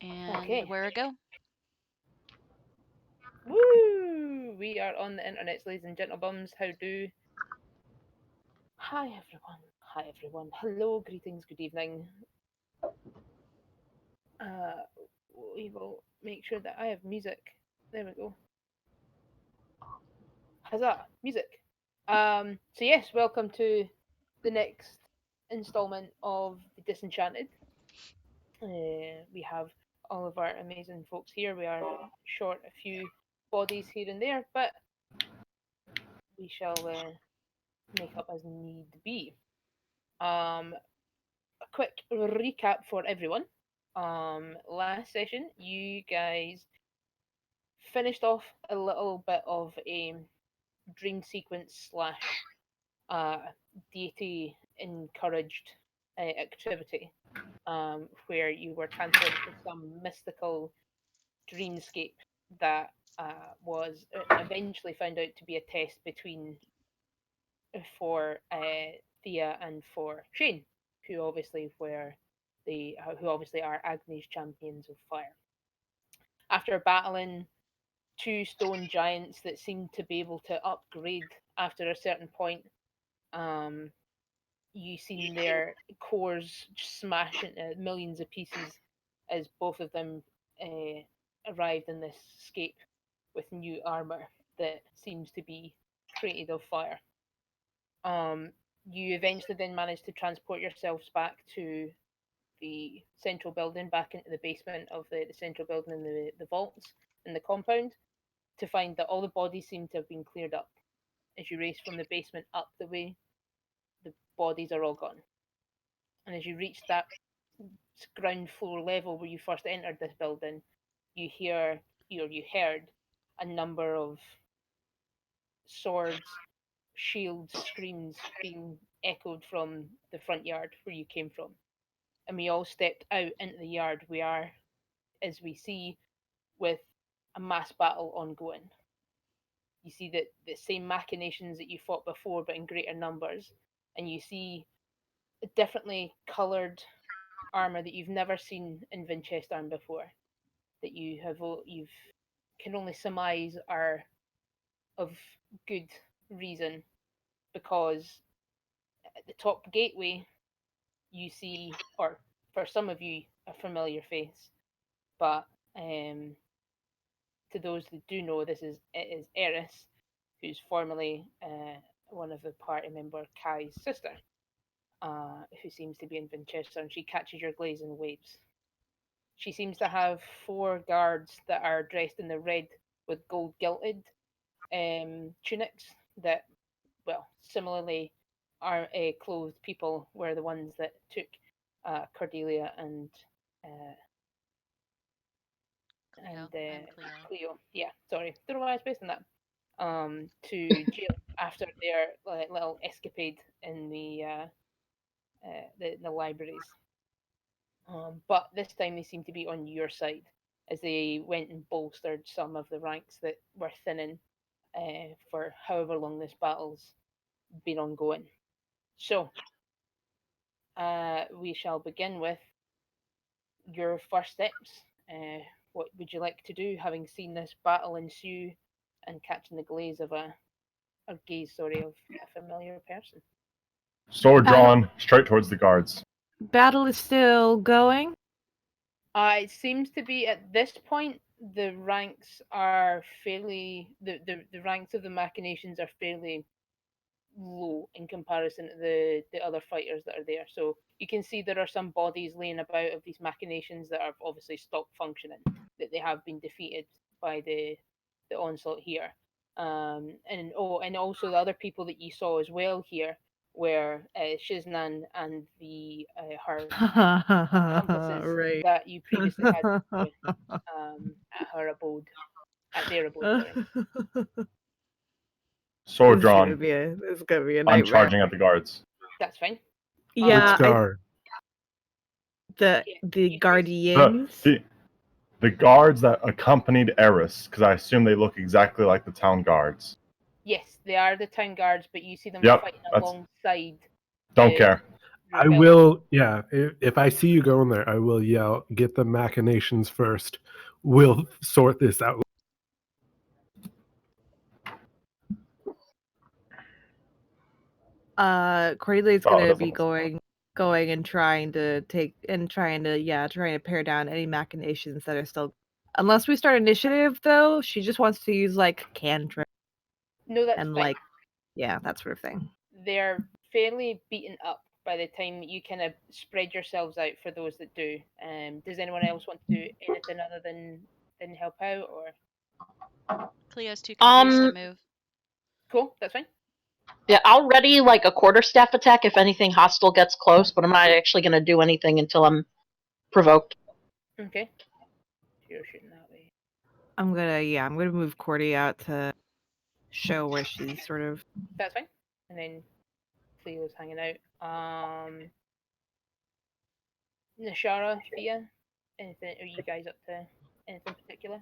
And Okay. where go? Woo! We are on the internet, ladies and gentlemen. How do? Hi everyone. Hi everyone. Hello, greetings, good evening. Uh, we will make sure that I have music. There we go. Huzzah! Music. So yes, welcome to the next installment of the Disenchanted. We have all of our amazing folks here. We are short a few bodies here and there, but we shall make up as need be. A quick recap for everyone. Last session, you guys finished off a little bit of a dream sequence slash uh, deity encouraged activity, where you were transported to some mystical dreamscape that was eventually found out to be a test between for Thea and for Shane, who obviously were who obviously are Agnes champions of fire. After battling two stone giants that seemed to be able to upgrade after a certain point, um, you seen their cores smash into millions of pieces as both of them arrived in this scape with new armor that seems to be created of fire. Um, you eventually then manage to transport yourselves back to the central building, back into the basement of the central building and the vaults and the compound, to find that all the bodies seem to have been cleared up. As you race from the basement up the way, the bodies are all gone. And as you reach that ground floor level where you first entered this building, you hear or you heard a number of swords, shields, screams being echoed from the front yard where you came from. And we all stepped out into the yard. We are, as we see, with a mass battle ongoing. You see that the same machinations that you fought before, but in greater numbers, and you see differently coloured armor that you've never seen in Vinchester arm before. That you've can only surmise are of good reason, because at the top gateway you see, or for some of you, a familiar face, but to those that do know, it is Eris, who's formerly one of the party member Kai's sister, who seems to be in Vinchester, and she catches your glaze and waves. She seems to have four guards that are dressed in the red with gold gilded tunics that, well, similarly are clothed people were the ones that took Cordelia uh, Cleo and Cleo. Cleo. Yeah, sorry, don't know why I was based on that. To jail after their little escapade in the libraries. But this time they seem to be on your side, as they went and bolstered some of the ranks that were thinning for however long this battle's been ongoing. So, we shall begin with your first steps. What would you like to do, having seen this battle ensue and catching the glaze of a gaze, sorry, of a familiar person? Sword Battle, drawn, straight towards the guards. battle is still going. It seems to be at this point the ranks are fairly the ranks of the machinations are fairly low in comparison to the other fighters that are there. So you can see there are some bodies laying about of these machinations that have obviously stopped functioning, that they have been defeated by the onslaught here. And also the other people that you saw as well here were Shiznan and the her accomplices Right. that you previously had with at her abode, at their abode. Sorry. Sword This is gonna drawn. be a I'm nightmare. charging at the guards. That's fine. Yeah, Which guard? the Yeah, the you choose. guardians. The guards that accompanied Eris, because I assume they look exactly like the town guards. Yes, they are the town guards, but you see them Yep, fighting that's alongside don't the care. I rebellion. will, yeah. If I see you going there, I will yell, "Get the machinations first. We'll sort this out." Cordelia's Oh, it gonna doesn't be listen. going and trying to trying to pare down any machinations that are still. Unless we start initiative, though, she just wants to use like cantrip No, that's and fine. like, yeah, that sort of thing. They're fairly beaten up by the time you kind of spread yourselves out for those that do. Does anyone else want to do anything other than help out or? Cleo's too confused to move. Cool, that's fine. Yeah, I'll ready like a quarterstaff attack if anything hostile gets close, but I'm not actually going to do anything until I'm provoked. Okay. So you're shooting that way. I'm gonna move Cordy out to show where she's sort of. That's fine. And then Cleo's hanging out. Nashara, Thea, anything? Are you guys up to anything particular?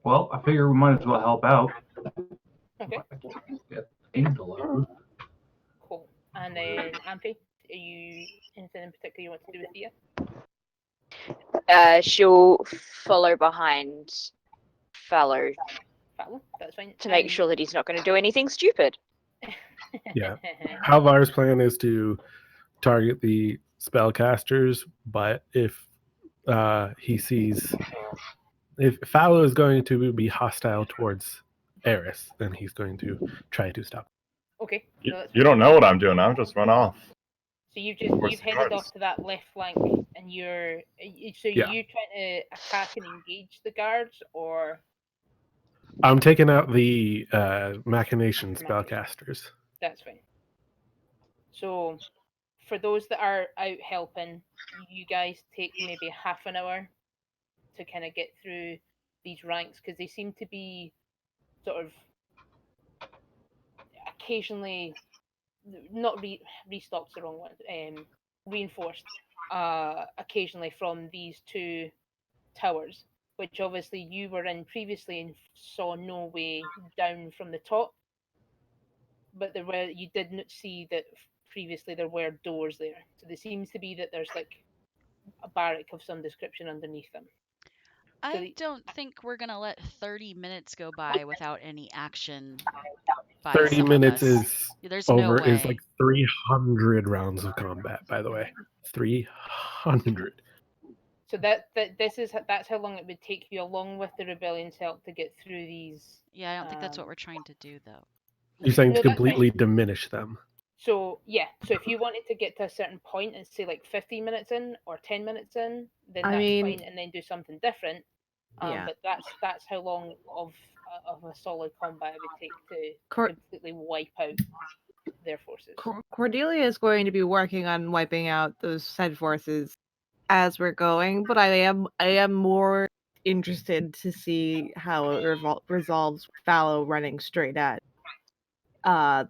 Well, I figure we might as well help out. Okay. Get Angel out. Cool. And then Amphi, are you anything in particular you want to do with Thea? She'll follow behind Fallow Fallow, that's fine. to make sure that he's not going to do anything stupid. Yeah. Halvar's plan is to target the spellcasters, but if he sees if Fallow is going to be hostile towards Eris, then he's going to try to stop. Okay. You, No, that's you fine. don't know what I'm doing. I'm just run off. So you've Where's the headed guards? off to that left flank, and you're Yeah. you trying to attack and engage the guards, or I'm taking out the machination spellcasters. that's fine. So for those that are out helping, you guys take maybe half an hour to kind of get through these ranks because they seem to be sort of occasionally not restocked the wrong one, reinforced occasionally from these two towers, which obviously you were in previously and saw no way down from the top. But you did not see that previously there were doors there. So there seems to be that there's like a barrack of some description underneath them. I don't think we're gonna let 30 minutes go by without any action by 30 some minutes of us. is There's no over. way. Is like 300 rounds of combat, by the way. 300. So that's how long it would take you, along with the rebellion's help, to get through these. Yeah, I don't think that's what we're trying to do, though. You're saying No, to that's fine. completely diminish them. So yeah, so if you wanted to get to a certain point and say like 15 minutes in or 10 minutes in, then I that's mean- fine, and then do something different. Yeah. But that's how long of a solid combat it would take to Cor- completely wipe out their forces. Cordelia is going to be working on wiping out those said forces as we're going, but I am more interested to see how it resolves Fallow running straight at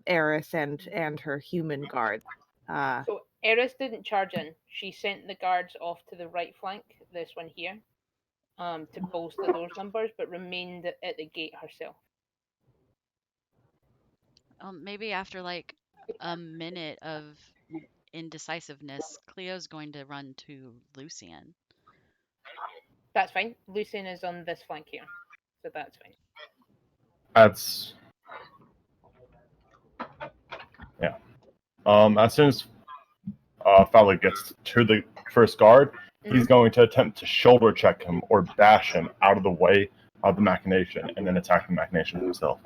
Eris and her human guard. So Eris didn't charge in. She sent the guards off to the right flank, this one here, to bolster those numbers, but remained at the gate herself. Maybe after like a minute of indecisiveness, Cleo's going to run to Lucian. That's fine. Lucian is on this flank here, so that's fine. That's yeah. As soon as Fowler gets to the first guard, he's going to attempt to shoulder check him or bash him out of the way of the machination, and then attack the machination himself.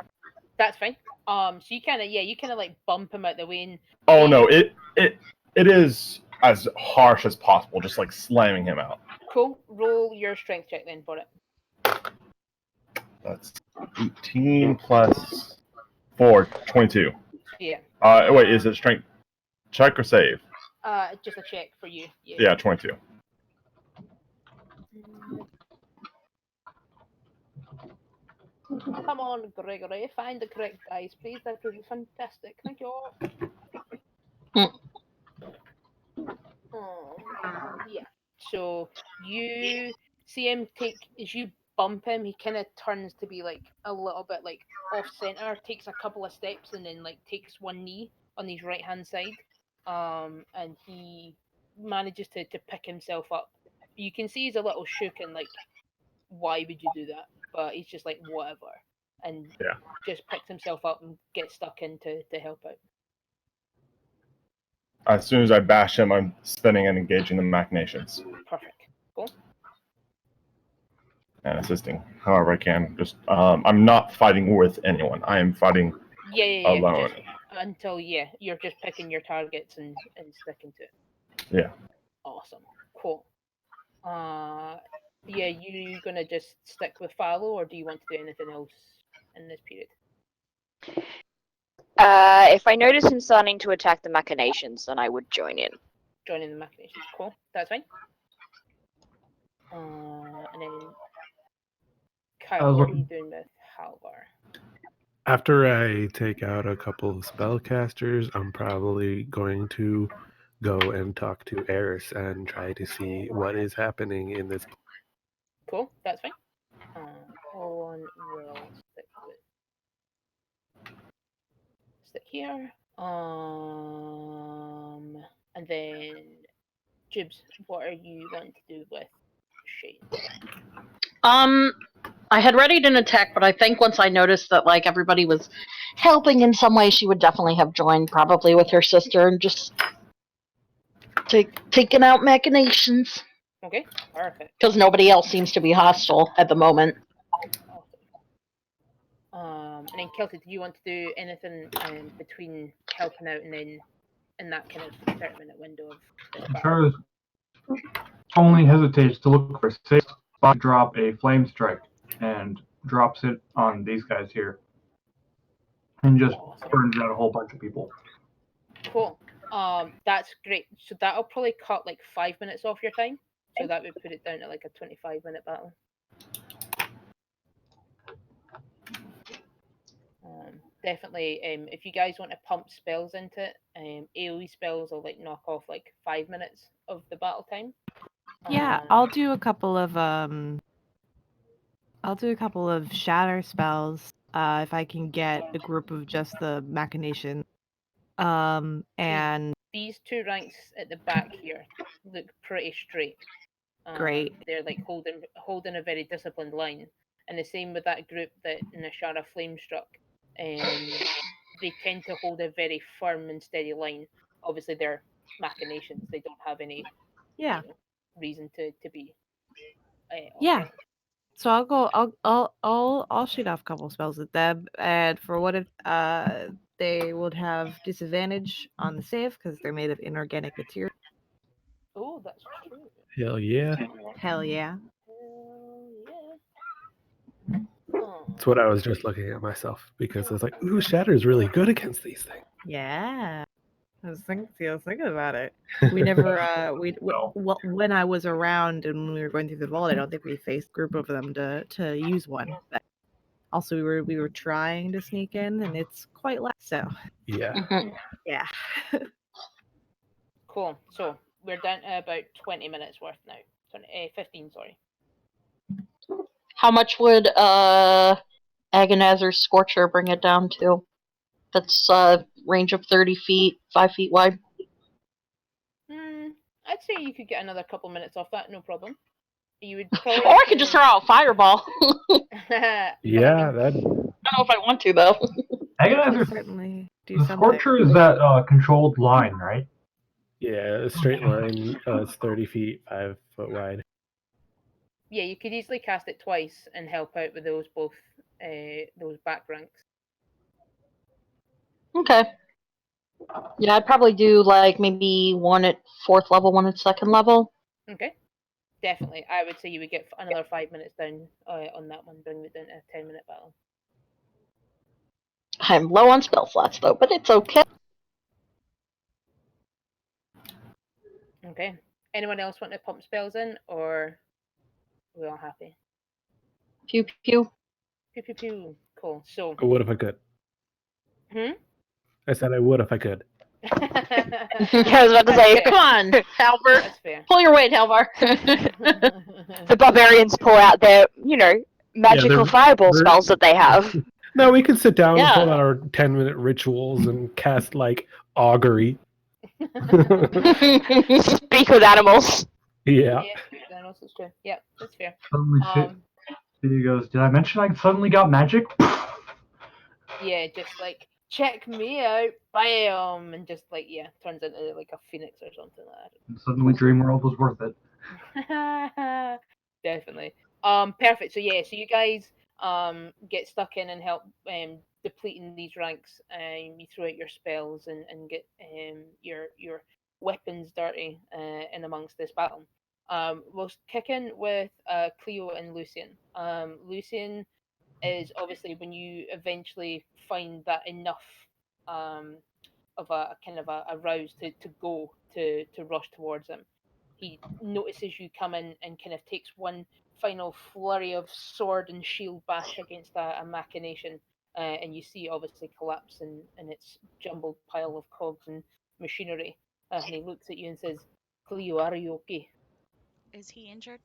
That's fine. So you kind of like bump him out the way. And Oh no, it is as harsh as possible, just like slamming him out. Cool. Roll your strength check then for it. That's 18 plus 4, 22. Yeah. Wait, is it strength check or save? Just a check for you. Yeah, 22. Come on, Gregory, find the correct dice, please. That would be fantastic. Thank you. Yeah. So you see him take, as you bump him, he kind of turns to be like a little bit like off center, takes a couple of steps, and then like takes one knee on his right hand side. And he manages to pick himself up. You can see he's a little shook and like, why would you do that? But he's just like, whatever, and Yeah. just picks himself up and gets stuck in to help out. As soon as I bash him, I'm spinning and engaging the machinations Perfect. Cool. and assisting however I can. Just I'm not fighting with anyone. I am fighting Yeah. alone. Just until you're just picking your targets and sticking to it. Yeah. Awesome. Cool. Yeah, you gonna just stick with Fallow, or do you want to do anything else in this period? If I notice him starting to attack the machinations, then I would join in. Joining the machinations. Cool. That's fine. And then Kyle, what are you doing with Halvar? After I take out a couple of spellcasters, I'm probably going to go and talk to Eris and try to see what is happening in this. Cool. That's fine. One will stick here. And then Jibs, what are you wanting to do with Shane? I had readied an attack, but I think once I noticed that like everybody was helping in some way, she would definitely have joined, probably with her sister, and just taking out machinations. Okay, perfect. Because nobody else seems to be hostile at the moment. Awesome. And then Kelty, do you want to do anything between helping out and then in that kind of 30-minute window of this battle? Charles only hesitates to look for a safe spot to drop a flame strike and drops it on these guys here. And just burns out a whole bunch of people. Cool. That's great. So that'll probably cut like 5 minutes off your time. So that would put it down to like a 25-minute battle. Definitely, if you guys want to pump spells into it, AoE spells will like knock off like 5 minutes of the battle time. Yeah, I'll do a couple of shatter spells if I can get a group of just the machination. And these two ranks at the back here look pretty straight. Great. They're like holding a very disciplined line, and the same with that group that Nashara flame struck. They tend to hold a very firm and steady line. Obviously, they're machinations; they don't have any reason to be. Yeah. So I'll go. I'll shoot off a couple spells at them, and for what if they would have disadvantage on the save because they're made of inorganic material. Oh, that's true. Hell yeah. Hell yeah. That's what I was just looking at myself because I was like, ooh, Shatter is really good against these things. Yeah. I was thinking about it. We never, when I was around and when we were going through the vault, I don't think we faced a group of them to use one. But also, we were trying to sneak in, and it's quite less so. Yeah. Yeah. Cool. So we're down to about 20 minutes worth now. 15, sorry. How much would Agonizer's Scorcher bring it down to? That's range of 30 feet, 5 feet wide. I'd say you could get another couple minutes off that, no problem. You would probably or I could just throw out Fireball. Yeah, that. I don't know if I want to though. Agonizer certainly do the something. Scorcher is that controlled line, right? Yeah, a straight line. It's 30 feet, 5 foot wide. Yeah, you could easily cast it twice and help out with those those back ranks. Okay. Yeah, I'd probably do like maybe one at 4th level, one at 2nd level. Okay. Definitely. I would say you would get another 5 minutes down on that one, bringing it down to a 10-minute battle. I'm low on spell slots though, but it's okay. Okay. Anyone else want to pump spells in, or are we all happy? Pew pew. Pew pew pew. Cool. So. I would if I could. I said I would if I could. I was about to say, Come on, Halvar. That's fair. Pull your weight, Halvar. The barbarians pull out their, magical fireball they're- spells that they have. No, we can sit down and pull Yeah. our 10-minute rituals and cast like augury. Speak with animals. Yeah. Yeah, that also is true. Yeah, that's fair. Suddenly, he goes, "Did I mention I suddenly got magic?" Yeah, just like check me out, bam, and just like turns into like a phoenix or something like And suddenly, Dreamworld was worth it. that. Definitely. Perfect. So you guys get stuck in and help depleting these ranks. You throw out your spells and get your weapons dirty in amongst this battle. We'll kick in with Cleo and Lucian. Lucian is obviously when you eventually find that enough um, of a kind of a rouse to go to rush towards him. He notices you come in and kind of takes one final flurry of sword and shield bash against a machination, and you see it obviously collapse in its jumbled pile of cogs and machinery. And he looks at you and says, "Cleo, are you okay?" Is he injured?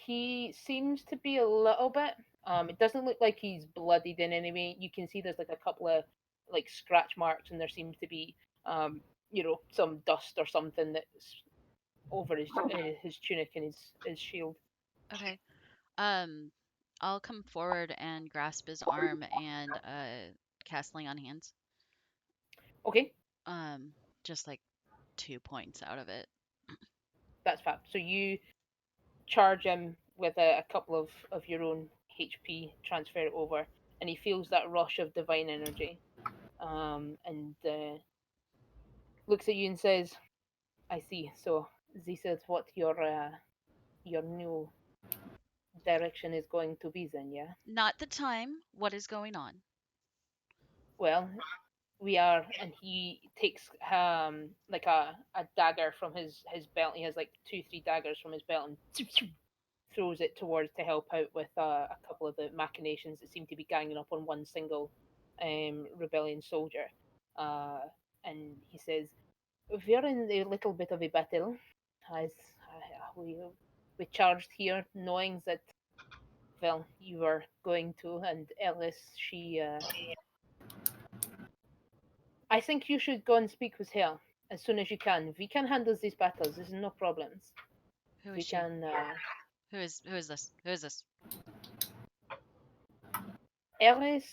He seems to be a little bit. It doesn't look like he's bloodied in any way. You can see there's like a couple of like scratch marks, and there seems to be some dust or something that's over his tunic and his shield. Okay. Um, I'll come forward and grasp his arm and cast Lay on Hands. Okay, Um, just like 2 points out of it. that's fab. So you charge him with a couple of your own HP, transfer it over, and he feels that rush of divine energy. And looks at you and says, "I see. So this is what your new direction is going to be then, yeah? Not the time. What is going on? Well, we are," and he takes like a dagger from his belt. He has like two, three daggers from his belt and throws it towards to help out with a couple of the machinations that seem to be ganging up on one single rebellion soldier. Uh, and he says, "We're in a little bit of a battle, as we charged here, knowing that well you were going to, and Ellis, she I think you should go and speak with her as soon as you can. We can handle these battles. There's no problems. Who We is she? can. Who is this? Who is this? Ellis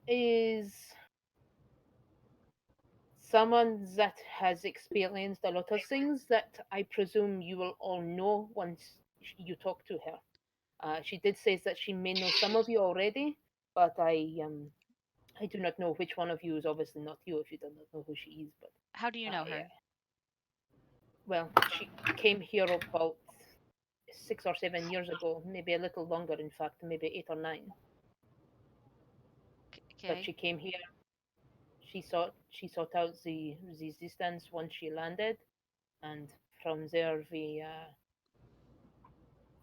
is someone that has experienced a lot of things that I presume you will all know once you talk to her. She did say that she may know some of you already, but I do not know which one of you is obviously not you if you do not know who she is. But How do you know yeah, her? well, she came here about 6 or 7 years ago, maybe a little longer, in fact, maybe 8 or 9. But Okay. she came here. She sought out the resistance once she landed, and from there we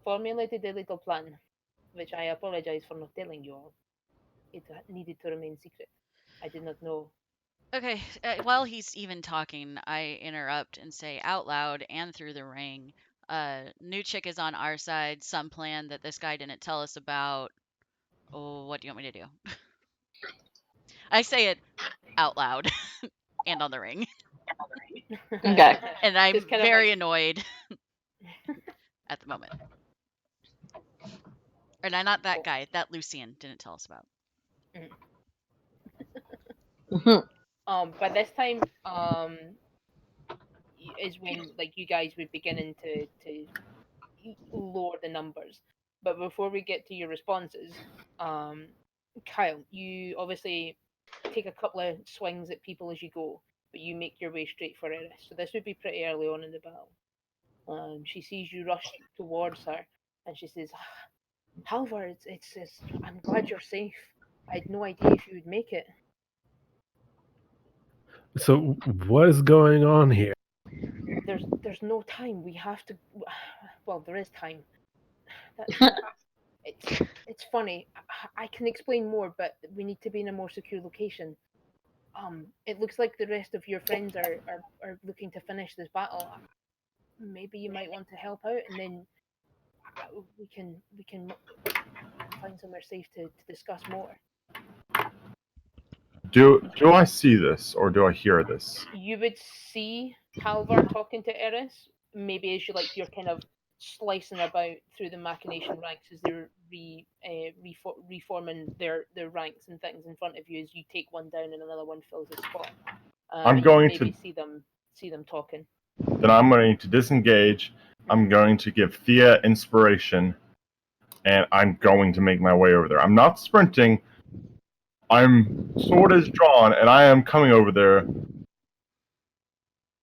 formulated a little plan, which I apologize for not telling you all. It needed to remain secret. I did not know. Okay. While he's even talking, I interrupt and say out loud and through the ring, new chick is on our side. Some plan that this guy didn't tell us about. Oh, what do you want me to do? I say it out loud and on the ring. Okay. And I'm Just kind of very like annoyed at the moment. Or not that cool. guy, that Lucian didn't tell us about. By this time, is when like you guys were beginning to lower the numbers. But before we get to your responses, um, Kyle, you obviously take a couple of swings at people as you go, but you make your way straight for Eris. So this would be pretty early on in the battle. She sees you rush towards her, and she says, "However, it's I'm glad you're safe. I had no idea if you would make it." So what is going on here? There's no time. We have to. Well, there is time. That it's funny. I can explain more, but we need to be in a more secure location. it looks like the rest of your friends are looking to finish this battle. Maybe you might want to help out, and then we can find somewhere safe to discuss more. Do I see this or do I hear this? You would see Halvar talking to Eris, maybe as you're kind of slicing about through the machination ranks as they're reforming their ranks and things in front of you as you take one down and another one fills a spot. I'm You going maybe to- see them talking. Then I'm going to disengage. I'm going to give Thea inspiration, and I'm going to make my way over there. I'm not sprinting. I'm sword is drawn, and I am coming over there.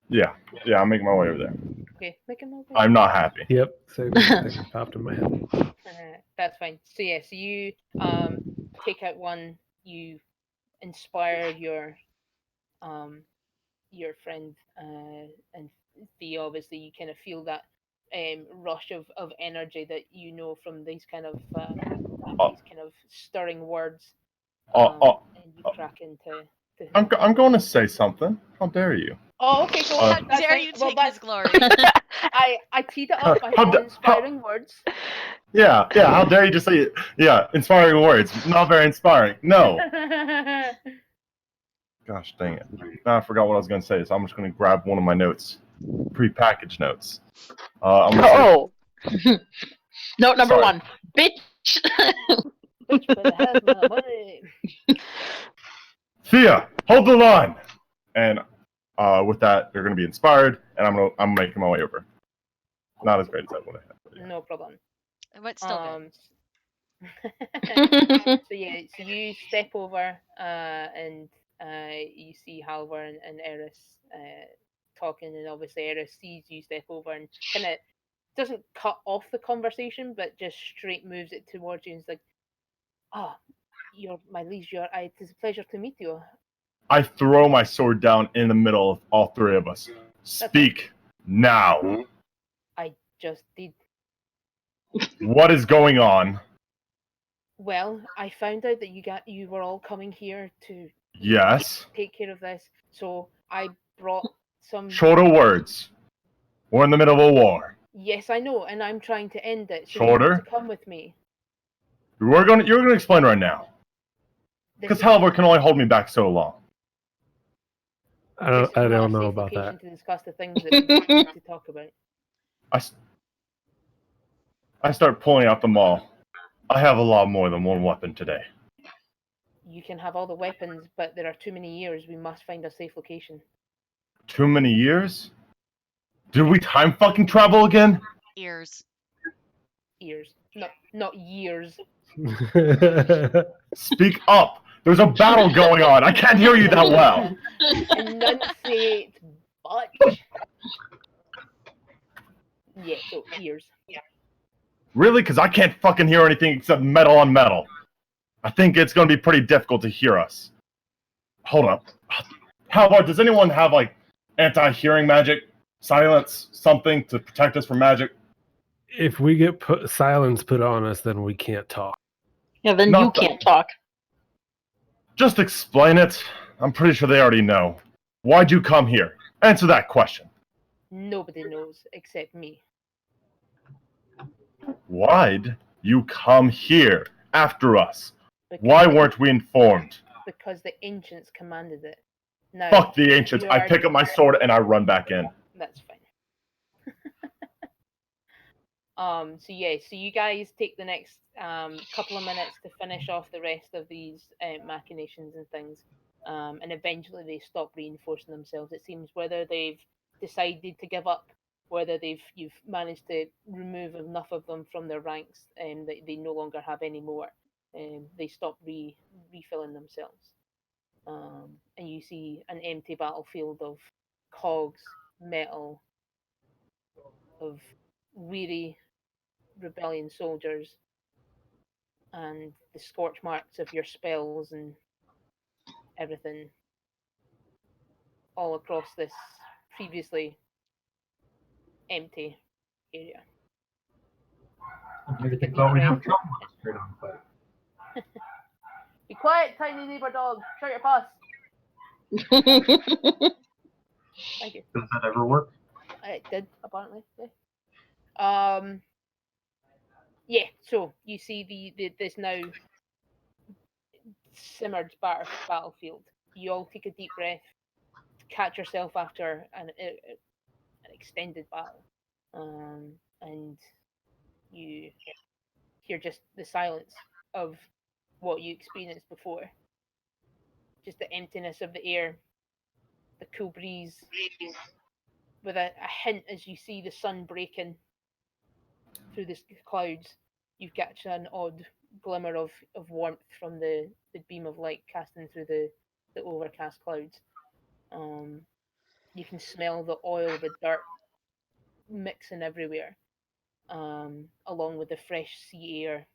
Yeah, I'm making my way over there. Okay, making my way. I'm not happy. Yep, same thing popped in my head. That's fine. So you take out one. You inspire your friend and Thea. Obviously, you kind of feel that rush of energy that you know from these kind of stirring words. And you crack into. I'm going to say something. How dare you? Oh, okay, cool. How That's dare fine. you Well, take his glory? I teed it up by How saying da- inspiring words. Yeah. How dare you just say, yeah, inspiring words. Not very inspiring. No. Gosh dang it. Now I forgot what I was going to say, so I'm just going to grab one of my notes. Prepackaged notes. I'm gonna say, Oh. Note number Sorry. 1. Bitch. Bitch better have my money. Thea, hold the line! And with that, they're going to be inspired, and I'm making my way over. Not as great as I would have. No problem. But still good. So you step over and you see Halvar and Eris talking, and obviously Eris sees you step over and kind of doesn't cut off the conversation, but just straight moves it towards you and is like, "Ah, you're my liege. It is a pleasure to meet you." I throw my sword down in the middle of all three of us. Speak now. I just did. What is going on? Well, I found out that you were all coming here to Yes. take care of this, so I brought some. Shorter words. We're in the middle of a war. Yes, I know, and I'm trying to end it. So Shorter? you need to come with me. You're gonna explain right now. Because Halvar can only hold me back so long. I don't know about that. To discuss the things that we need to talk about. I start pulling out the maul. I have a lot more than one weapon today. You can have all the weapons, but there are too many years. We must find a safe location. Too many years? Did we time fucking travel again? Ears. Years, not years. Speak up. There's a battle going on. I can't hear you that well. Enunciate, butch. Yeah, so years. Really? Because I can't fucking hear anything except metal on metal. I think it's going to be pretty difficult to hear us. Hold up. How about, does anyone have, like, anti-hearing magic? Silence? Something to protect us from magic? If we get silence put on us, then we can't talk. Yeah, then you can't talk. Just explain it. I'm pretty sure they already know. Why'd you come here? Answer that question. Nobody knows except me. Why'd you come here after us? Because Why weren't we informed? Because the ancients commanded it. Now, Fuck the ancients. I pick up my sword and I run back in. That's fine. So you guys take the next couple of minutes to finish off the rest of these machinations and things, and eventually they stop reinforcing themselves. It seems whether they've decided to give up, whether you've managed to remove enough of them from their ranks, and they no longer have any more. They stop refilling themselves, and you see an empty battlefield of cogs, metal, of weary rebellion soldiers, and the scorch marks of your spells and everything all across this previously empty area. I thought we'd have trouble with a straight on fight. Be quiet, tiny neighbor dog. Shut your paws. Thank you. Does that ever work? It did, apparently. Yeah. Yeah, so you see this now simmered battlefield. You all take a deep breath, catch yourself after an extended battle, and you hear just the silence of what you experienced before. Just the emptiness of the air, the cool breeze, with a hint as you see the sun breaking through the clouds. You catch an odd glimmer of warmth from the beam of light casting through the overcast clouds. Um, you can smell the oil, the dirt mixing everywhere, along with the fresh sea air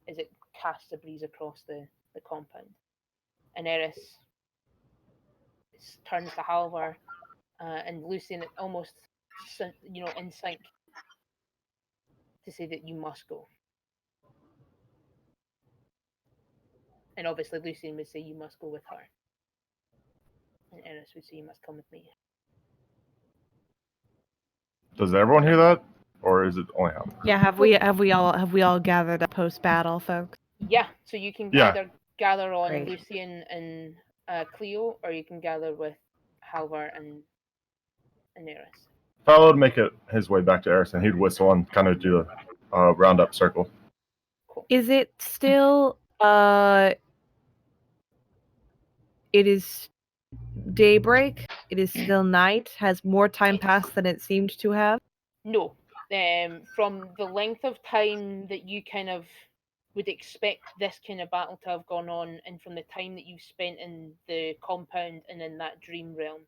as it casts a breeze across the compound. And Eris turns to Halvar and Lucy, and it almost in sync to say that you must go. And obviously Lucian would say you must go with her. And Eris would say you must come with me. Does everyone hear that, or is it only him? Yeah, have we all gathered up post battle, folks? Yeah, so you can Yeah. either gather on Great. Lucian and Cleo, or you can gather with Halvar and Eris. Fallow would make it his way back to Eris, and he'd whistle and kind of do a roundup circle. Cool. Is it still it is daybreak? It is still night? Has more time passed than it seemed to have? No. From the length of time that you kind of would expect this kind of battle to have gone on, and from the time that you've spent in the compound and in that dream realm,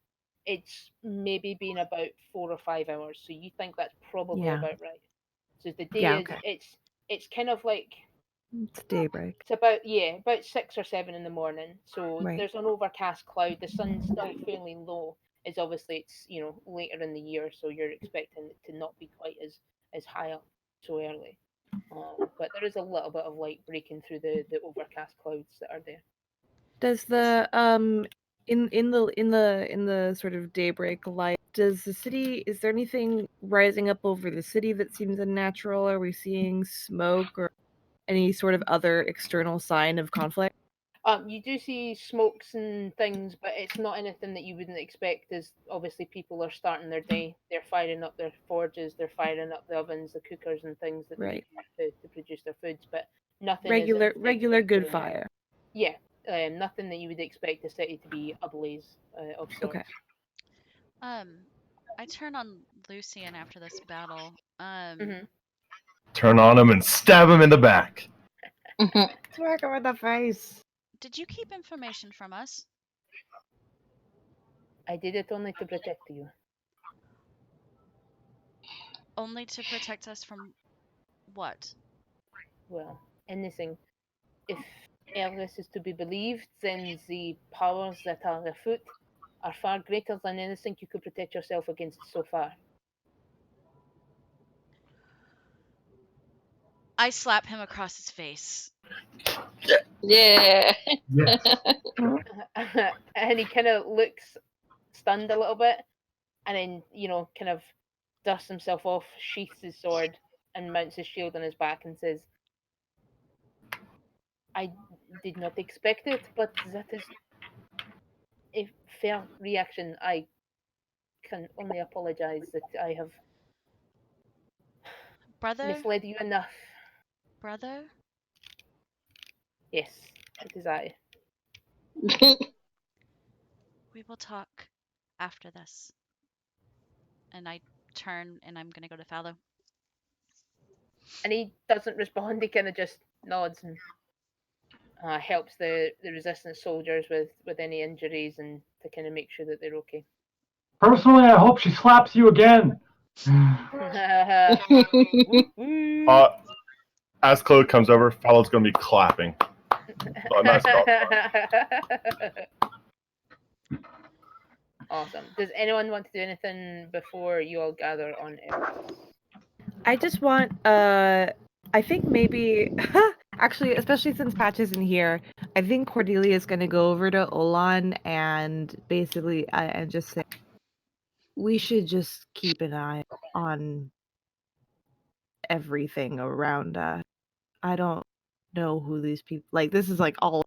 it's maybe been about 4 or 5 hours. So you think that's probably Yeah. about right. So the day Yeah, is okay. it's kind of like It's daybreak. it's about 6 or 7 in the morning. So Right. there's an overcast cloud. The sun's still fairly low. It's obviously it's later in the year, so you're expecting it to not be quite as high up so early. But there is a little bit of light breaking through the overcast clouds that are there. Does the in the sort of daybreak light, is there anything rising up over the city that seems unnatural? Are we seeing smoke or any sort of other external sign of conflict? You do see smokes and things, but it's not anything that you wouldn't expect. As obviously people are starting their day, they're firing up their forges, they're firing up the ovens, the cookers, and things that Right. they use to produce their foods. But nothing Regular is good affecting- fire. Yeah, nothing that you would expect the city to be ablaze of sorts. Okay. I turn on Lucian after this battle. Mhm. Turn on him and stab him in the back. Smack him in the face. Did you keep information from us? I did it only to protect you. Only to protect us from what? Well, anything. If Elvis is to be believed, then the powers that are afoot are far greater than anything you could protect yourself against so far. I slap him across his face. Yeah. Yes. And he kind of looks stunned a little bit, and then kind of dusts himself off, sheaths his sword, and mounts his shield on his back, and says, "I did not expect it, but that is a fair reaction. I can only apologize that I have Brother? misled you enough. Brother? Yes, it is I." We will talk after this. And I turn and I'm gonna go to Fallow. And he doesn't respond. He kind of just nods and helps the resistance soldiers with any injuries and to kind of make sure that they're okay. Personally, I hope she slaps you again. As Chloe comes over, Fallow's going to be clapping. Oh, nice dog. Awesome. Does anyone want to do anything before you all gather on Earth? I just want I think maybe actually, especially since Patch isn't here, I think Cordelia is going to go over to Olan and basically and just say, we should just keep an eye on everything around us. I don't know who these people, like, this is like all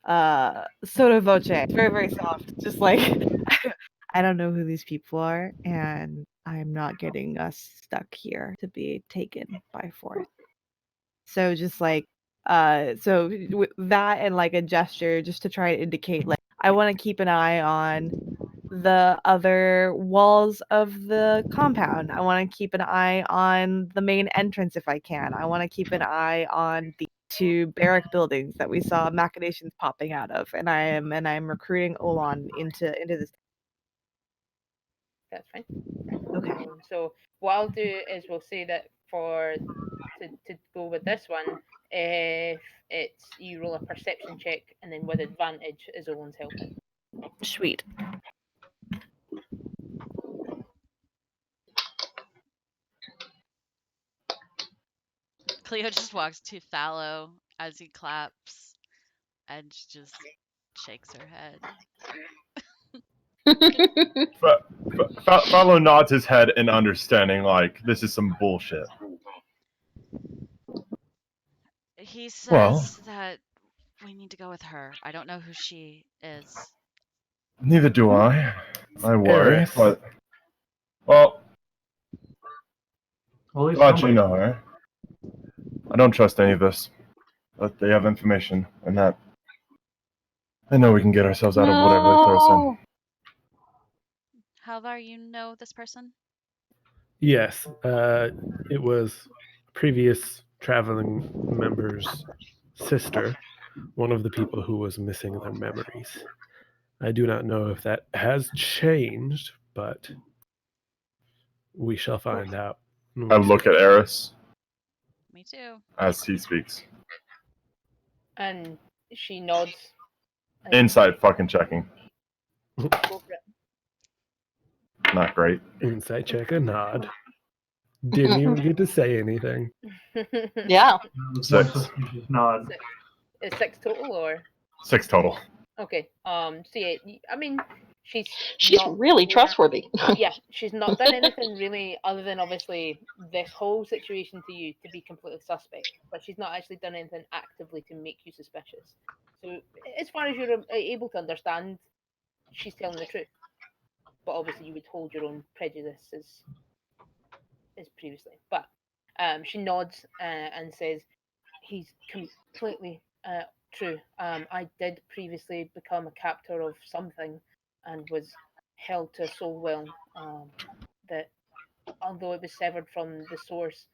sotto voce. It's very, very soft. Just like, I don't know who these people are, and I'm not getting us stuck here to be taken by force. So just like, so with that and like a gesture just to try and indicate, like, I want to keep an eye on the other walls of the compound. I want to keep an eye on the main entrance if I can. I want to keep an eye on the two barrack buildings that we saw machinations popping out of, and I'm recruiting Olan into this. That's fine. Okay. So what I'll do is we'll say that to go with this one, if it's you roll a perception check and then with advantage as Owen's helping. Sweet. Cleo just walks to Fallow as he claps and just shakes her head. Fallow nods his head in understanding, like, this is some bullshit. He says Well- that we need to go with her. I don't know who she is. Neither do I. I worry, Eris. but... Well, Well, at least glad you somebody. know her. I don't trust any of this. But they have information, and that... I know we can get ourselves out of whatever they throw us in. Halvar, you know this person? Yes, it was previous traveling member's sister, one of the people who was missing their memories. I do not know if that has changed, but we shall find out. I look at Eris Me too. as he speaks. And she nods. and Inside fucking checking. Go for Not great. Insight check, a nod. Didn't even get to say anything. it. Yeah. One 6. suspicious nod. Is 6 total or 6 total. okay? So yeah, I mean, she's She's really trustworthy. yeah, she's not done anything really other than obviously this whole situation to you to be completely suspect, but she's not actually done anything actively to make you suspicious. So as far as you're able to understand, she's telling the truth. But obviously you would hold your own prejudice as previously. But she nods and says, he's completely true. I did previously become a captor of something and was held to a soul well that although it was severed from the source,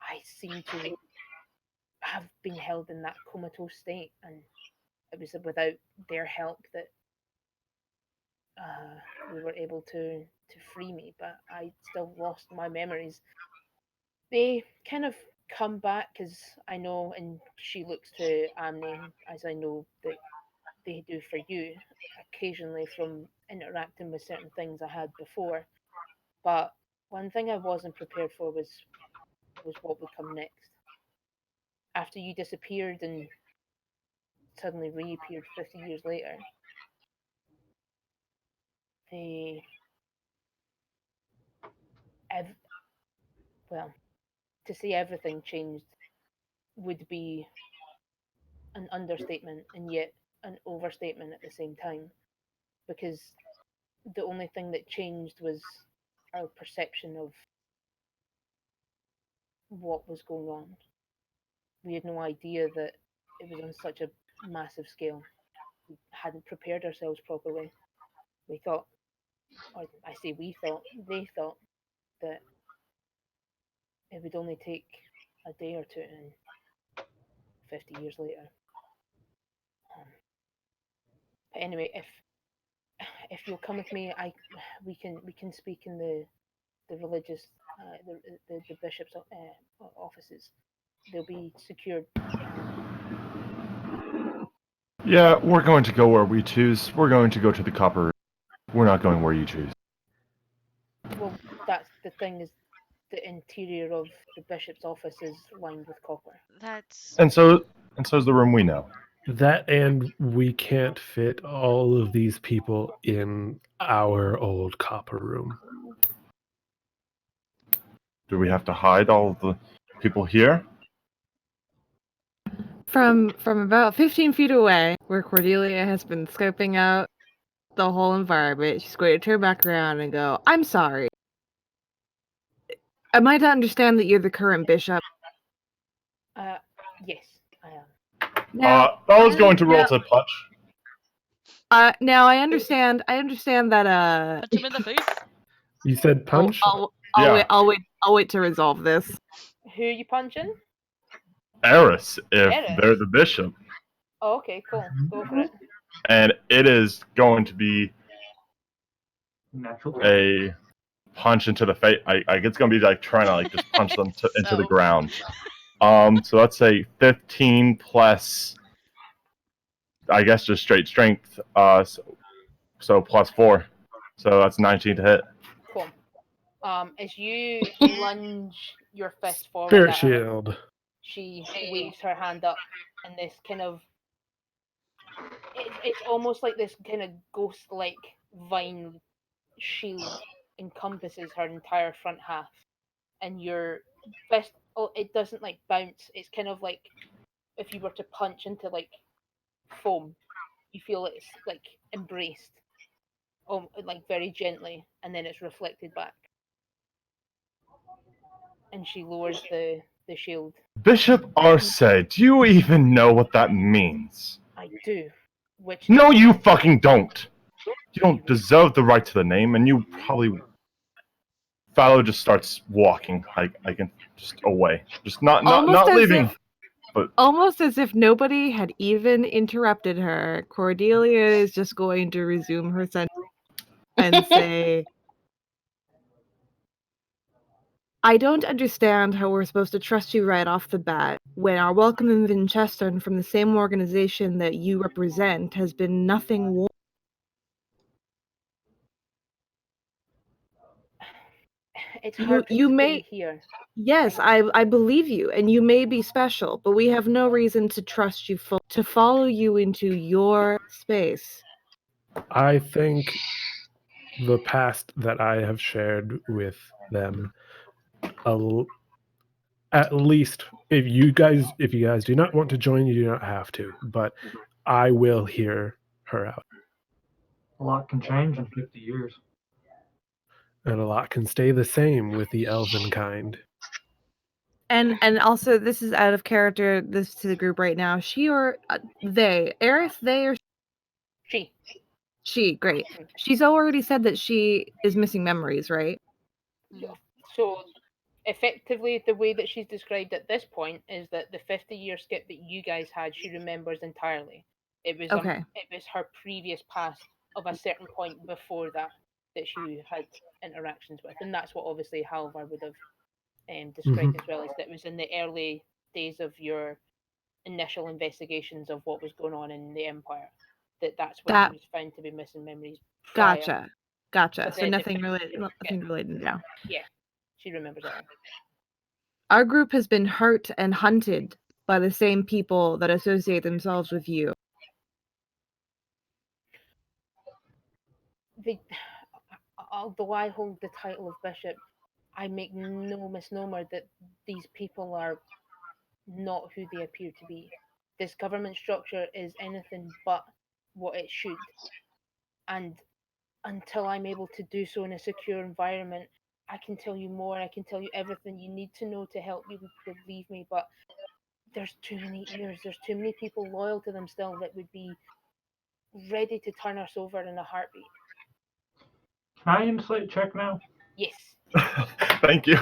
I seem to have been held in that comatose state, and it was without their help that we were able to free me. But I still lost my memories. They kind of come back as I know, and she looks to Amni as I know that they do for you occasionally from interacting with certain things I had before. But one thing I wasn't prepared for was what would come next. After you disappeared and suddenly reappeared 50 years later, the well, to say everything changed would be an understatement and yet an overstatement at the same time, because the only thing that changed was our perception of what was going on. We had no idea that it was on such a massive scale. We hadn't prepared ourselves properly. We thought, or I say we thought, they thought that it would only take a day or two, and 50 years later. But anyway, if you'll come with me, we can speak in the religious the bishop's offices. They'll be secured. Yeah, we're going to go where we choose. We're going to go to the copper room. We're not going where you choose. Well, that's the thing is the interior of the bishop's office is lined with copper. That's And so's the room we know. That and we can't fit all of these people in our old copper room. Do we have to hide all the people here? From about 15 feet away, where Cordelia has been scoping out the whole environment, she's going to turn back around and go, "I'm sorry. Am I to understand that you're the current bishop?" Yes, I am. Now, I was going to roll now- to punch. now I understand that Punch him in the face. You said punch? Yeah. I'll wait to resolve this. Who are you punching? Eris, if Eris? they're the bishop. Oh, okay, cool. Go for it. And it is going to be Natural. a punch into the face. It's going to be like trying to like just punch them into the So- ground. So let's say 15 plus, I guess just straight strength. So plus 4. So that's 19 to hit. Cool. As you lunge your fist forward Spirit at her, shield. she waves her hand up, and this kind of it's almost like this kind of ghost-like vine shield encompasses her entire front half, and your fist, it doesn't like bounce. It's kind of like if you were to punch into like foam. You feel it's like embraced, like very gently, and then it's reflected back. And she lowers the shield. Bishop Arce, do you even know what that means? I do. Which No, you fucking don't. You don't deserve the right to the name, and you probably. Fallow just starts walking, like just away, just not leaving. Almost as if nobody had even interrupted her, Cordelia is just going to resume her sentence and say, "I don't understand how we're supposed to trust you right off the bat when our welcome in Winchester from the same organization that you represent has been nothing warm." it's hard to stay here. Yes, I believe you, and you may be special, but we have no reason to trust you to follow you into your space. I think the past that I have shared with them, at least if you guys do not want to join, you do not have to. But I will hear her out, A lot can change in 50 years. and a lot can stay the same with the elven kind. And also, this is out of character. This to the group right now. She or they, Aerith, they or She. she. Great. She's already said that she is missing memories, right? Mhm. So effectively, the way that she's described at this point is that the 50-year skip that you guys had, she remembers entirely. It was Okay. it was her previous past of a certain point before that she had interactions with, and that's what obviously Halvar would have described as well, is that it was in the early days of your initial investigations of what was going on in the Empire. That's when she was found to be missing memories. Prior. Gotcha. But So the nothing 50 related. years Nothing skip. related now. Yeah, she remembers it all. Our group has been hurt and hunted by the same people that associate themselves with you. Although I hold the title of bishop, I make no misnomer that these people are not who they appear to be. This government structure is anything but what it should. And until I'm able to do so in a secure environment, I can tell you more. I can tell you everything you need to know to help you believe me. But there's too many ears. There's too many people loyal to them still that would be ready to turn us over in a heartbeat. Can I insight check now? Yes. Thank you.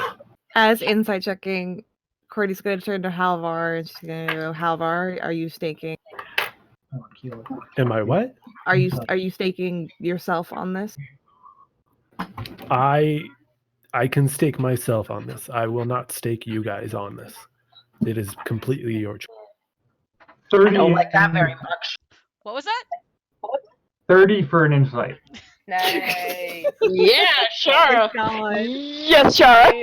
As insight checking, Cordy's going to turn to Halvar and she's going to go, "Halvar, are you staking? Oh, Keeler. Am I what? Are you staking yourself on this?" I can stake myself on this. I will not stake you guys on this. It is completely your choice. 30 I don't like that very much. What was that? 30 for an insight. Nice. Yeah, sure. God. Yes, sure.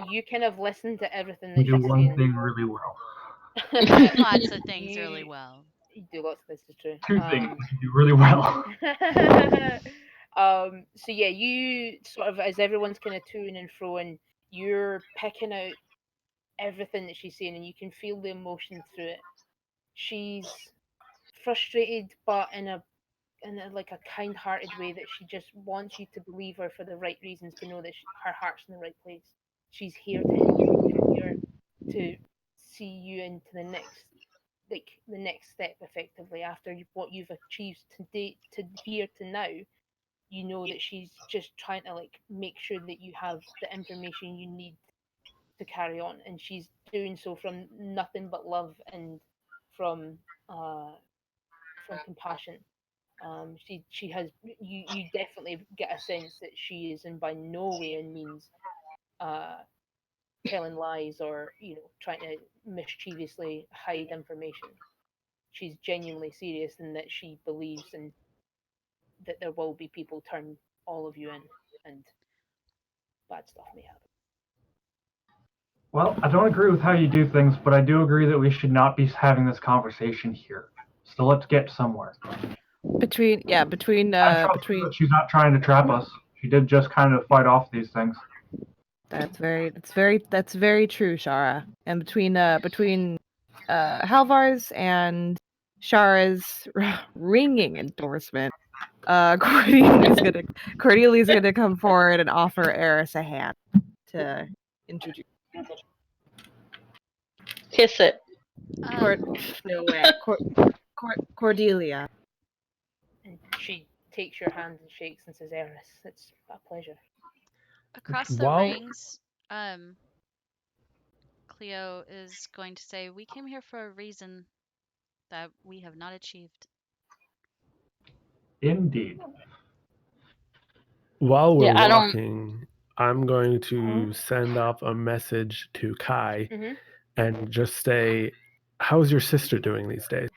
You kind of listen to everything We that do she's one saying, thing really well. I do lots of things really You- well. You do lots of this is true. Two things you do really well. So yeah, you sort of, as everyone's kind of toing and froing, you're picking out everything that she's saying, and you can feel the emotion through it. She's frustrated, but in a like a kind-hearted way, that she just wants you to believe her for the right reasons, to know that her heart's in the right place. She's here to help you. She's here to see you into the next step, effectively, after what you've achieved to date, to here to now. You know that she's just trying to like make sure that you have the information you need to carry on, and she's doing so from nothing but love and from uh from compassion. She has, you definitely get a sense that she is in by no way and means uh telling lies, or trying to mischievously hide information. She's genuinely serious in that she believes in that there will be people turn all of you in, and bad stuff may happen. Well, I don't agree with how you do things, but I do agree that we should not be having this conversation here. So let's get somewhere. Between I trust that she's not trying to trap us. She did just kind of fight off these things. that's very true, Shara. And between Halvar's and Shara's ringing endorsement, Cordelia's gonna come forward and offer Eris a hand to introduce. Kiss it. No way. Cordelia. And she takes your hand and shakes and says, Eris, it's a pleasure. Across the rings, Cleo is going to say, "We came here for a reason that we have not achieved." Indeed. While we're Yeah, I don't- walking, I'm going to send off a message to Kai and just say, how's your sister doing these days?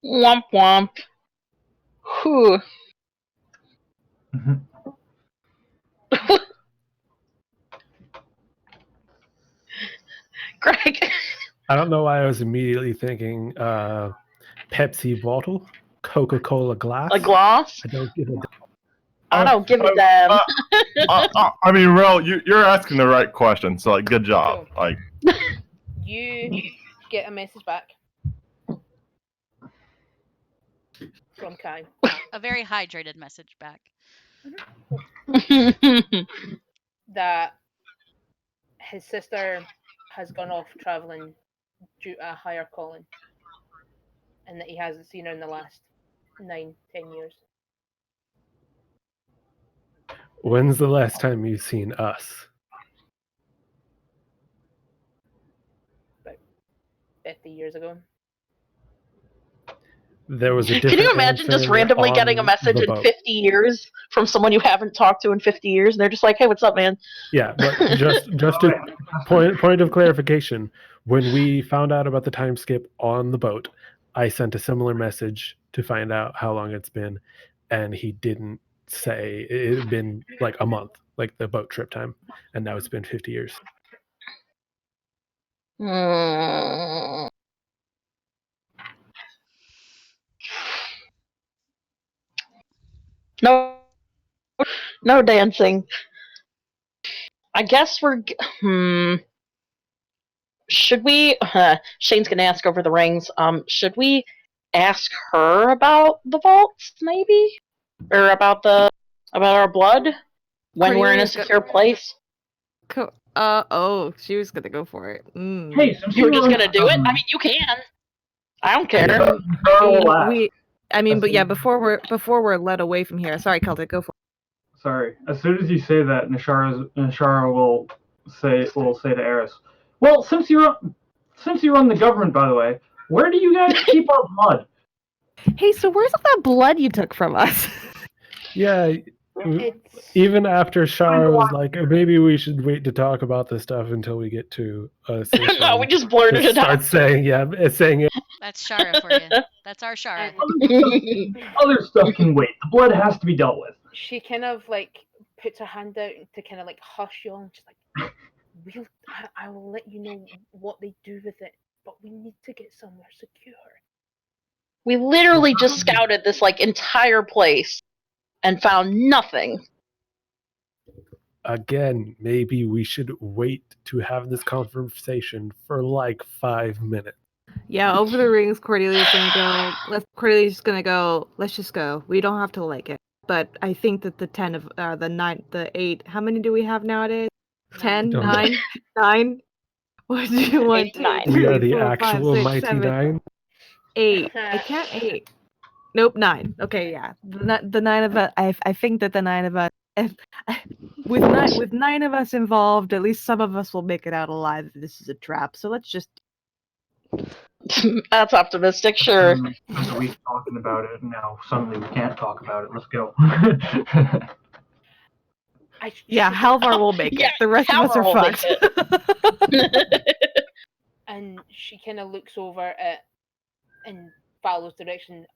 Womp womp. Whew. Greg. I don't know why I was immediately thinking Pepsi bottle, Coca-Cola glass. A glass? I don't give a damn. I don't give a damn. I mean, Rel, you're asking the right question, so like, good job. So, Like, you get a message back from Kai. A very hydrated message back. That his sister has gone off traveling due to a higher calling, and that he hasn't seen her in the last 9-10 years. When's the last time you've seen us? About 50 years ago. There was a Can you imagine just randomly getting a message in 50 years from someone you haven't talked to in 50 years, and they're just like, "Hey, what's up, man?" Yeah, but just to point of clarification, when we found out about the time skip on the boat, I sent a similar message to find out how long it's been, and he didn't say. It had been like a month, like the boat trip time, and now it's been 50 years. No dancing. I guess we're. Should we? Shane's gonna ask over the rings. Should we ask her about the vaults, maybe, or about our blood when we're in a secure place? Oh, she was gonna go for it. Hey, you were just gonna do it? I mean, you can. I don't care. But yeah, before we're led away from here. Sorry, Celtic, go for it. Sorry. As soon as you say that, Nishara will say to Eris, "Well, since you run the government, by the way, where do you guys keep our blood?" Hey, so where's all that blood you took from us? Yeah, even after Shara was like, maybe we should wait to talk about this stuff until we get to a safe No, we just blurted it out. saying it. That's Shara for you. That's our Shara. Other stuff can wait. The blood has to be dealt with. She kind of like puts her hand out to kind of like hush you all, and she's like, I will let you know what they do with it, but we need to get somewhere secure. We literally just scouted this entire place and found nothing. Again, maybe we should wait to have this conversation for 5 minutes. Yeah, over the rings, Cordelia's gonna go. Cordelia's gonna go. Let's just go. We don't have to like it. But I think that the 10 of the 9, the 8. How many do we have nowadays? 10, Don't know. 9, 9. What do you want? 8, 9. We are the actual Mighty 7, Nine. 8. I can't 8. Nope, 9. Okay, yeah. The 9 of us. I think that the 9 of us. With 9 of us involved, at least some of us will make it out alive if this is a trap. So let's just. That's optimistic, sure. Spent a week talking about it, and now suddenly we can't talk about it. Let's go. Yeah, Halvar will make it. The rest of us are Halvar will make fucked. And she kind of looks over at in Fallow's direction.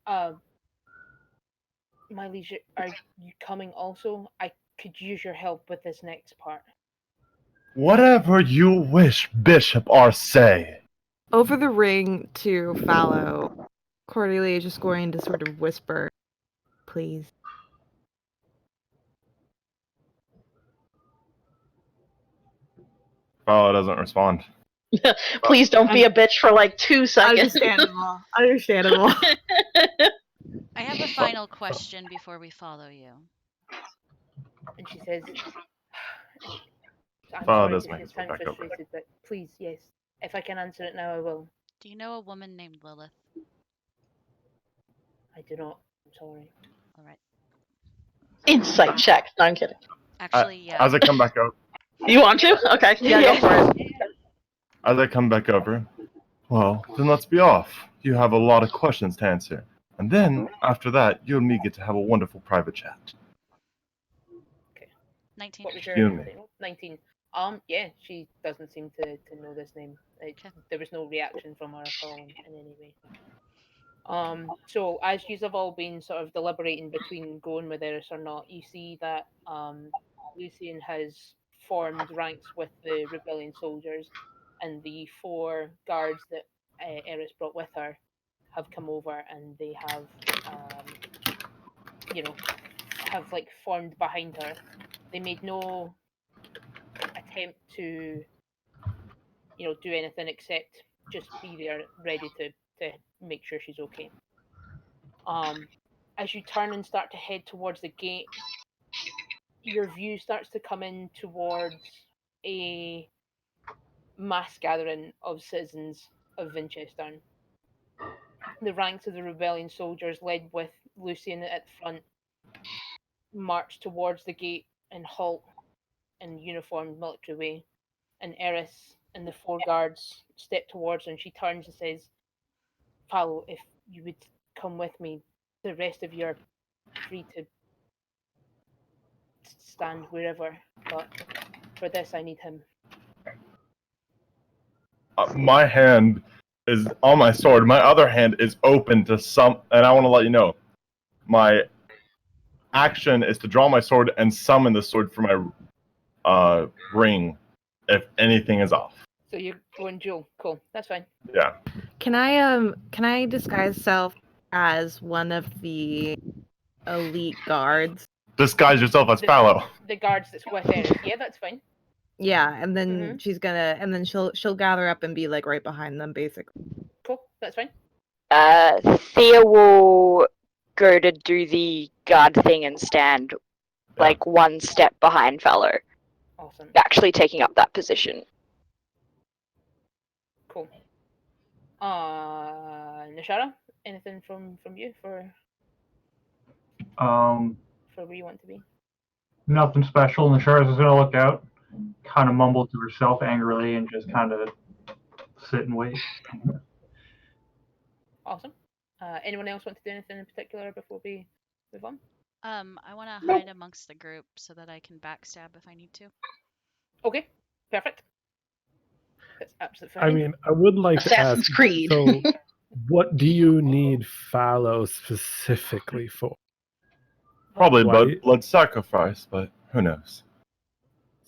My liege, are you coming also? I could use your help with this next part. Whatever you wish, Bishop Arcee. Over the ring to Fallow, Cordelia is just going to sort of whisper, please. Fallow doesn't respond. Please don't be a bitch for 2 seconds. Understandable. Understandable. I have a final question before we follow you. And she says, I'm Fallow sorry does to make his way sound back over. frustrated, but please, yes. If I can answer it now, I will. Do you know a woman named Lilith? I do not. I'm sorry. All right. Insight check. No, I'm kidding. Actually, yeah. As I come back over, You want to? Okay. Yeah, go for it. as I come back over, well, then let's be off. You have a lot of questions to answer. And then, after that, you and me get to have a wonderful private chat. 19. What was your Excuse me. name? 19. Yeah, she doesn't seem to know this name. There was no reaction from her at all in any way. So as you have all been sort of deliberating between going with Eris or not, you see that Lucian has formed ranks with the rebellion soldiers, and the 4 guards that Eris brought with her have come over, and they have, have formed behind her. They made no attempt to, do anything except just be there, ready to make sure she's okay. As you turn and start to head towards the gate, your view starts to come in towards a mass gathering of citizens of Winchester. The ranks of the rebellion soldiers, led with Lucian at the front, march towards the gate and halt in uniformed military way. And Eris and the 4 guards step towards her, and she turns and says, Fallow, if you would come with me, the rest of you are free to stand wherever, but for this I need him. My hand is on my sword. My other hand is open to some, and I want to let you know, my action is to draw my sword and summon the sword from my ring if anything is off. So you're going dual. Cool. That's fine. Yeah. Can I disguise self as one of the elite guards? Disguise yourself as Fallow. The guards that's with Eris. Yeah, that's fine. Yeah, and then she'll gather up and be right behind them, basically. Cool. That's fine. Thea will go to do the guard thing and stand 1 step behind Fallow, Awesome. actually taking up that position. Cool. Nishara, anything from you for where you want to be? Nothing special. Nishara's just gonna look out, kind of mumble to herself angrily, and just kind of sit and wait. Awesome. Anyone else want to do anything in particular before we move on? I want to hide amongst the group so that I can backstab if I need to. Okay, perfect. That's absolutely fine. I mean, I would like Assassin's to ask, Creed. so what do you need Fallow specifically for? Probably Why- blood sacrifice, but who knows?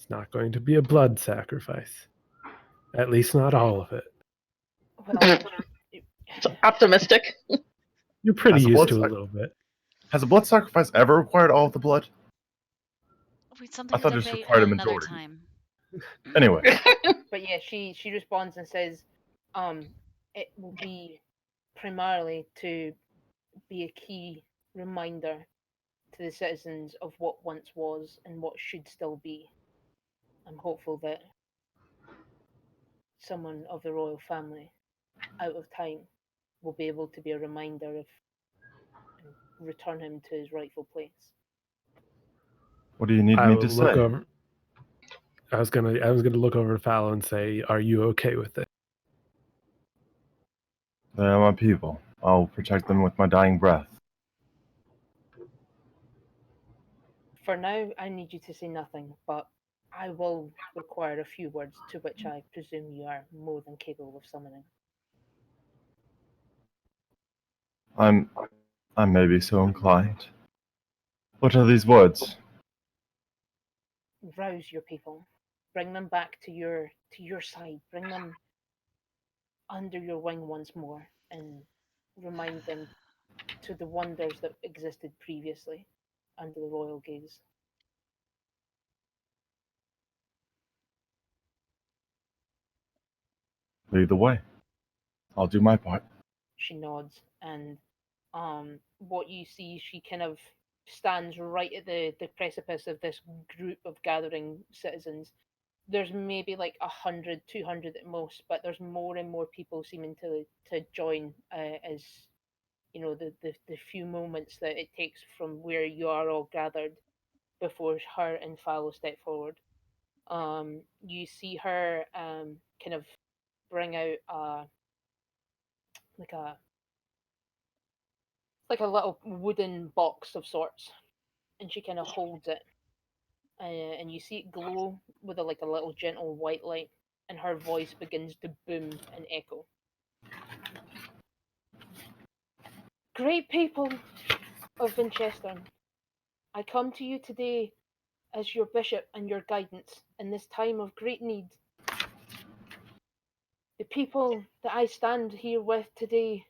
It's not going to be a blood sacrifice. At least not all of it. Well, It's optimistic. You're pretty Has the used blood to a sac- little bit. Has a blood sacrifice ever required all of the blood? Wait, something thought to it just debate required a another majority. time. Anyway, but yeah, she responds and says, it will be primarily to be a key reminder to the citizens of what once was and what should still be. I'm hopeful that someone of the royal family, out of time, will be able to be a reminder of and return him to his rightful place. what do you need I me will to look say? over. I was gonna look over to Fallow and say, "Are you okay with it?" They are my people. I'll protect them with my dying breath. For now, I need you to say nothing, but I will require a few words to which I presume you are more than capable of summoning. I may be so inclined. What are these words? Rouse your people. Bring them back to your side. Bring them under your wing once more and remind them to the wonders that existed previously under the royal gaze. Lead the way. I'll do my part. She nods, and what you see, she kind of stands right at the precipice of this group of gathering citizens. There's maybe like 100, 200 at most, but there's more and more people seeming to join as you know the few moments that it takes from where you are all gathered before her and Fallow step forward. You see her kind of bring out like a like a little wooden box of sorts, and she kind of holds it, and you see it glow with like a little gentle white light, and her voice begins to boom and echo. Great people of Winchester, I come to you today as your bishop and your guidance in this time of great need. The people that I stand here with today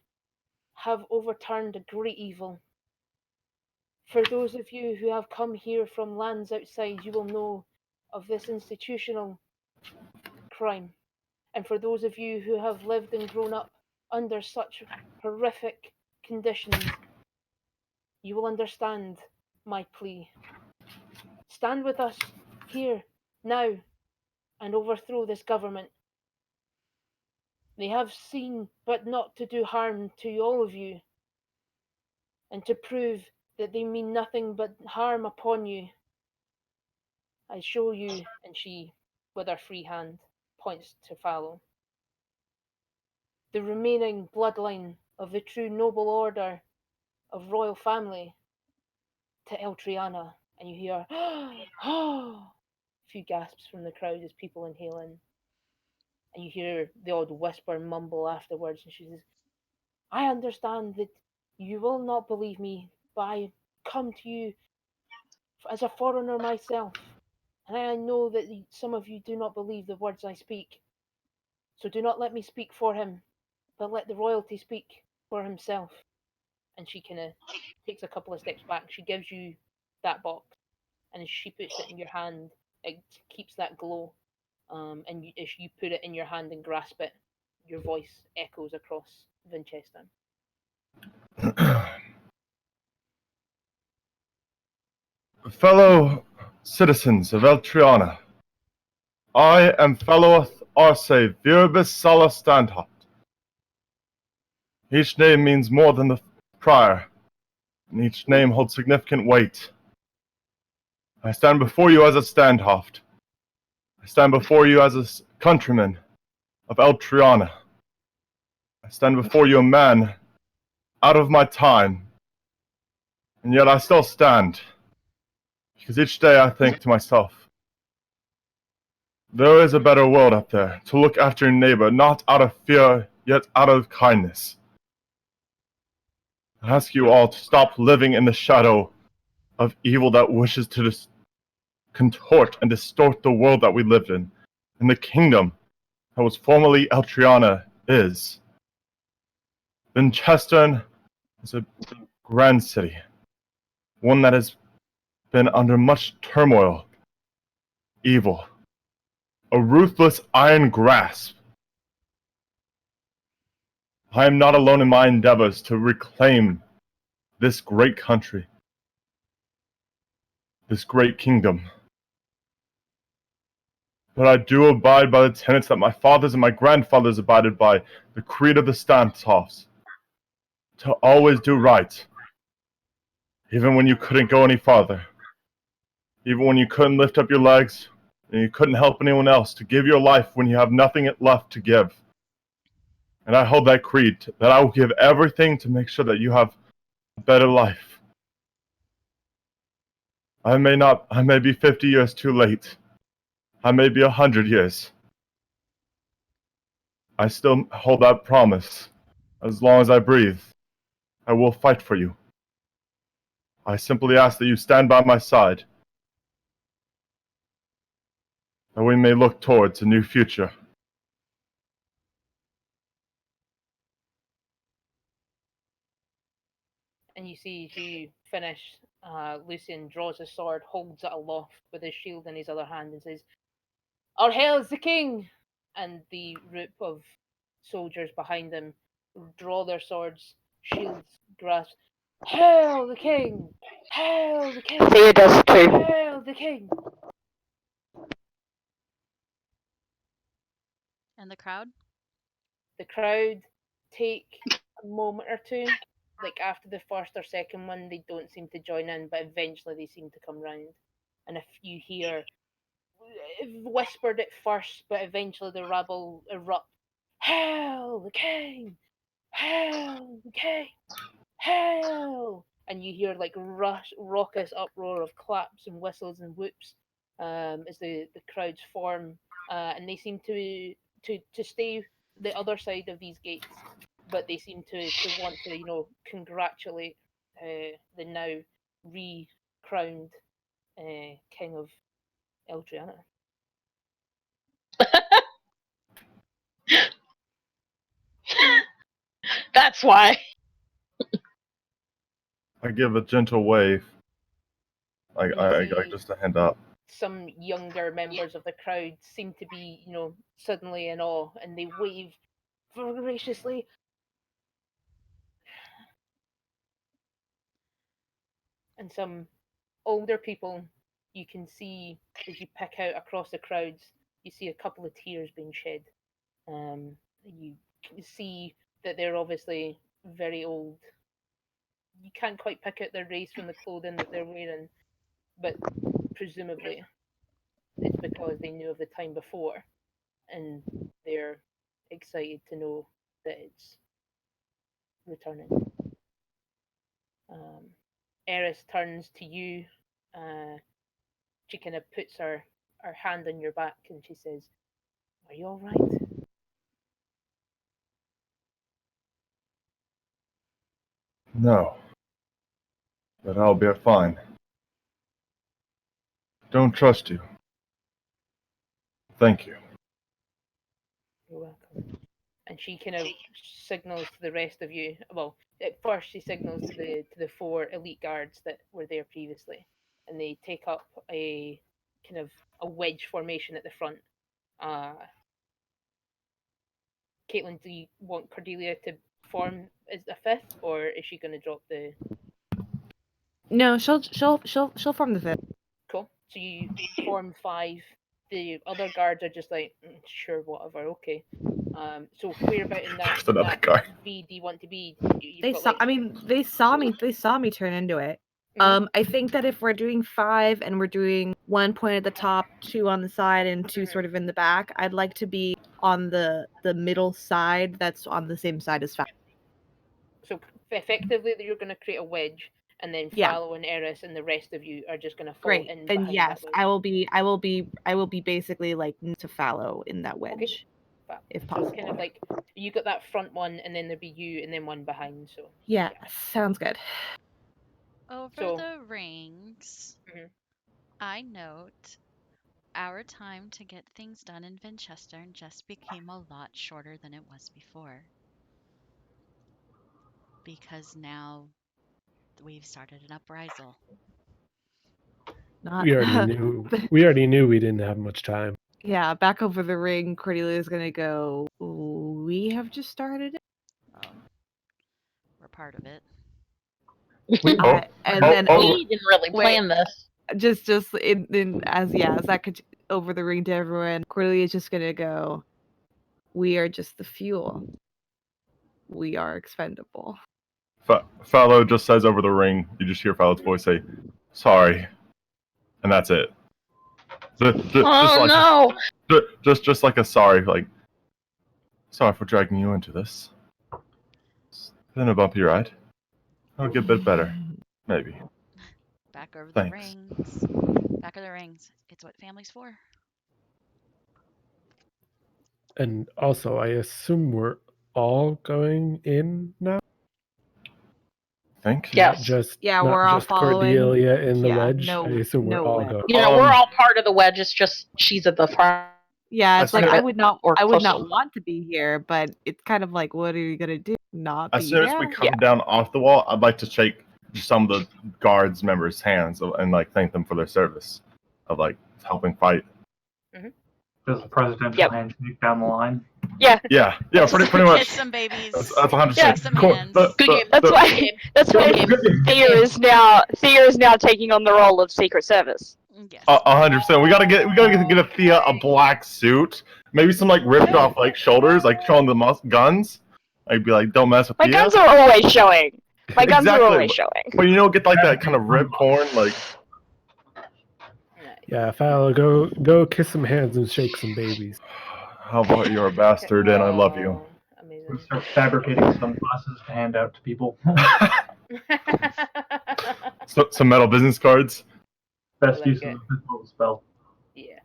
have overturned a great evil. For those of you who have come here from lands outside, you will know of this institutional crime. And for those of you who have lived and grown up under such horrific conditions, you will understand my plea. Stand with us here, now, and overthrow this government. They have seen but not to do harm to all of you, and to prove that they mean nothing but harm upon you. I show you, and she, with her free hand, points to Fallow, the remaining bloodline of the true noble order of royal family to Eltriana. And you hear, a few gasps from the crowd as people inhale in. And you hear the odd whisper mumble afterwards, and she says, I understand that you will not believe me, but I come to you as a foreigner myself, and I know that some of you do not believe the words I speak. So do not let me speak for him, but let the royalty speak for himself. And she kind of takes a couple of steps back. She gives you that box, and as she puts it in your hand, it keeps that glow. And as you put it in your hand and grasp it, your voice echoes across Winchester. Fellow citizens of Eltriana, I am Felloweth Arce Virbis Sala Standhaft. Each name means more than the prior, and each name holds significant weight. I stand before you as a Standhaft. I stand before you as a countryman of Eltriana. I stand before you a man out of my time, and yet I still stand, because each day I think to myself, there is a better world out there, to look after your neighbor, not out of fear, yet out of kindness. I ask you all to stop living in the shadow of evil that wishes to contort and distort the world that we lived in, and the kingdom that was formerly Eltriana is. Then Chestern is a grand city, one that has been under much turmoil, evil, a ruthless iron grasp. I am not alone in my endeavors to reclaim this great country, this great kingdom. But I do abide by the tenets that my fathers and my grandfathers abided by, the creed of the Stantoffs, to always do right, even when you couldn't go any farther, even when you couldn't lift up your legs, and you couldn't help anyone else, to give your life when you have nothing left to give. And I hold that creed, that I will give everything to make sure that you have a better life. I may be 50 years too late. I may be 100 years. I still hold that promise. As long as I breathe, I will fight for you. I simply ask that you stand by my side, that we may look towards a new future. And you see as you finish, Lucian draws his sword, holds it aloft with his shield in his other hand, and says, "Our hails the king!" And the group of soldiers behind him draw their swords, shields grasped. "Hail the king! Hail the king! Thea does too. Hail the king!" And the crowd? The crowd take a moment or two. Like after the first or second one, they don't seem to join in, but eventually they seem to come round. And if you hear whispered at first, but eventually the rabble erupt. "Hail the king! Hail the king! Hail!" And you hear like raucous uproar of claps and whistles and whoops as the crowds form, and they seem to stay the other side of these gates, but they seem to want to congratulate the now re-crowned king of Eldriana. That's why. I give a gentle wave. I see just a hand up. some younger members of the crowd seem to be, suddenly in awe, and they wave voraciously. And some older people, you can see as you pick out across the crowds, you see a couple of tears being shed. You can see that they're obviously very old. You can't quite pick out their race from the clothing that they're wearing, but presumably it's because they knew of the time before, and they're excited to know that it's returning. Eris turns to you. She kind of puts her hand on your back and she says, "Are you all right?" No. But I'll be fine. Don't trust you. Thank you. You're welcome. And she kind of signals to the rest of you. Well, at first she signals to the four elite guards that were there previously, and they take up a kind of a wedge formation at the front. Caitlin, do you want Cordelia to form as a fifth, or is she going to drop the? No, she'll form the fifth. Cool. So you form five. The other guards are just like, sure, whatever, okay. So where about in that, Just another guy. V do you want to be? They saw. I mean, they saw me. They saw me turn into it. I think that if we're doing 5 and we're doing 1 point at the top, 2 on the side, and 2 sort of in the back, I'd like to be on the middle side that's on the same side as 5. So effectively, you're going to create a wedge, and then Yeah. Fallow and Eris and the rest of you are just going to fall Great. in Then behind yes, that wedge. I will be basically like to Fallow in that wedge, if So possible. it's kind of like you got that front one, and then there'd be you, and then one behind. So yeah. Sounds good. Over So- the rings. I note our time to get things done in Vinchester just became a lot shorter than it was before. Because now we've started an uprisal. Not We already knew we didn't have much time. yeah, back over the ring, Cordelia is gonna go. We have just started it. Well, we're part of it. Oh, And oh, then oh. We didn't really Wait. plan this. just in as that could over the ring to everyone. Cordelia is just gonna go. We are just the fuel. We are expendable. Fallow just says over the ring. You just hear Fallow's voice say, "Sorry," and that's it. Oh no! Just like a sorry, like sorry for dragging you into this. It's been a bumpy ride. It'll get a bit better, maybe. Back over the Thanks. rings. Back of the rings. It's what family's for. And also, I assume we're all going in now. Think? Yes. Yeah, not we're all just following. Cordelia in the Yeah, wedge. no- I assume we're no all wedge. going. Yeah, we're all part of the wedge. It's just she's at the front. Yeah, it's like That's I it. would not Or close not to- want to be here, but it's kind of like, what are you gonna do? Not As be soon as there? we come down off the wall, I'd like to shake some of the guards members' hands and like thank them for their service of like helping fight. Just a presidential Yep. handshake down the line. Yeah, pretty Kiss much. some babies. That's 100%. Yeah. Shake some hands. Good game. That's why. That's why Thea is now taking on the role of Secret Service. Yes. 100%. We gotta get a Thea a black suit, maybe some like ripped off like shoulders, like showing the guns. I'd be like, don't mess with My Thea. guns are always showing. My guns are Exactly. always showing. But you know, get like that kind of rib porn, like. Yeah, Fallow, go kiss some hands and shake some babies. How about you're a bastard and I love you. Oh, We amazing. start fabricating sunglasses to hand out to people. Some metal business cards. Best like use it. of the physical spell. Yeah.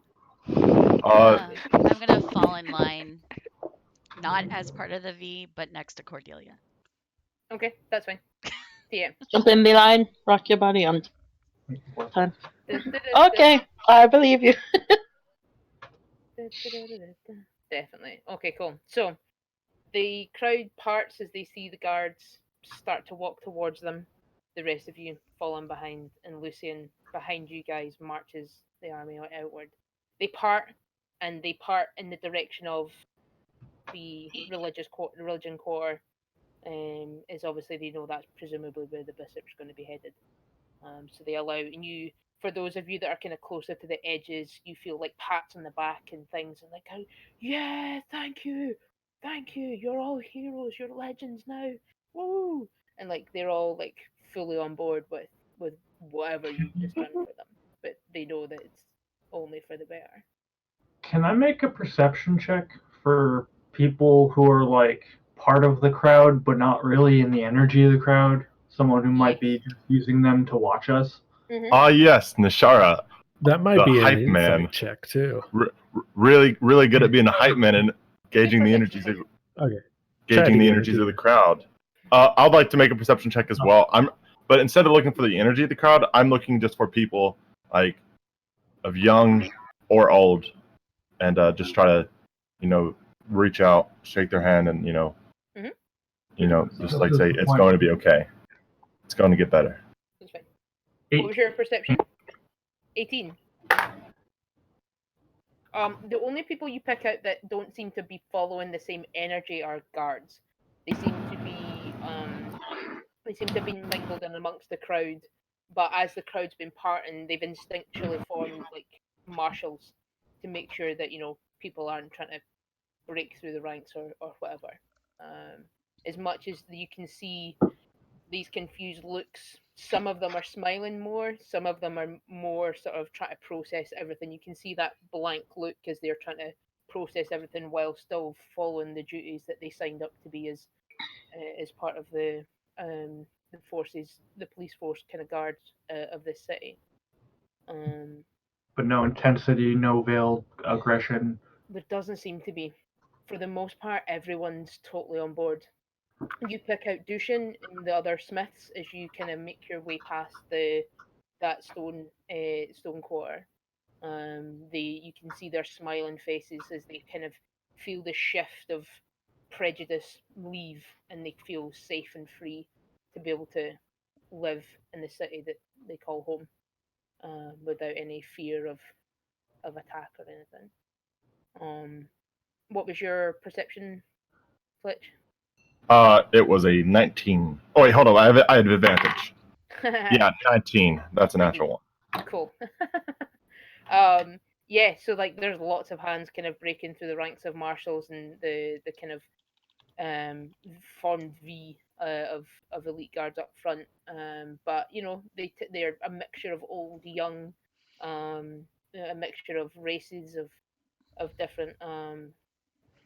I'm gonna fall in line, not as part of the V, but next to Cordelia. Okay, that's fine. Yeah. Jump in the line, rock your body on time. Da-da-da-da. Okay, I believe you. Da-da-da-da-da. Definitely. Okay, cool. So the crowd parts as they see the guards start to walk towards them. The rest of you falling behind, and Lucian behind you guys marches the army outward. They part, and they part in the direction of the religion quarter. Is obviously they know that's presumably where the bishop's going to be headed. So they allow, and you, for those of you that are kind of closer to the edges, you feel like pats on the back and things, and like, oh, yeah, thank you, you're all heroes, you're legends now, woo, and like they're all like fully on board with whatever you've just done for them, but they know that it's only for the better. Can I make a perception check for people who are like part of the crowd but not really in the energy of the crowd? Someone who might be just using them to watch us? Yes, Nishara. That might The be an hype insight man. check too. Really good at being a hype man and gauging the energies of Okay. gauging the energies of the crowd. I'd like to make a perception check as well. But instead of looking for the energy of the crowd, I'm looking just for people like of young or old, and just try to, reach out, shake their hand, and just like say it's going to be okay. It's going to get better. That's fine. What was your perception? 18. The only people you pick out that don't seem to be following the same energy are guards. They seem to have been mingled in amongst the crowd, but as the crowd's been parting, they've instinctually formed like marshals to make sure that people aren't trying to break through the ranks or whatever. As much as you can see these confused looks, some of them are smiling more, some of them are more sort of trying to process everything. You can see that blank look as they're trying to process everything while still following the duties that they signed up to be as part of the forces, the police force kind of guard of this city. But no intensity, no veiled aggression. There doesn't seem to be. For the most part, everyone's totally on board. You pick out Dushin and the other Smiths as you kind of make your way past the that stone quarter. You can see their smiling faces as they kind of feel the shift of prejudice leave, and they feel safe and free to be able to live in the city that they call home, without any fear of attack or anything. What was your perception, Fletch? It was a 19. Oh wait, hold on. I had advantage. Yeah, 19. That's a natural one. Cool. Yeah, so like there's lots of hands kind of breaking through the ranks of marshals and the kind of formed V of elite guards up front. But you know they're a mixture of old, young, a mixture of races of different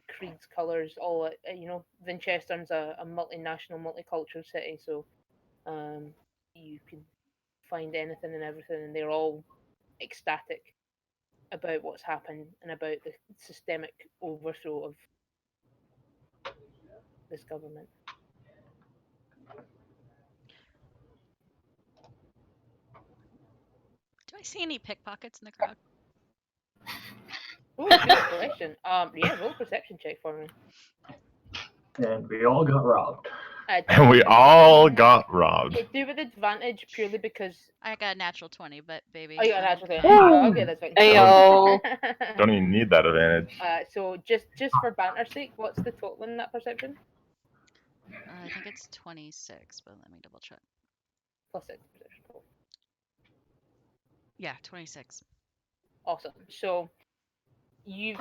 creeds, colors. All you know, Vinchester's a multinational, multicultural city, so you can find anything and everything, and they're all ecstatic about what's happened and about the systemic overthrow of this government. Do I see any pickpockets in the crowd? Oh, good question. Yeah, roll a perception check for me. And we all got robbed. And we all got robbed. Do with advantage purely because I got a natural 20, but baby. oh, you got a natural 20. Woo! Okay, that's fine. Ayo. Don't even need that advantage. So just for banter's sake, what's the total in that perception? I think it's 26, but let me double check. Plus 6 perception. Cool. Yeah, 26. Awesome. So you've,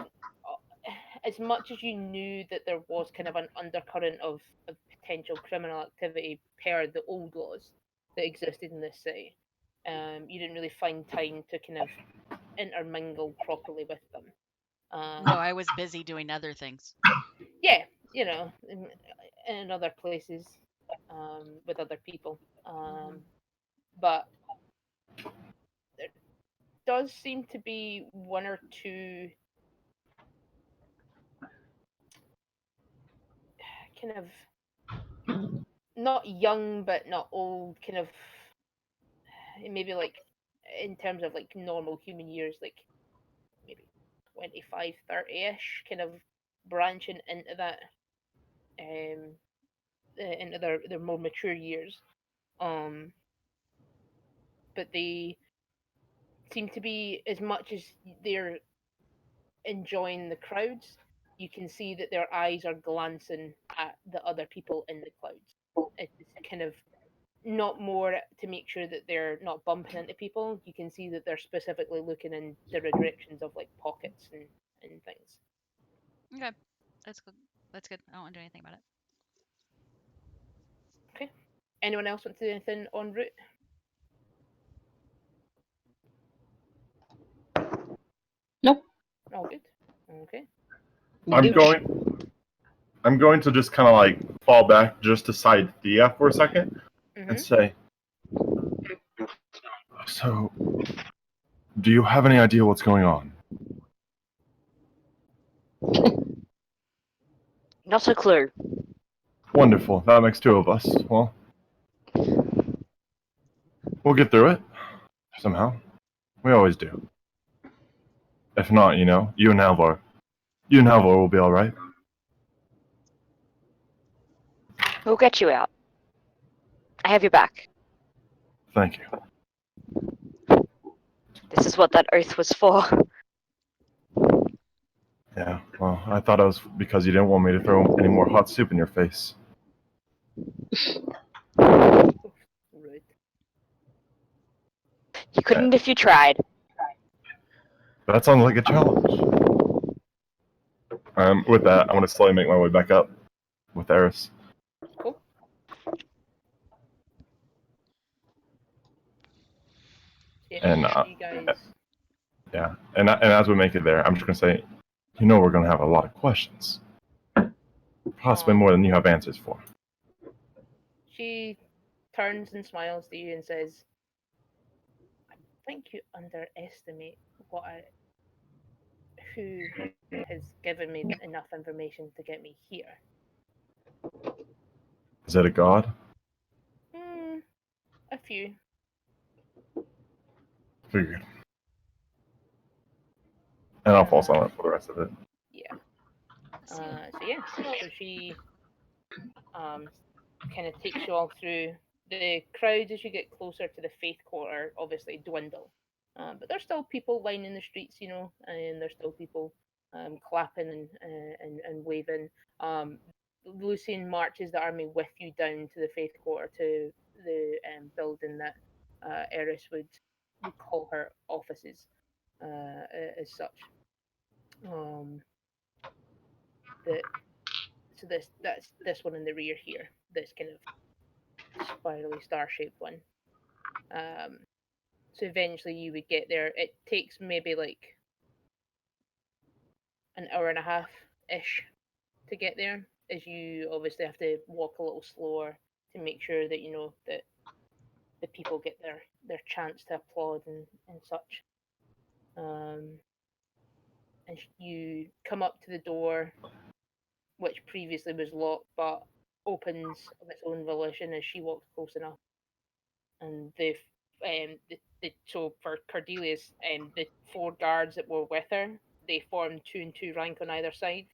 as much as you knew that there was kind of an undercurrent of potential criminal activity per the old laws that existed in this city, you didn't really find time to kind of intermingle properly with them. No, I was busy doing other things. Yeah, you know, in other places, with other people. But there does seem to be one or two kind of not young but not old, kind of maybe like in terms of like normal human years, like maybe 25, 30-ish, kind of branching into that, into their more mature years. But they seem to be, as much as they're enjoying the crowds, you can see that their eyes are glancing at the other people in the clouds. It's kind of not more to make sure that they're not bumping into people. You can see that they're specifically looking in the directions of like pockets and things. Okay, that's good. That's good. I don't want to do anything about it. Okay. Anyone else want to do anything en route? Nope. All good. Okay. I'm going to just kind of like fall back just to side Thea for a second and say, so, do you have any idea what's going on? Not a clue. Wonderful. That makes two of us. Well, we'll get through it somehow. We always do. If not, you know, you and Halvor will be all right. We'll get you out. I have your back. Thank you. This is what that oath was for. Yeah, well, I thought it was because you didn't want me to throw any more hot soup in your face. Rude. You couldn't if you tried. That sounds like a challenge. With that, I want to slowly make my way back up with Eris. Cool. Yeah, And you guys. yeah, and as we make it there, I'm just gonna say, you know, we're gonna have a lot of questions, possibly more than you have answers for. She turns and smiles to you and says, "I think you underestimate who has given me enough information to get me here." Is it a god? A few. Figured. And I'll fall silent for the rest of it. Yeah. See ya. So yeah, so she kind of takes you all through. The crowd as you get closer to the Faith Quarter obviously dwindle, but there's still people lining the streets, you know, and there's still people clapping and waving. Lucian marches the army with you down to the Faith Quarter to the building that Eris would call her offices as such. Um, the so that's this one in the rear here, this kind of spirally star-shaped one. Um, so eventually you would get there. It takes maybe like an hour and a half ish to get there, as you obviously have to walk a little slower to make sure that you know that the people get their chance to applaud and such. Um, and you come up to the door, which previously was locked, but opens of its own volition as she walks close enough. And so for Cordelia's, the four guards that were with her, they formed two and two rank on either side.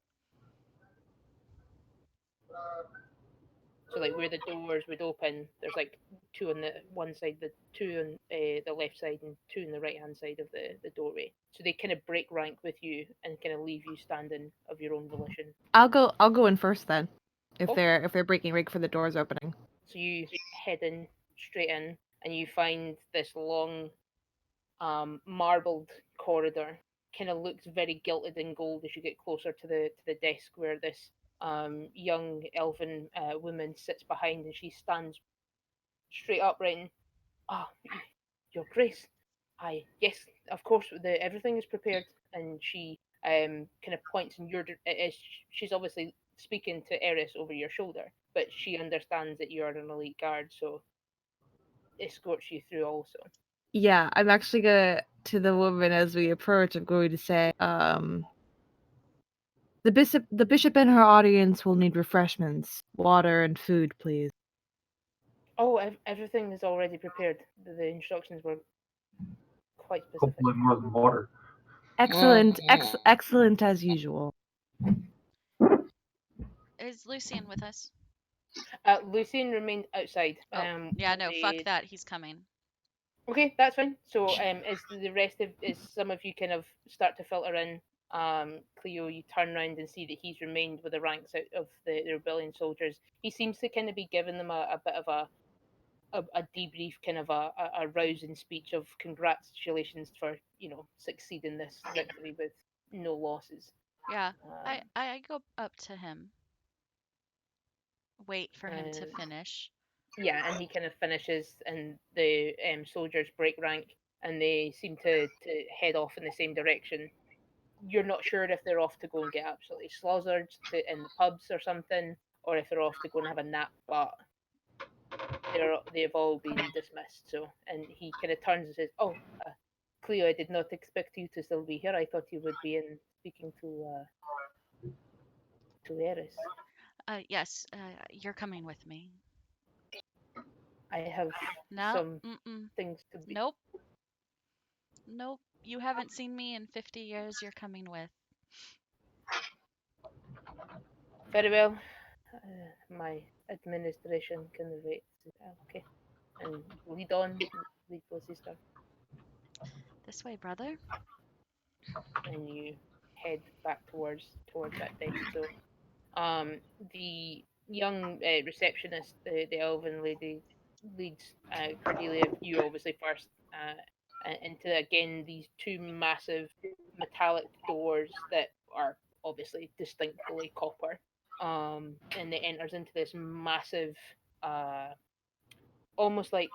So like where the doors would open, there's like two on the one side, the two on the left side, and two on the right hand side of the doorway. So they kind of break rank with you and kind of leave you standing of your own volition. I'll go in first then, if Oh. they're breaking rank for the doors opening. So you head in straight in, and you find this long, marbled corridor. Kind of looks very gilded in gold as you get closer to the desk where this young elven woman sits behind, and she stands straight upright and, ah, your grace. Aye, yes, of course. Everything is prepared, and she kind of points in your. She's obviously speaking to Eris over your shoulder, but she understands that you are an elite guard, so escorts you through also. Yeah, I'm actually gonna, to the woman as we approach, I'm going to say, the bishop and her audience will need refreshments, water and food, please. Oh, everything is already prepared. The instructions were quite specific. Hopefully more than water. Excellent, excellent as usual. Is Lucian with us? Lucian remained outside. Oh, yeah, no, fuck that. He's coming. Okay, that's fine. So, as the rest of, as some of you kind of start to filter in, Cleo, you turn around and see that he's remained with the ranks out of the rebellion soldiers. He seems to kind of be giving them a bit of a debrief, kind of a rousing speech of congratulations for, you know, succeeding this victory with no losses. Yeah, Um, I go up to him. Wait for him to finish. Yeah, and he kind of finishes, and the soldiers break rank, and they seem to head off in the same direction. You're not sure if they're off to go and get absolutely slaughtered in the pubs or something, or if they're off to go and have a nap, but they've all been dismissed. So, and he kind of turns and says, "Oh, Cleo, I did not expect you to still be here. I thought you would be in speaking to Eris. Yes, you're coming with me. I have No, some things to be." nope, nope. You haven't seen me in 50 years. You're coming with. Very well. My administration can wait. Okay. And lead on, lead go sister. This way, brother. And you head back towards that desk. So, the young receptionist, the elven lady, leads Cordelia, you obviously first, into again these two massive metallic doors that are obviously distinctly copper. And it enters into this massive, uh, almost like,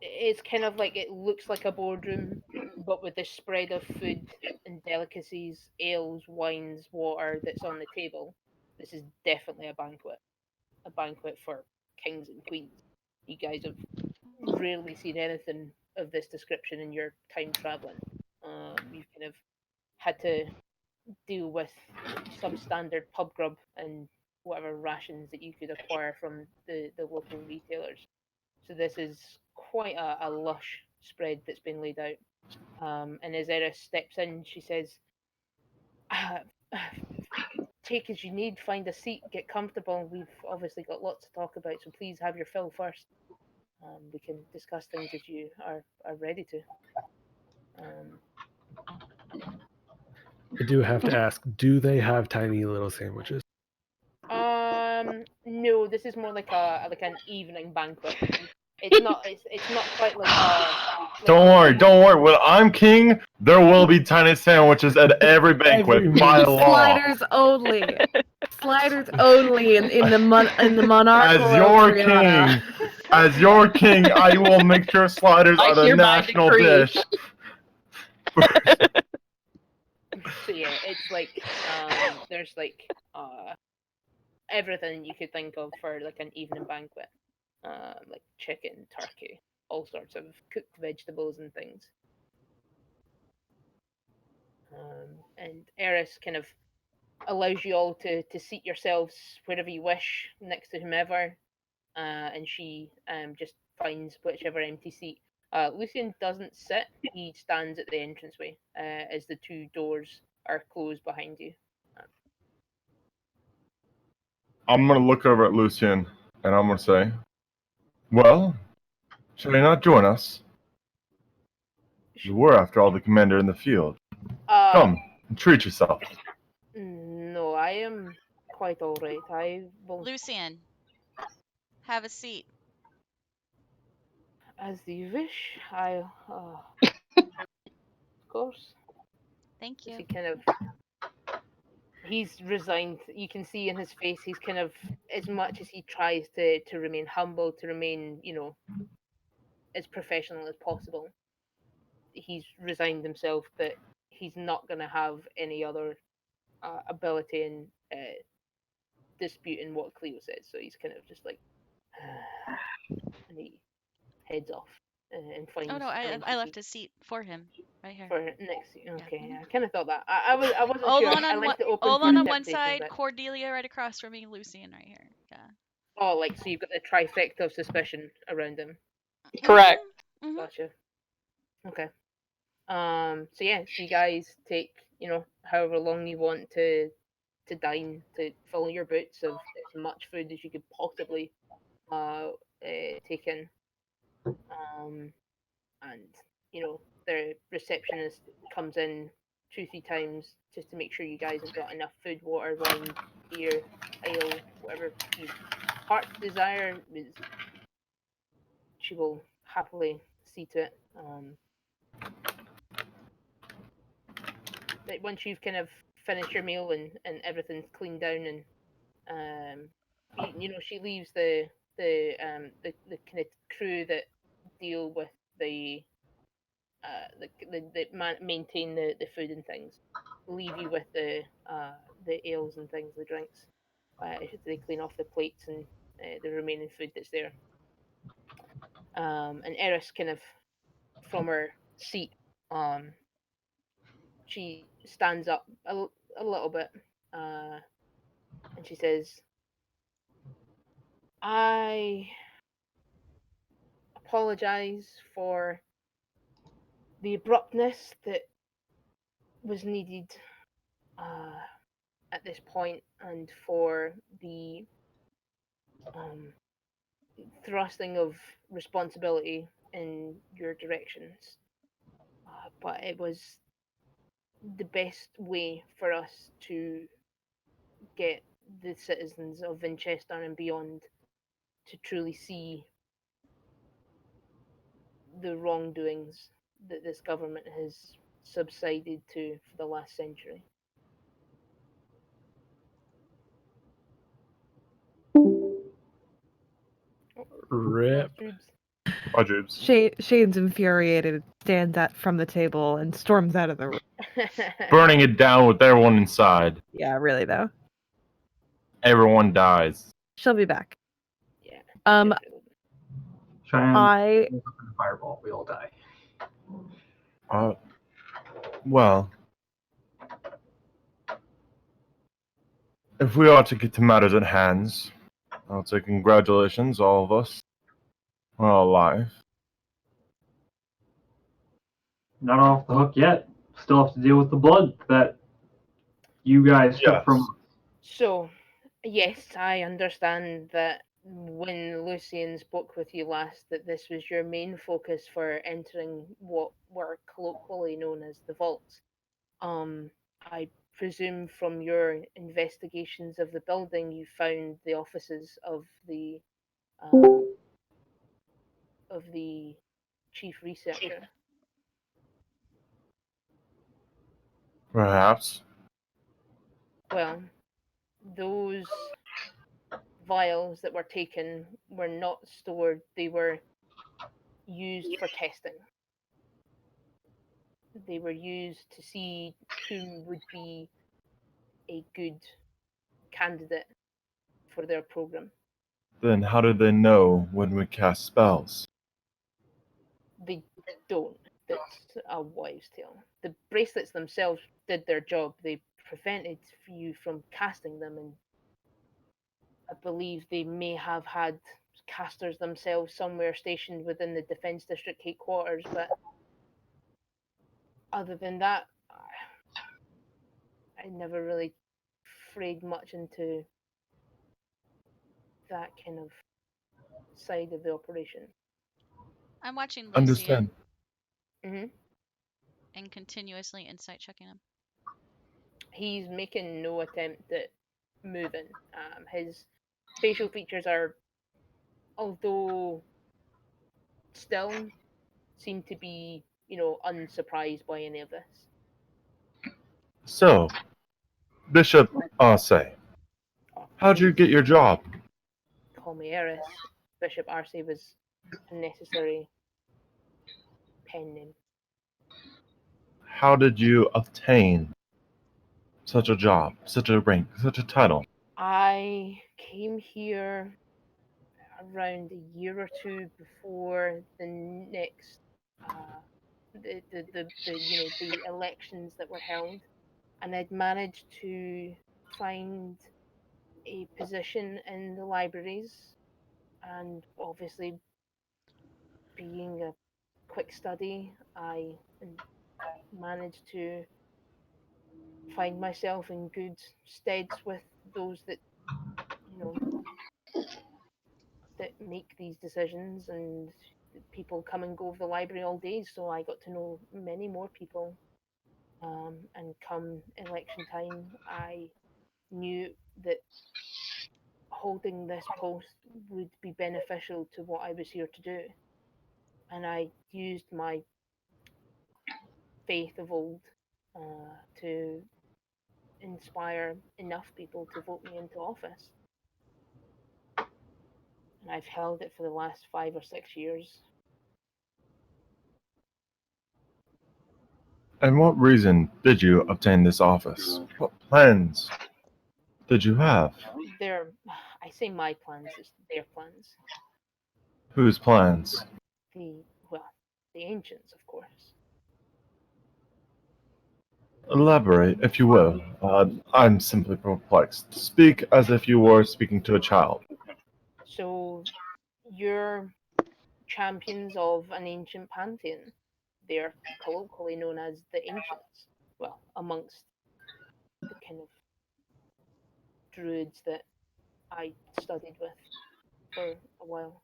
it's kind of like, it looks like a boardroom, but with this spread of food and delicacies, ales, wines, water that's on the table. This is definitely a banquet for kings and queens. You guys have rarely seen anything of this description in your time traveling. You've kind of had to deal with some standard pub grub and whatever rations that you could acquire from the local retailers. So this is quite a lush spread that's been laid out. And as Eris steps in, she says, "Ah, take as you need, find a seat, get comfortable. We've obviously got lots to talk about, so please have your fill first. We can discuss things if you are ready to." I do have to ask, do they have tiny little sandwiches? No, this is more like an evening banquet. It's not quite like a. Don't worry. When I'm king, there will be tiny sandwiches at every banquet Every by meal. law. Sliders only. Sliders only in the monarchical As your Adriana. king, I will make sure sliders I are the hereby national decree. dish. So yeah, it's like there's like everything you could think of for like an evening banquet, like chicken, turkey, all sorts of cooked vegetables and things. And Eris kind of allows you all to seat yourselves wherever you wish, next to whomever, and she just finds whichever empty seat. Lucian doesn't sit; he stands at the entranceway as the two doors are closed behind you. I'm gonna look over at Lucian and I'm gonna say, "Well, shall you not join us? You were, after all, the commander in the field. Come, treat yourself." No, I am quite all right. I will, Lucian, have a seat. as you wish. Of course. Thank you. He kind of, he's resigned. You can see in his face, he's kind of, as much as he tries to remain humble, to remain, as professional as possible, he's resigned himself that he's not going to have any other ability in disputing what Cleo says. So he's kind of just like, and he heads off and finds. Oh no, I an left empty a seat for him right here. for next. Okay, Yeah. I kind of thought that. I wasn't sure. Olan I on left it open Olan for on one interpretation. side, But... Cordelia right across from me, Lucian right here. Yeah. Oh, like so you've got the trifecta of suspicion around him. Correct. Mhm. Gotcha. Okay. So yeah, so you guys take however long you want to dine, to fill your boots of as much food as you could possibly take in. And the receptionist comes in 2-3 times just to make sure you guys have got enough food, water, wine, beer, ale, whatever you heart desire. She will happily see to it. But once you've kind of finished your meal and everything's cleaned down, and she leaves the kind of crew that deal with the maintain the food and things, leave you with the ales and things, the drinks. They clean off the plates and the remaining food that's there. And Eris kind of from her seat, she stands up a little bit, and she says, "I apologize for the abruptness that was needed at this point, and for the thrusting of responsibility in your directions. But it was the best way for us to get the citizens of Winchester and beyond to truly see the wrongdoings that this government has subsided to for the last century." Rip. Oh, Jubes. Shane's infuriated, stands up from the table and storms out of the room. Burning it down with everyone inside. Yeah, really though. Everyone dies. She'll be back. Yeah. Cheyenne goes up in a fireball. We all die. Well, if we are to get to matters at hand, I'll say congratulations, all of us. We're all alive. Not off the hook yet. Still have to deal with the blood that you guys took from. Yes. So, yes, I understand that when Lucian spoke with you last, that this was your main focus for entering what were colloquially known as the vaults. I presume from your investigations of the building, you found the offices um, of the chief researcher. Perhaps. Well, those vials that were taken were not stored, they were used for testing. They were used to see whom would be a good candidate for their program. Then how do they know when we cast spells? They don't. That's a wives' tale. The bracelets themselves did their job. They prevented you from casting them, and I believe they may have had casters themselves somewhere stationed within the Defence District headquarters, but other than that, I never really frayed much into that kind of side of the operation. I'm watching Understand. Lucian hmm and continuously insight checking him. He's making no attempt at moving. His facial features are, although still, seem to be, unsurprised by any of this. So, Bishop Arce, Oh, how'd you please get your job? call me Eris. Bishop Arce was a necessary pen name. How did you obtain such a job, such a rank, such a title? I came here around a year or two before the next the elections that were held, and I'd managed to find a position in the libraries, and obviously being a quick study, I managed to find myself in good steads with those that you know that make these decisions, and people come and go of the library all day, so I got to know many more people. And come election time, I knew that holding this post would be beneficial to what I was here to do, and I used my faith of old to inspire enough people to vote me into office. And I've held it for the last 5 or 6 years. And what reason did you obtain this office? What plans did you have? They're, I say my plans, it's their plans. Whose plans? Well, the ancients, of course. Elaborate, if you will. I'm simply perplexed. Speak as if you were speaking to a child. So you're champions of an ancient pantheon. They're colloquially known as the ancients. Well, amongst the kind of druids that I studied with for a while.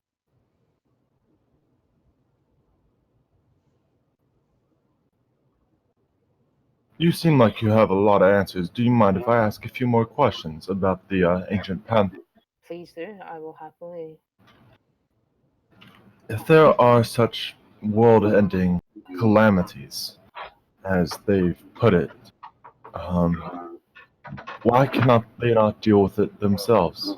You seem like you have a lot of answers. Do you mind if I ask a few more questions about the ancient pantheon? Please do. I will happily. If there are such world-ending calamities, as they've put it, why cannot they not deal with it themselves?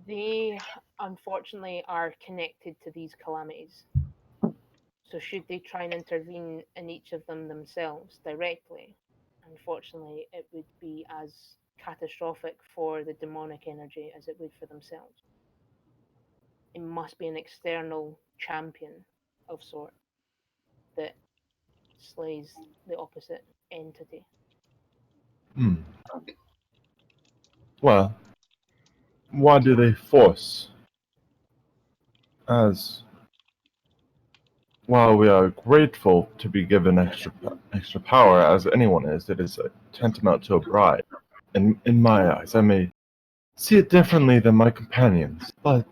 They, unfortunately, are connected to these calamities. So, should they try and intervene in each of them themselves directly, unfortunately, it would be as catastrophic for the demonic energy as it would for themselves. It must be an external champion of sort that slays the opposite entity. Hmm. Well, why do they force as While we are grateful to be given extra power, as anyone is, it is tantamount to a bribe. And in my eyes, I may see it differently than my companions, but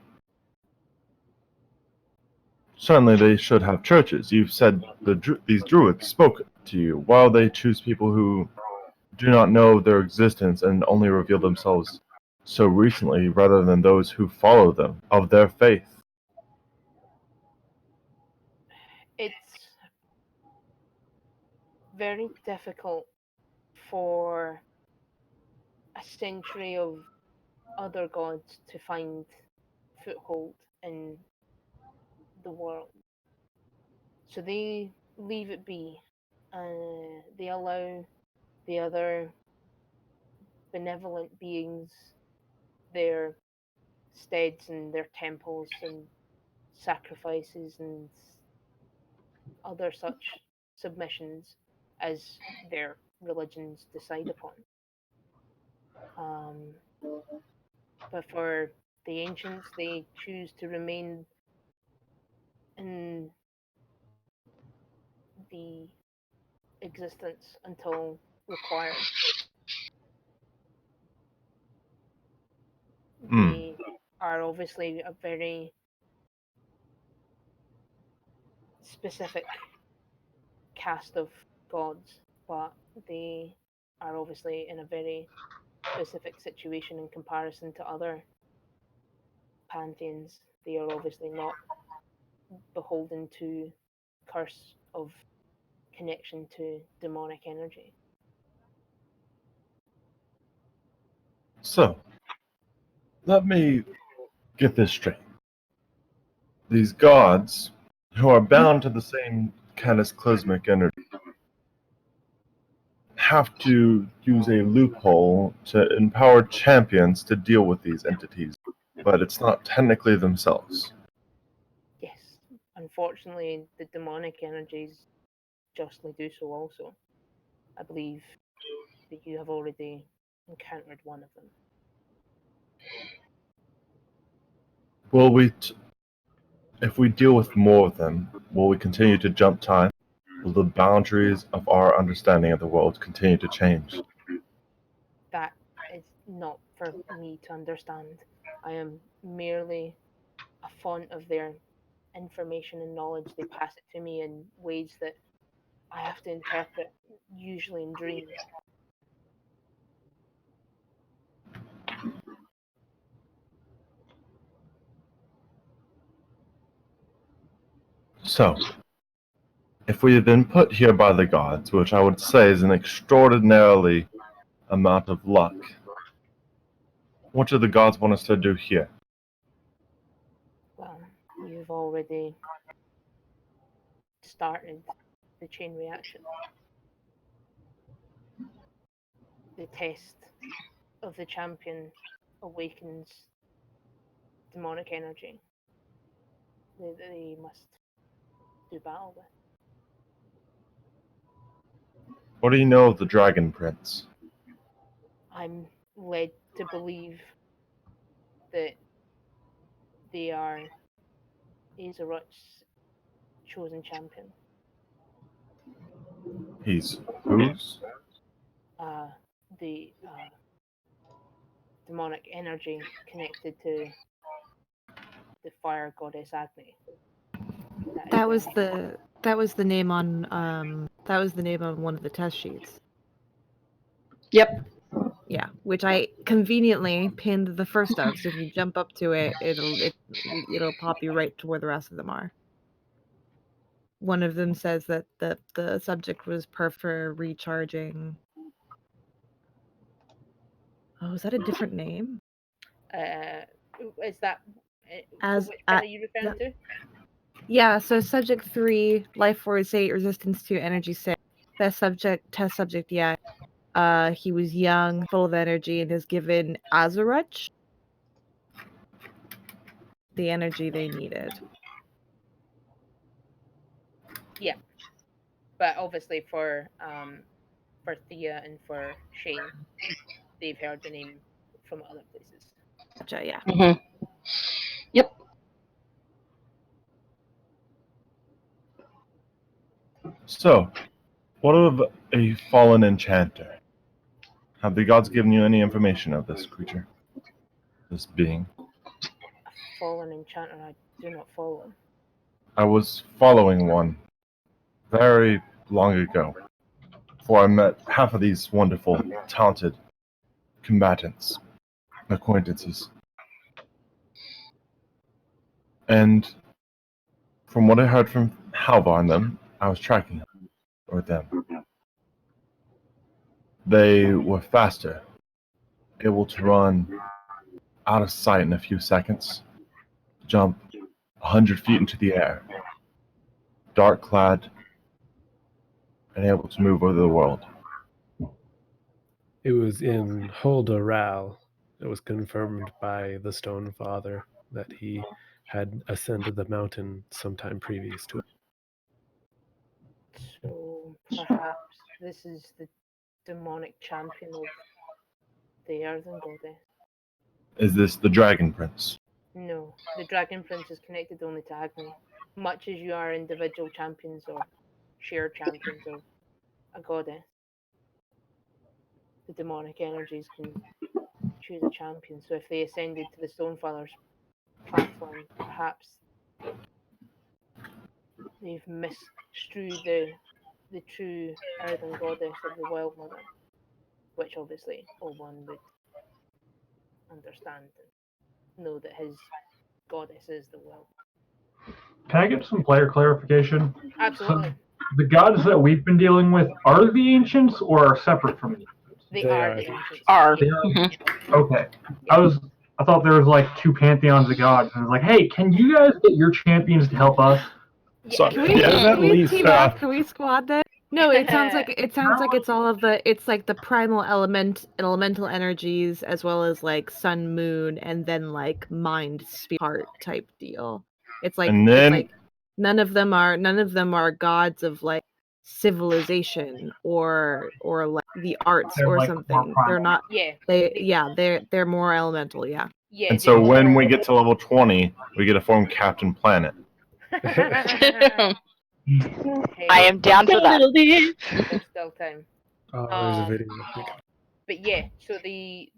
certainly they should have churches. You've said these druids spoke to you. While they choose people who do not know their existence and only reveal themselves so recently, rather than those who follow them of their faith. It's very difficult for a century of other gods to find foothold in the world. So they leave it be. They allow the other benevolent beings their steads and their temples and sacrifices and other such submissions as their religions decide upon. Um, but for the ancients, they choose to remain in the existence until required. They are obviously a very specific cast of gods, but they are obviously in a very specific situation in comparison to other pantheons. They are obviously not beholden to curse of connection to demonic energy. So, let me get this straight. These gods, who are bound to the same cataclysmic energy, have to use a loophole to empower champions to deal with these entities, but it's not technically themselves. Yes, unfortunately, the demonic energies justly do so also. I believe that you have already encountered one of them. Will if we deal with more of them, will we continue to jump time? Will the boundaries of our understanding of the world continue to change? That is not for me to understand. I am merely a font of their information and knowledge. They pass it to me in ways that I have to interpret, usually in dreams. So, if we have been put here by the gods, which I would say is an extraordinarily amount of luck, what do the gods want us to do here? Well, you've already started the chain reaction. The test of the champion awakens demonic energy that they must do battle with. What do you know of the Dragon Prince? I'm led to believe that they are Azeroth's chosen champion. He's whose? Uh, the demonic energy connected to the fire goddess Agni. That was the name on one of the test sheets. Yep. Yeah, which I conveniently pinned the first of. So if you jump up to it, it'll pop you right to where the rest of them are. One of them says that the subject was for recharging. Oh, is that a different name? Is that As which one are you referring to? Yeah, so subject 3, life force 8, resistance to energy 6. Test subject, yeah. He was young, full of energy, and has given Azeroth the energy they needed. Yeah, but obviously for Thea and for Shane, they've heard the name from other places. Gotcha, yeah. Mm-hmm. Yep. So, what of a fallen enchanter? Have the gods given you any information of this creature? This being? A fallen enchanter I do not follow. I was following one very long ago, before I met half of these wonderful, talented combatants, acquaintances. And from what I heard from Halvar and them, I was tracking him, or them. They were faster, able to run out of sight in a few seconds, jump 100 feet into the air, dark clad, and able to move over the world. It was in Holdoral. It was confirmed by the Stone Father that he had ascended the mountain sometime previous to it. So perhaps this is the demonic champion of the Earthen Goddess. Is this the Dragon Prince? No, the Dragon Prince is connected only to Agni, much as you are individual champions or shared champions of a goddess. The demonic energies can choose a champion. So if they ascended to the Stonefather's platform, perhaps they've misconstrued the true earthen goddess of the Wild Mother, which obviously Oban would understand and know that his goddess is the Wild. Can I get some player clarification? Absolutely. So the gods that we've been dealing with are the ancients or are separate from the ancients? They They are are the the ancients. Are. They are. Mhm. Okay. I thought there was like two pantheons of gods, and I was like, hey, can you guys get your champions to help us? So, Can we, yeah, There's at can we least, team up? Can we squad this? No, it sounds like it's all of the it's like the primal elemental energies as well as like sun moon and then like mind spirit heart type deal. It's like And then- it's like none of them are gods of like civilization or like the arts They're or like more something. They're primal. not Yeah. they're more elemental, yeah. Yeah. and so they're when more- we get to level 20, we get to form Captain Planet. I am down for that. There's still time. Oh, there's a Um, video. I think. But yeah, so the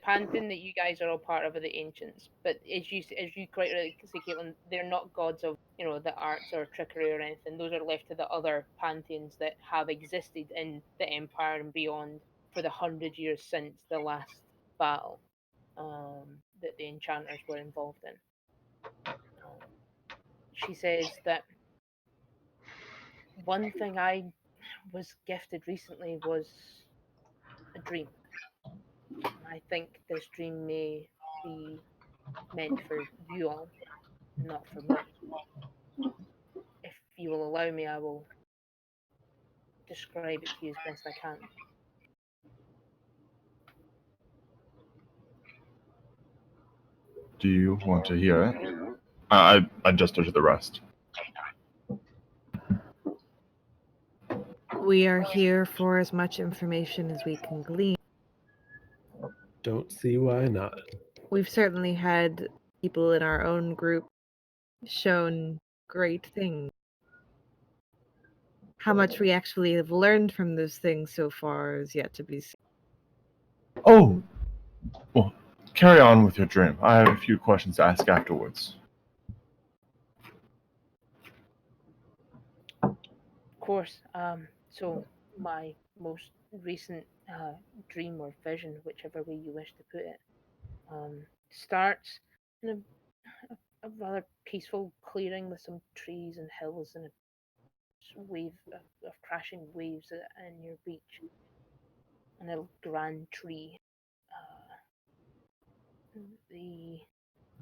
pantheon that you guys are all part of are the ancients. But as you quite rightly say, Caitlin, they're not gods of the arts or trickery or anything. Those are left to the other pantheons that have existed in the Empire and beyond for the 100 years since the last battle that the enchanters were involved in. She says that one thing I was gifted recently was a dream. I think this dream may be meant for you all, not for me. If you will allow me, I will describe it to you as best I can. Do you want to hear it? I adjusted to the rest. We are here for as much information as we can glean. Don't see why not. We've certainly had people in our own group shown great things. How much we actually have learned from those things so far is yet to be seen. Oh, well, carry on with your dream. I have a few questions to ask afterwards. Of course. So my most recent dream or vision, whichever way you wish to put it, starts in a rather peaceful clearing with some trees and hills and a wave of crashing waves in your beach and a grand tree. The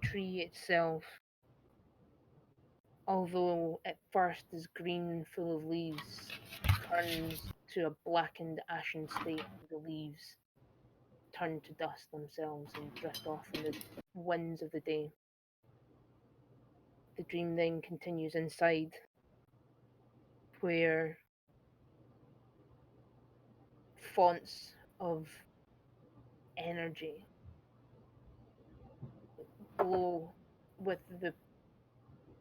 tree itself, although at first is green and full of leaves, turns to a blackened ashen state. The leaves turn to dust themselves and drift off in the winds of the day. The dream then continues inside, where fonts of energy glow with the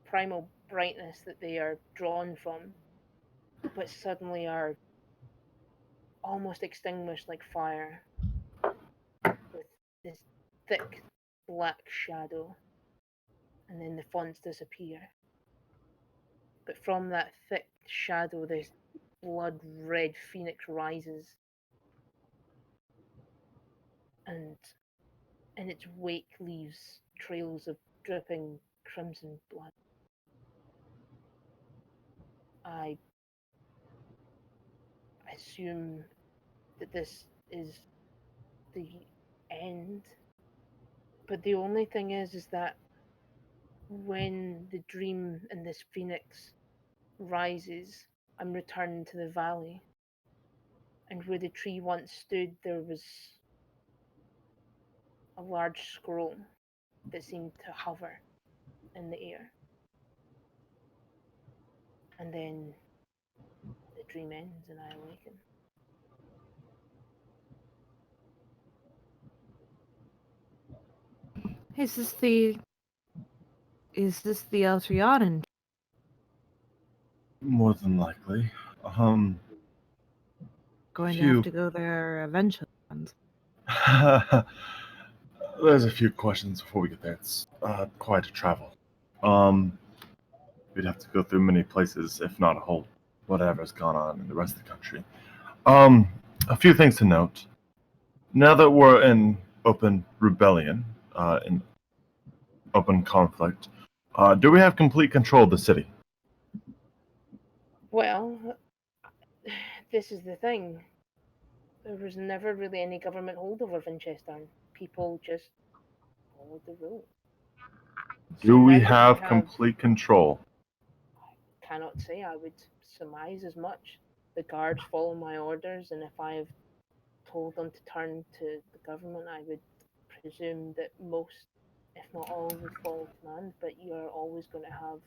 primal brightness that they are drawn from, but suddenly are almost extinguished like fire with this thick black shadow, and then the fonts disappear. But from that thick shadow, this blood red phoenix rises, and in its wake leaves trails of dripping crimson blood. I assume that this is the end. But the only thing is that when the dream and this phoenix rises, I'm returned to the valley. And where the tree once stood, there was a large scroll that seemed to hover in the air. And then the dream ends and I awaken. Is this the Eltrianan? More than likely. Going to Few. have to go there eventually. There's a few questions before we get there. It's quite a travel. We'd have to go through many places, if not a whole whatever's gone on in the rest of the country. A few things to note. Now that we're in open rebellion, in open conflict, do we have complete control of the city? Well, this is the thing. There was never really any government hold over Winchester. People just followed the rules. Do we now that have complete control? I cannot say. I would surmise as much. The guards follow my orders, and if I have told them to turn to the government, I would presume that most, if not all, would follow command. But you are always going to have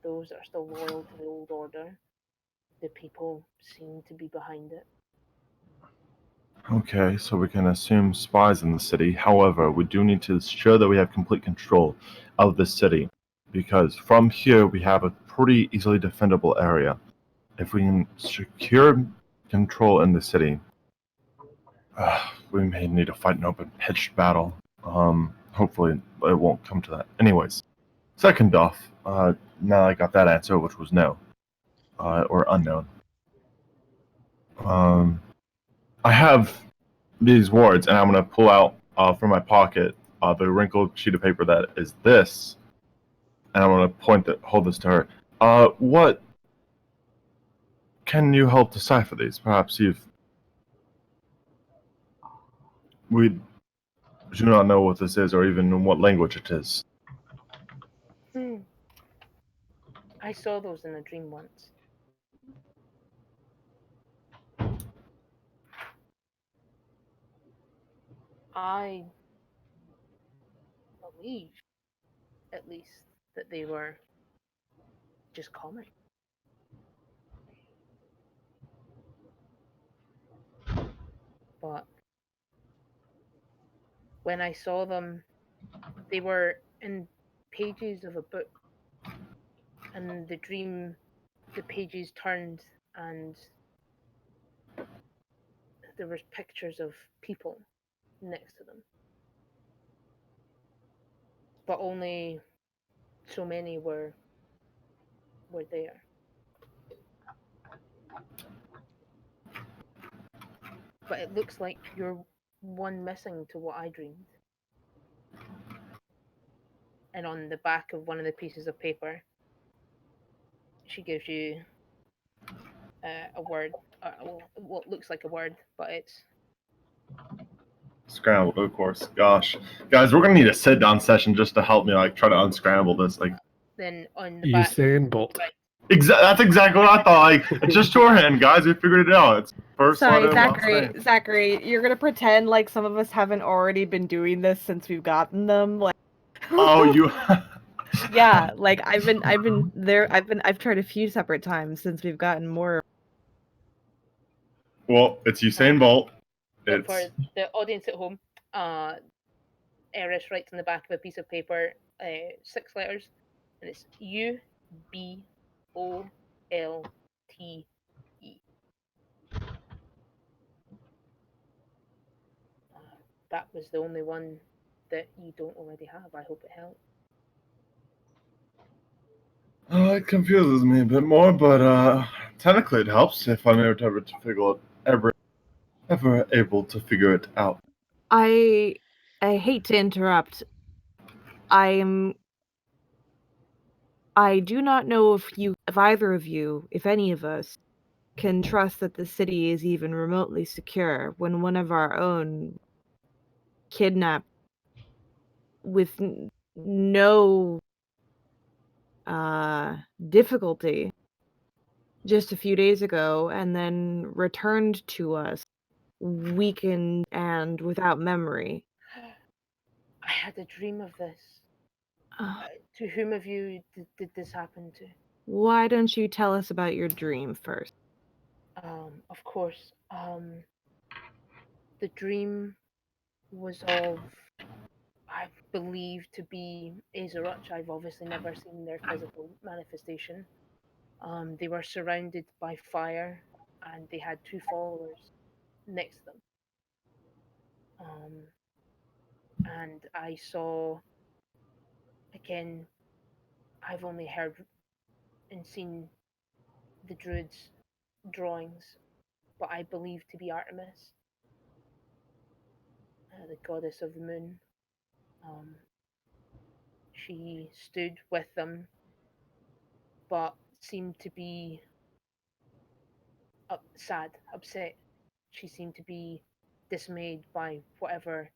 those that are still loyal to the old order. The people seem to be behind it. Okay, so we can assume spies in the city. However, we do need to ensure that we have complete control of the city, because from here we have a pretty easily defendable area. If we can secure control in the city, we may need to fight an open pitched battle. Hopefully it won't come to that. Anyways, second off, now I got that answer, which was no, or unknown. I have these words, and I'm going to pull out from my pocket the wrinkled sheet of paper that is this, and I'm going to hold this to her. What can you help decipher these? Perhaps we do not know what this is, or even in what language it is. I saw those in a dream once. I believe, at least, that they were just comic. But when I saw them, they were in pages of a book, and the pages turned, and there was pictures of people next to them. But only so many were there. But it looks like you're one missing to what I dreamed. And on the back of one of the pieces of paper, she gives you a word, what looks like a word, but it's Scrambled, of course. Gosh, guys, we're gonna need a sit-down session just to help me try to unscramble this. then on the back. Usain Bolt. That's exactly what I thought. Just shorthand, guys. We figured it out. It's first Sorry, letter, last name. Zachary, you're gonna pretend like some of us haven't already been doing this since we've gotten them. Like, Oh, you. yeah, like I've been there. I've tried a few separate times since we've gotten more. Well, it's Usain Bolt. But for the audience at home, Eris writes on the back of a piece of paper 6 letters, and it's UBOLT that was the only one that you don't already have. I hope it helped. It confuses me a bit more, but technically it helps if I'm ever to figure it ever able to figure it out. I hate to interrupt. I do not know if either of you, if any of us, can trust that the city is even remotely secure when one of our own kidnapped with no difficulty just a few days ago and then returned to us weakened and without memory. I had a dream of this. To whom of you did this happen to? Why don't you tell us about your dream first? Of course. The dream was of, I believe, to be Azeroth. I've obviously never seen their physical manifestation. They were surrounded by fire, and they had two followers next to them. And I saw, again, I've only heard and seen the druid's drawings, but I believe to be Artemis, the goddess of the moon. She stood with them, but seemed to be sad, upset. She seemed to be dismayed by whatever,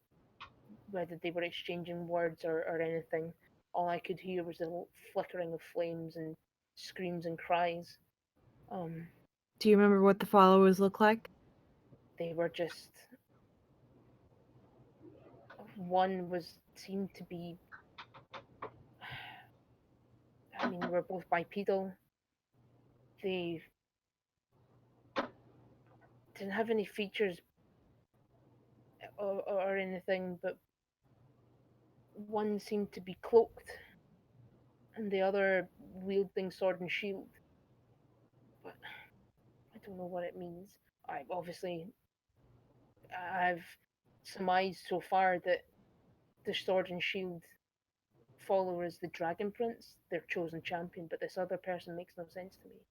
whether they were exchanging words or anything. All I could hear was the flickering of flames and screams and cries. Do you remember what the followers look like? They were just, one was seemed to be, I mean, they were both bipedal. They didn't have any features or anything, but one seemed to be cloaked and the other wielding sword and shield. But I don't know what it means. I've surmised so far that the sword and shield follower is the Dragon Prince, their chosen champion, but this other person makes no sense to me.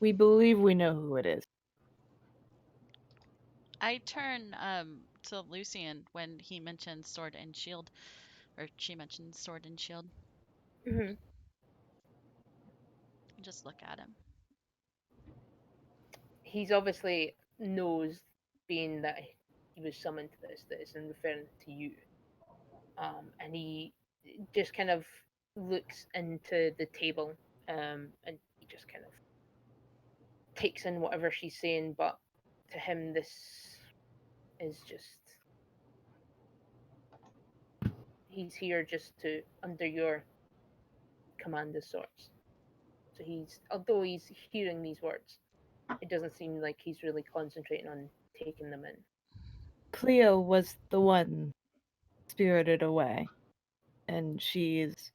We believe we know who it is. I turn to Lucian when he mentions sword and shield, or she mentions sword and shield. Mm-hmm. Just look at him. He's obviously knows, being that he was summoned to this and referring to you. And he just kind of looks into the table, and he just kind of takes in whatever she's saying, but to him this is just, he's here just to under your command of sorts. So although he's hearing these words, it doesn't seem like he's really concentrating on taking them in. Cleo was the one spirited away, and she is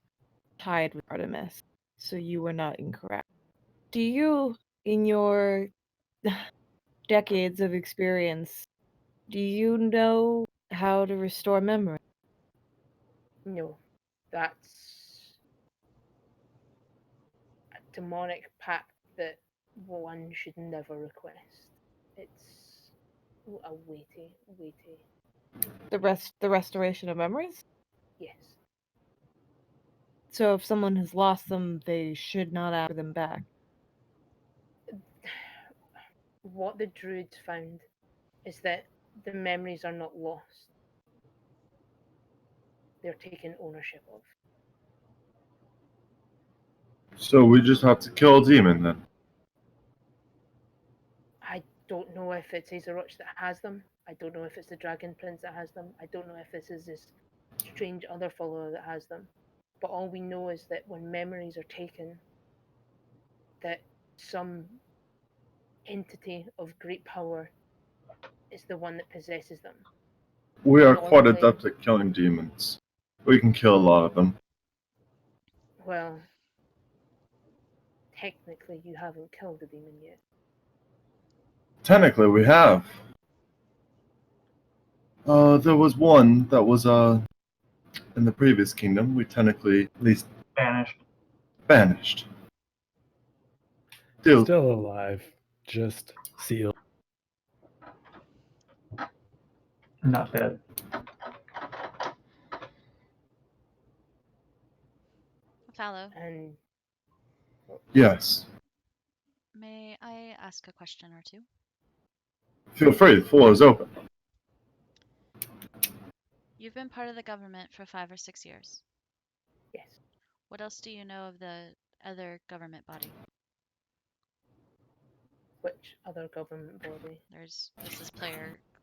tied with Artemis, so you were not incorrect. Do you, in your decades of experience, do you know how to restore memory? No, that's a demonic pact that one should never request. It's a weighty. The restoration of memories? Yes. So if someone has lost them, they should not ask them back. What the druids found is that the memories are not lost. They're taken ownership of. So we just have to kill a demon then. I don't know if it's Azeroth that has them. I don't know if it's the Dragon Prince that has them. I don't know if this is this strange other follower that has them. But all we know is that when memories are taken, that some entity of great power is the one that possesses them. We are quite Normally, adept at killing demons. We can kill a lot of them. well, technically you haven't killed a demon yet. Technically, we have. There was one that was in the previous kingdom. We technically at least Banished. banished. Still, Still alive, just sealed. Not dead. Fallow, And yes. may I ask a question or two? Feel free. The floor is open. You've been part of the government for 5 or 6 years. yes, What else do you know of the other government body? which other government body? This is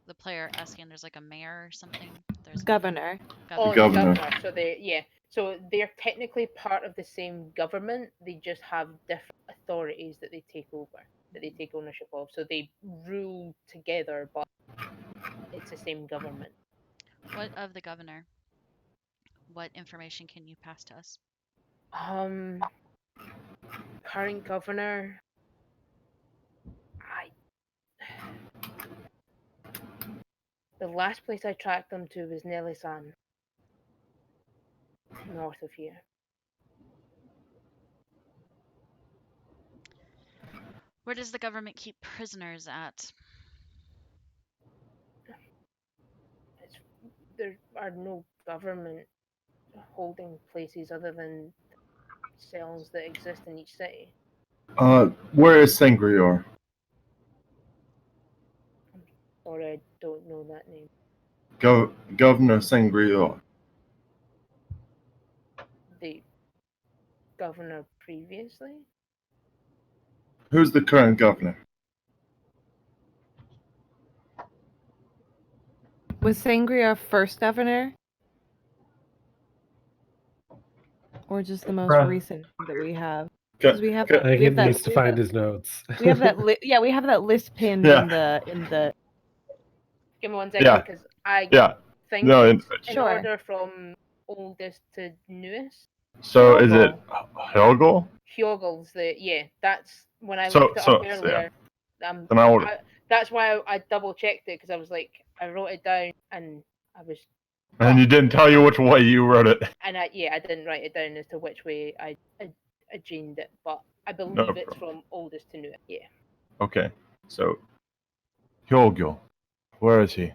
the player asking. There's like a mayor or something. There's Governor. Oh, governor. the governor. So so they're technically part of the same government. They just have different authorities that they take over, that they take ownership of. So they rule together, but it's the same government. What of the governor? What information can you pass to us? Current governor. The last place I tracked them to was Nelly-san, north of here. Where does the government keep prisoners at? There are no government holding places other than cells that exist in each city. Where is Sangrior? Or I don't know that name. Governor Sangrior. The governor previously? Who's the current governor? Was Sangria first governor? Or just the most Bruh. recent that we have? Go- Because we have go- that. I think We he have that. needs to find his notes. We have that. Yeah, we have that list pinned Yeah. in the. Give me 1 second, Yeah. because I Yeah. think No, it's in Sure. order from oldest to newest. So is it Helgel? Hyogel's that's when I So- looked it so- up so, earlier. Then I would. That's why I double checked it, because I was like, I wrote it down and I was, And you didn't tell you which way you wrote it. and I didn't write it down as to which way I adjoined it, but I believe No it's problem. from oldest to newest. Yeah. Okay. So Hyogil. Where is he?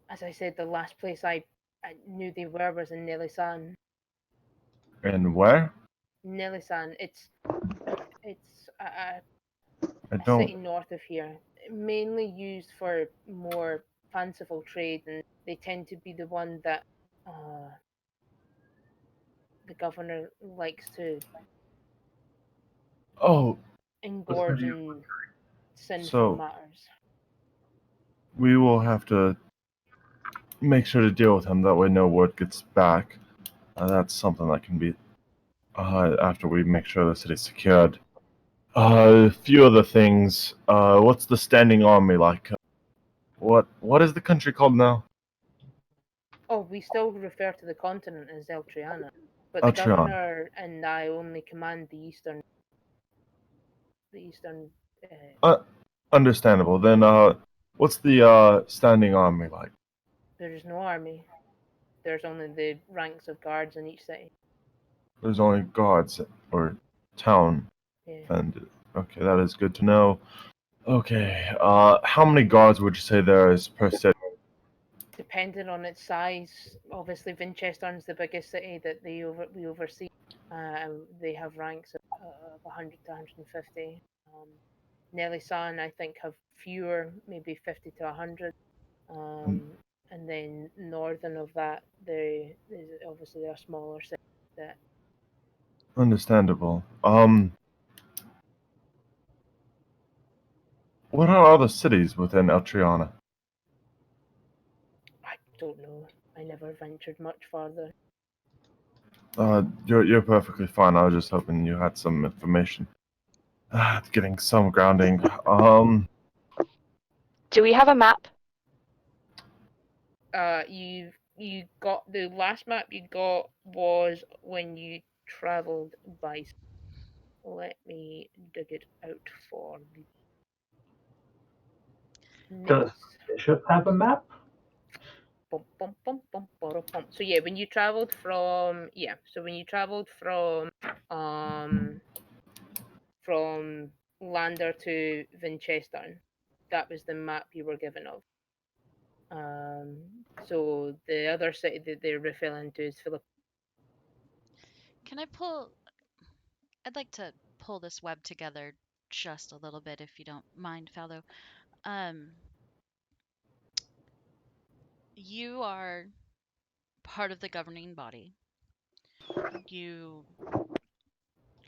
As I said, the last place I knew they were was in Nelly-san. And where? Nelly-san, it's a I city don't. north of here, mainly used for more fanciful trade, and they tend to be the one that the governor likes to Oh, engorge in sinful So- matters. we will have to make sure to deal with him. That way, no word gets back. That's something that can be after we make sure the city's secured. A few other things. What's the standing army like? What is the country called now? Oh, we still refer to the continent as Eltriana, but Eltriana. the governor and I only command the eastern. Understandable. Then, what's the standing army like? There is no army. There's only the ranks of guards in each city. There's only guards or town Yeah. defended. Okay, that is good to know. Okay, how many guards would you say there is per city? Depending on its size, obviously Vinchester is the biggest city that we oversee. They have ranks of 100 to 150. Nelly-san, I think, have fewer, maybe 50 to 100. And then northern of that, obviously there are smaller cities that. Understandable. What are other cities within Eltriana? I don't know. I never ventured much farther. You're perfectly fine. I was just hoping you had some information. Getting some grounding. Do we have a map? You got the last map you got was when you traveled by. Let me dig it out for you. Does Next. Bishop have a map? So yeah, when you traveled from from Lander to Vinchester, that was the map you were given of. So the other city that they're referring to is Philip. Can I pull? I'd like to pull this web together just a little bit, if you don't mind, Faldo. Um, you are part of the governing body. You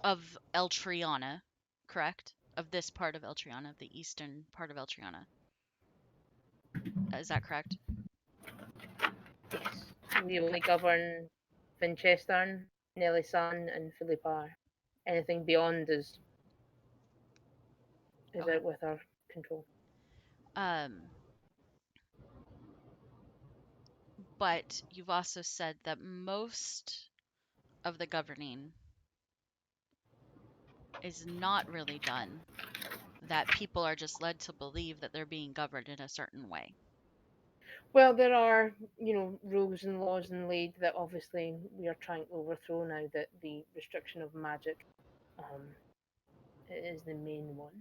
of Eltriana, correct? Of this part of Eltriana, of the eastern part of Eltriana. Is that correct? Yes, we only govern Vinchester, Nelisan, and Philippar. Anything beyond is Okay. out with our control. Um, but you've also said that most of the governing is not really done, that people are just led to believe that they're being governed in a certain way. Well, there are, rules and laws and laid that obviously we are trying to overthrow now that the restriction of magic um, is the main one.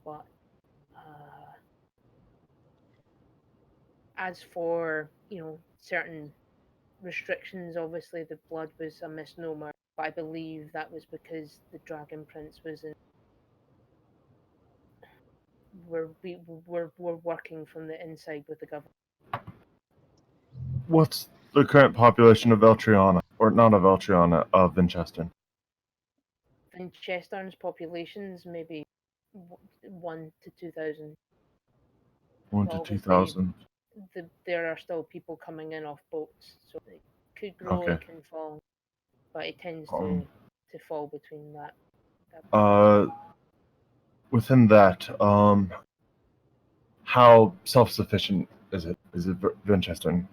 But as for, certain restrictions, obviously the blood was a misnomer. But I believe that was because the Dragon Prince was in. We're working from the inside with the government. What's the current population of Eltriana? Or not of Eltriana, of Vinchester? Vinchester's population's maybe 1 to 2,000. 1 But to obviously, 2,000. there are still people coming in off boats, so it could grow, Okay. it can fall, but it tends Um, to fall between that. Uh, within that, how self-sufficient is it? Is it Vinchester?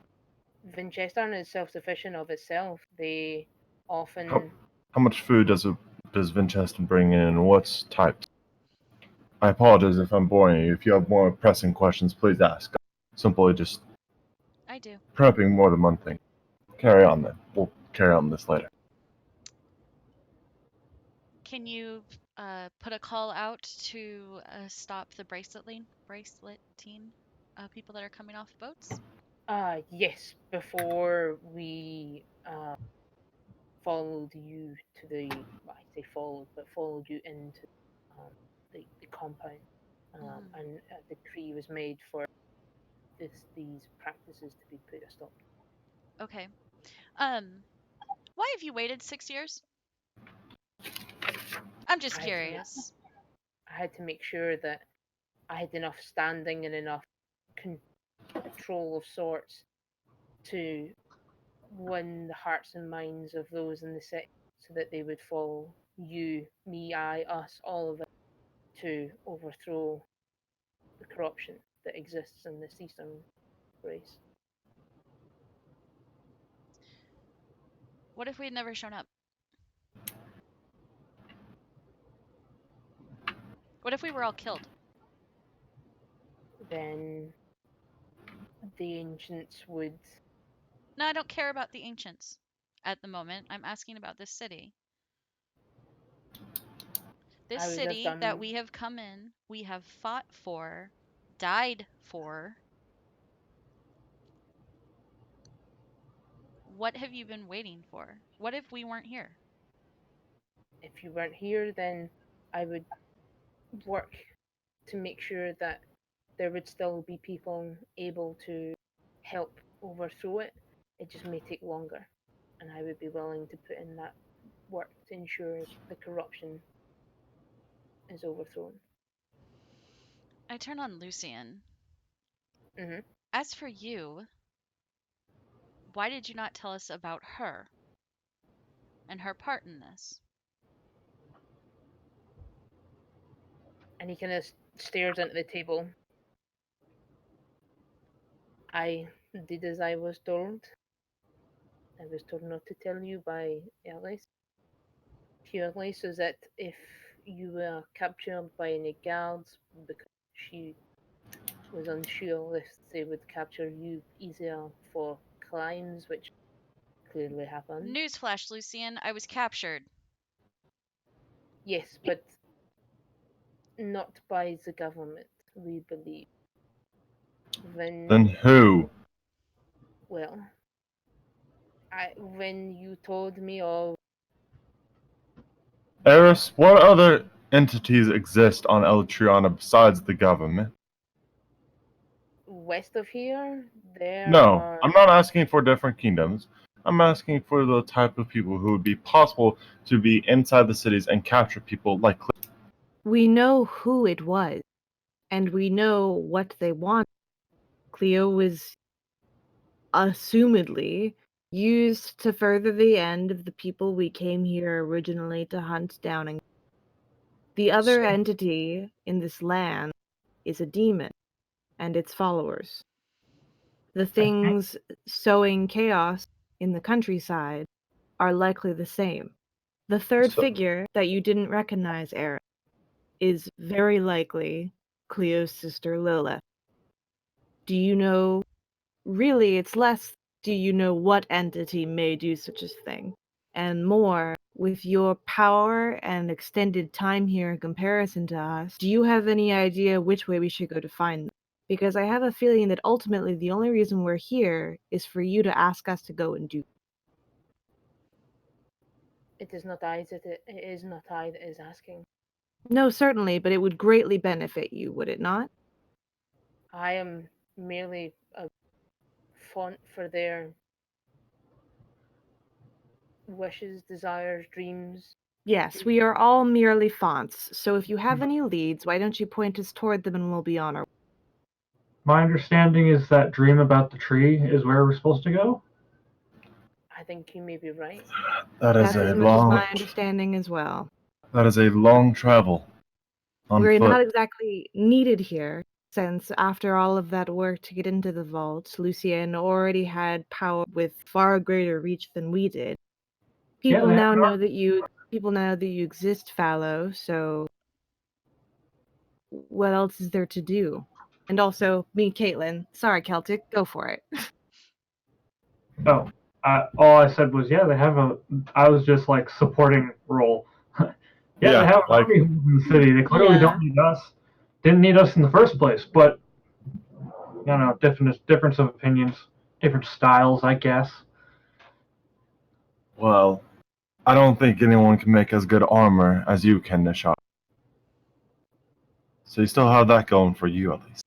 Vinchester is self-sufficient of itself. They often How much food does Vinchester bring in, and what's types? I apologize if I'm boring you. If you have more pressing questions, please ask. Simply just I do. prepping more than one thing. Carry on then. We'll carry on this later. Can you put a call out to stop the braceleting people that are coming off boats? yes, before we followed you to well, I say followed, but followed you into the compound, and a decree was made for these practices to be put a stop. Okay. Why have you waited 6 years? I'm just I had to make curious. I had to make sure that I had enough standing and enough control of sorts to win the hearts and minds of those in the city, so that they would follow you, me, I, us, all of it, to overthrow the corruption that exists in this eastern race. What if we had never shown up? What if we were all killed? Then the ancients would. No, I don't care about the ancients at the moment. I'm asking about this city. This I would have city that done. we have come in, we have fought for, died for. What have you been waiting for? What if we weren't here? If you weren't here, then I would work to make sure that there would still be people able to help overthrow it. It just may take longer, and I would be willing to put in that work to ensure the corruption is overthrown. I turn on Lucian. Hmm. As for you, why did you not tell us about her and her part in this? And he kind of stares into the table. I did as I was told. I was told not to tell you by Alice. Purely so that if you were captured by any guards, because she was unsure if they would capture you easier for crimes, which clearly happened. Newsflash, Lucian, I was captured. Yes, but not by the government, we believe. Then who? Well, when you told me of Eris, what other entities exist on Eltriana besides the government? west of here, there No, are. I'm not asking for different kingdoms. I'm asking for the type of people who would be possible to be inside the cities and capture people like Cliff. We know who it was, and we know what they want. Cleo was assumedly used to further the end of the people we came here originally to hunt down. And the other entity in this land is a demon and its followers. The things sowing chaos in the countryside are likely the same. The third So- figure that you didn't recognize, Eric, is very likely Cleo's sister Lilith. Do you know? Really, it's less do you know what entity may do such a thing, and more, with your power and extended time here in comparison to us, do you have any idea which way we should go to find them? Because I have a feeling that ultimately the only reason we're here is for you to ask us to go and do. It is not I that it is not I that is asking. No, certainly, but it would greatly benefit you, would it not? I am merely a font for their wishes, desires, dreams. Yes, we are all merely fonts, so if you have any leads, why don't you point us toward them and we'll be on our way. My understanding is that dream about the tree is where we're supposed to go. I think you may be right. That is That's a as much as long. my understanding as well. That is a long travel. On We're foot. not exactly needed here, since after all of that work to get into the vault, Lucian already had power with far greater reach than we did. People they now have know that you exist, Fallow, so what else is there to do? And also, me, Caitlin. Sorry, Celtic, go for it. Oh, all I said was, yeah, they have a. I was just like supporting role. Yeah, Yeah, they have an like- army in the city. They clearly Yeah. don't need us. Didn't need us in the first place, but you know, difference of opinions, different styles, I guess. Well, I don't think anyone can make as good armor as you can, Nishar. So you still have that going for you, at least.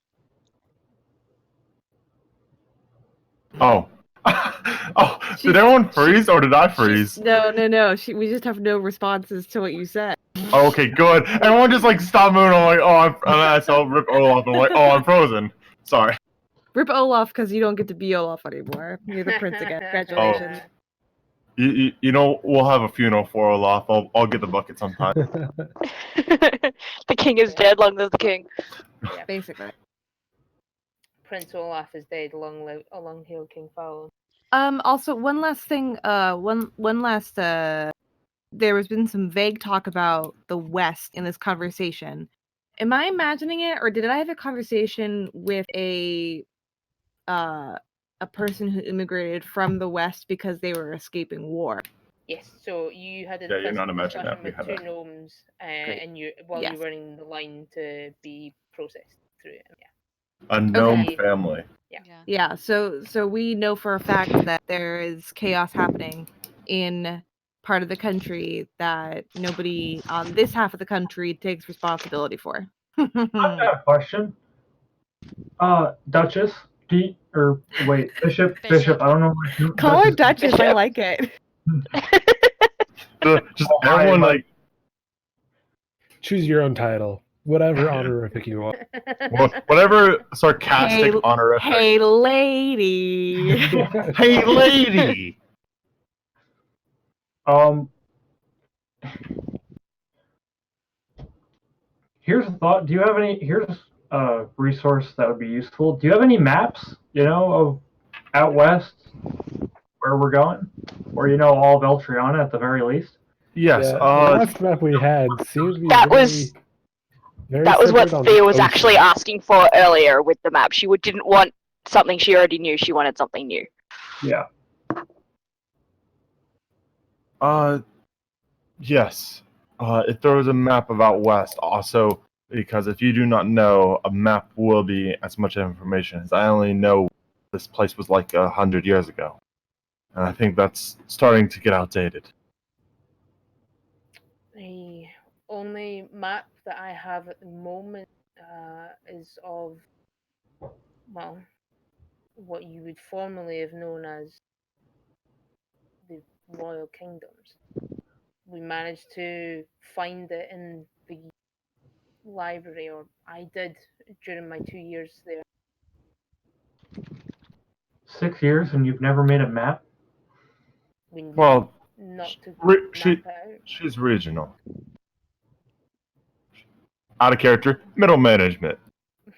Oh. Oh, did everyone freeze or did I freeze? No. We just have no responses to what you said. Oh, okay, good. Everyone just like stopped moving. I'm like, oh, and I saw Rip Olaf. I'm like, oh, I'm frozen. Sorry. Rip Olaf because you don't get to be Olaf anymore. You're the prince again. Congratulations. You know, we'll have a funeral for Olaf. I'll get the bucket sometime. The king is dead, long live the king. Yeah. Basically. Prince Olaf is dead. Long hail King Fallow. Also, one last thing. One last. There has been some vague talk about the West in this conversation. Am I imagining it, or did I have a conversation with a person who immigrated from the West because they were escaping war? Yes, so you had a Yeah, you're not discussion imagining that. We with have two that. gnomes, Great. and while Yes. you were in the line to be processed through it. Yeah. A gnome Okay. family. Yeah, so we know for a fact that there is chaos happening in part of the country that nobody on this half of the country takes responsibility for. I got a question. Duchess, Bishop. Bishop. I don't know. Call her Duchess, I Bishop. like it. Just everyone like Choose your own title, whatever honorific you want. whatever sarcastic Hey- honorific. Hey, lady. Hey, lady. Here's a thought. Do you have any? Here's a resource that would be useful. Do you have any maps? You know, of out west where we're going, or all of Eltriana at the very least. Yes. The last map we had seemed to be That very was- Very That was what centered on Thea the was actually ocean. asking for earlier with the map. She didn't want something she already knew. She wanted something new. Yeah. Yes. If there was a map of out west, also, because if you do not know, a map will be as much information as I only know this place was like 100 years ago. And I think that's starting to get outdated. The only map that I have at the moment is of, well, what you would formerly have known as the Royal Kingdoms. We managed to find it in the library, or I did during my 2 years there. 6 years and you've never made a map? We needed Well, not to she map it she's regional. Out of character, middle management. out.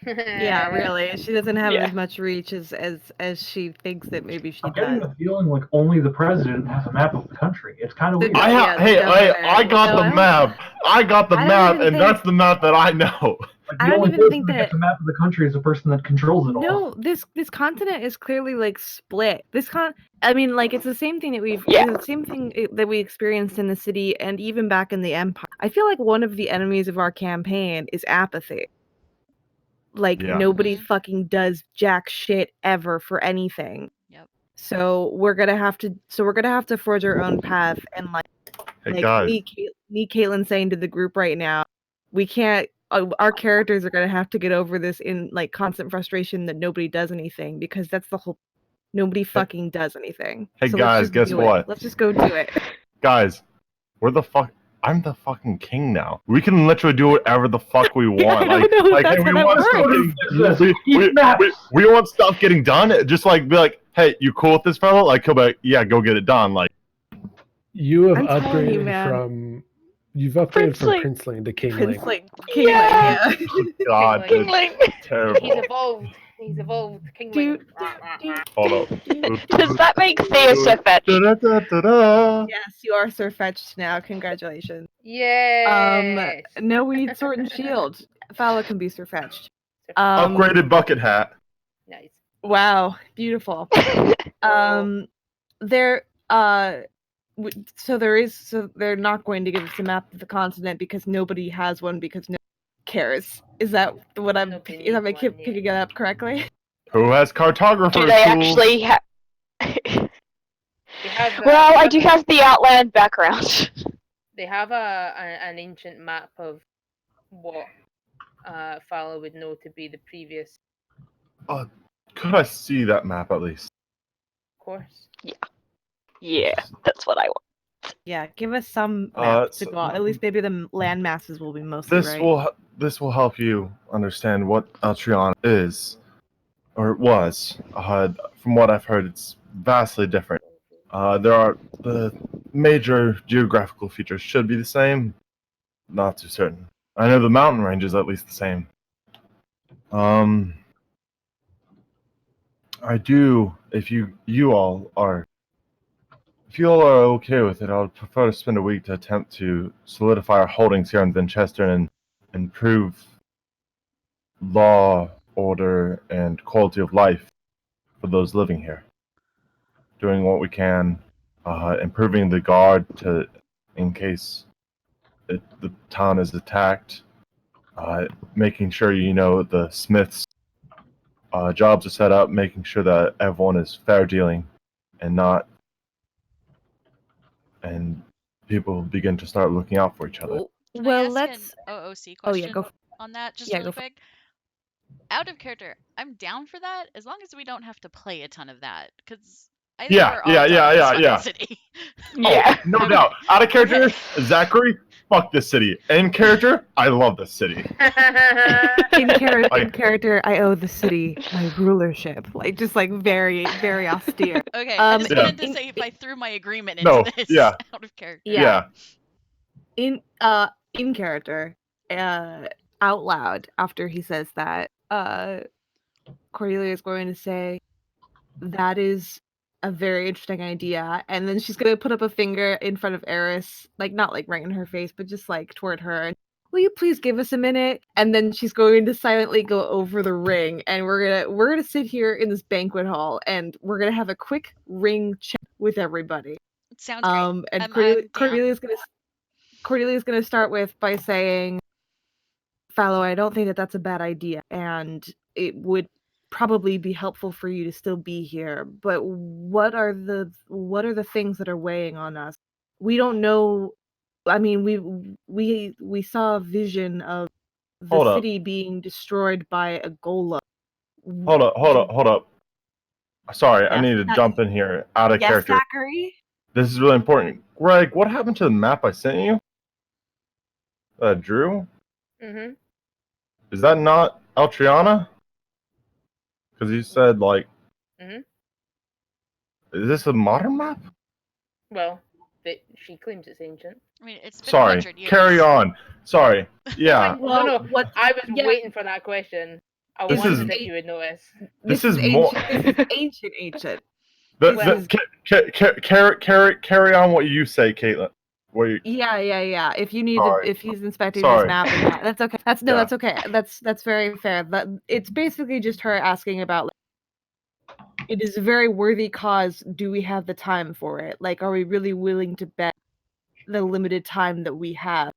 Yeah, really. She doesn't have Yeah. as much reach as she thinks that maybe she I'm getting does. the feeling like only the president has a map of the country. It's kind of The weird. guy- yeah, the Hey, governor. I got No, the I don't- map. I got the I don't map, even and think- that's the map that I know. Like, I the don't only even person think that gets that- a map of the country is the person that controls it all. No, this continent is clearly like split. I mean, like it's the same thing that Yeah. it's the same thing that we experienced in the city and even back in the Empire. I feel like one of the enemies of our campaign is apathy. Like Yeah. nobody Mhm. fucking does jack shit ever for anything. Yep. So we're gonna have to forge our own path and Hey like guys, me, Caitlin saying to the group right now, we can't. Our characters are gonna have to get over this in like constant frustration that nobody does anything because that's the whole. Nobody fucking does anything. Hey, So guys, let's just guess do what? It. Let's just go do it. guys, I'm the fucking king now. We can literally do whatever the fuck we want. I Like, don't know if hey, that's we how that want stuff works. getting, we want stuff getting done. Just like be like, hey, you cool with this fella? Like, he'll be like, yeah, go get it done. Like, You have I'm telling you, upgraded man. from from Princeling. Princeling to Kingling. Princeling. Yeah. God, Kingling. Kingling. it's terrible. He's evolved. He's evolved. Kingling. Hold up. Does that make Thea so fetch? Da-da-da-da-da. Yes, you are Sir Fetched now. Congratulations. Yes. No, we need Sword and Shield. Fowler can be Sir Fetched. Upgraded bucket hat. Nice. Wow, beautiful. There so they're not going to give us a map of the continent because nobody has one because no one cares. Is that what I'm Nobody is that needs one, yeah. picking it up correctly? Who has cartographer Do they tools? actually have? They have, Well, they I have do a- have the Outland background. They have an ancient map of what Fowler would know to be the previous Could I see that map at least? course. Yeah, that's what I want. Yeah, give us some maps to so- go on. At least maybe the land masses will be mostly right. This will help you understand what Altrion is, or it was. From what I've heard, it's vastly different. There are the major geographical features should be the same. Not too certain. I know the mountain range is at least the same. I do. If you all are okay with it, I would prefer to spend a week to attempt to solidify our holdings here in Winchester and improve law, order, and quality of life for those living here. Doing what we can, improving the guard in case the town is attacked, making sure the smiths' jobs are set up, making sure that everyone is fair dealing, and people begin to start looking out for each other. Can Well, I ask let's. an OOC Oh yeah, question go. on that just yeah, really go for- quick? Out of character, I'm down for that as long as we don't have to play a ton of that because I think Yeah, we're all done with this fucking yeah. city. Yeah. No Okay. doubt. Out of character, Okay. Zachary, fuck this city. In character, I love this city. In Like- character, I owe the city my rulership. Like just like very, very austere. Okay, I just Yeah. wanted to say if I threw my agreement into No, this yeah. out of character. Yeah. In character, out loud after he says that, Cordelia is going to say, "That is a very interesting idea," and then she's gonna put up a finger in front of Eris, like not like right in her face, but just like toward her. will you please give us a minute? And then she's going to silently go over the ring, and we're gonna sit here in this banquet hall, and we're gonna have a quick ring check with everybody. Sounds great. And I'm down. Cordelia's gonna start by saying, Fallow, I don't think that that's a bad idea, and it would probably be helpful for you to still be here. But what are the things that are weighing on us? We don't know. I mean, we saw a vision of the city being destroyed by a golem. Hold up. Sorry, I need to Yes, jump in here out of yes, character. Zachary? This is really important. Greg, what happened to the map I sent you? Drew? Mm-hmm. Is that not Altriana? Because you said, like... Mm-hmm. Is this a modern map? Well, she claims it's ancient. I mean, it's been Sorry, 100 years. carry on. Sorry. Yeah. Well, no, what? I was Yeah. waiting for that question. I This wondered is- if you would notice. This is more... ancient. Carry on what you say, Caitlin. Yeah. If you need Sorry. if he's inspecting Sorry. his map, and that's okay. Yeah. That's okay. That's very fair. It's basically just her asking about. It is a very worthy cause. Do we have the time for it? Like, are we really willing to bet the limited time that we have?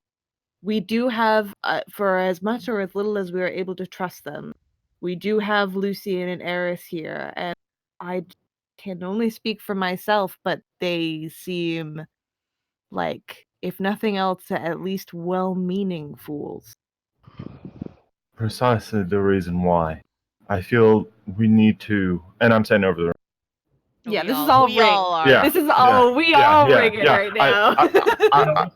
We do have, for as much or as little as we are able to trust them, we do have Lucian and Eris here, and I can only speak for myself, but they seem like, if nothing else, at least well-meaning fools. Precisely the reason why. I feel we need to... And I'm saying over the... Yeah, We this is all we rigged. all are. Yeah. This is all rigging yeah. right now.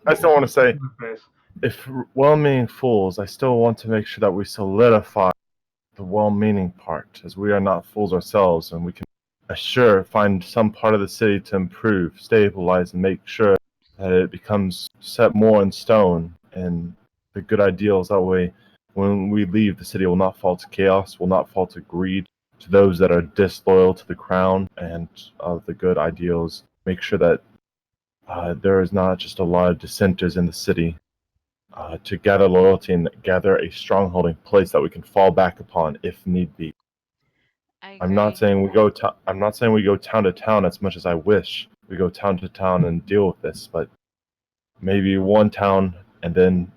I still want to say, In the face. if well-meaning fools, I still want to make sure that we solidify the well-meaning part, as we are not fools ourselves, and we can find some part of the city to improve, stabilize, and make sure that it becomes set more in stone and the good ideals. That way, when we leave, the city will not fall to chaos, will not fall to greed, to those that are disloyal to the crown and of the good ideals. Make sure that there is not just a lot of dissenters in the city, to gather loyalty and gather a strongholding place that we can fall back upon if need be. I agree. I'm not saying we go town to town as much as I wish. We go town to town and deal with this, but maybe one town and then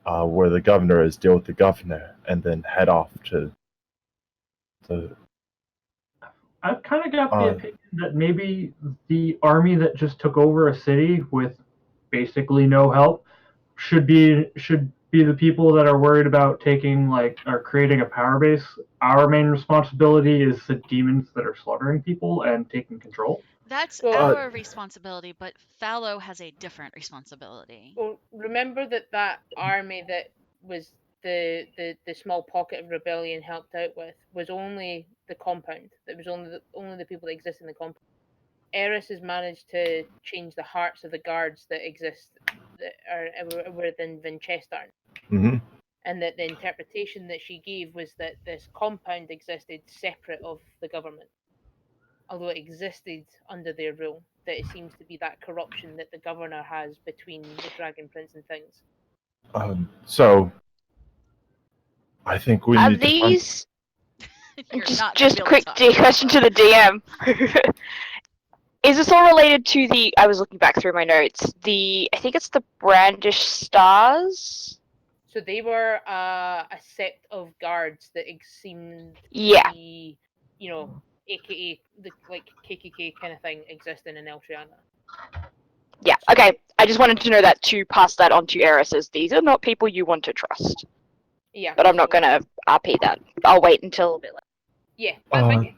where the governor is, deal with the governor, and then head off to the... I've kind of got the opinion that maybe the army that just took over a city with basically no help should be the people that are worried about creating a power base. Our main responsibility is the demons that are slaughtering people and taking control. That's Well- our responsibility, but Fallow has a different responsibility. Well, remember that army that was the small pocket of rebellion helped out with was only the compound. That was only the people that exist in the compound. Eris has managed to change the hearts of the guards that exist that are within Vinchester. Mm-hmm. And that the interpretation that she gave was that this compound existed separate of the government, although it existed under their rule. That it seems to be that corruption that the governor has between the Dragon Prince and things. So, I think we Are need to find... these You're not gonna just be able quick to talk question to the DM? Is this all related to the? I was looking back through my notes. I think it's the Brandish Stars. So they were a sect of guards that seemed Yeah. to be, aka the like KKK kind of thing existing in Eltriana. Yeah. Okay. I just wanted to know that to pass that on to Eris, as these are not people you want to trust. Yeah. But I'm not so- gonna RP that. I'll wait until a bit later. Yeah, that's fine.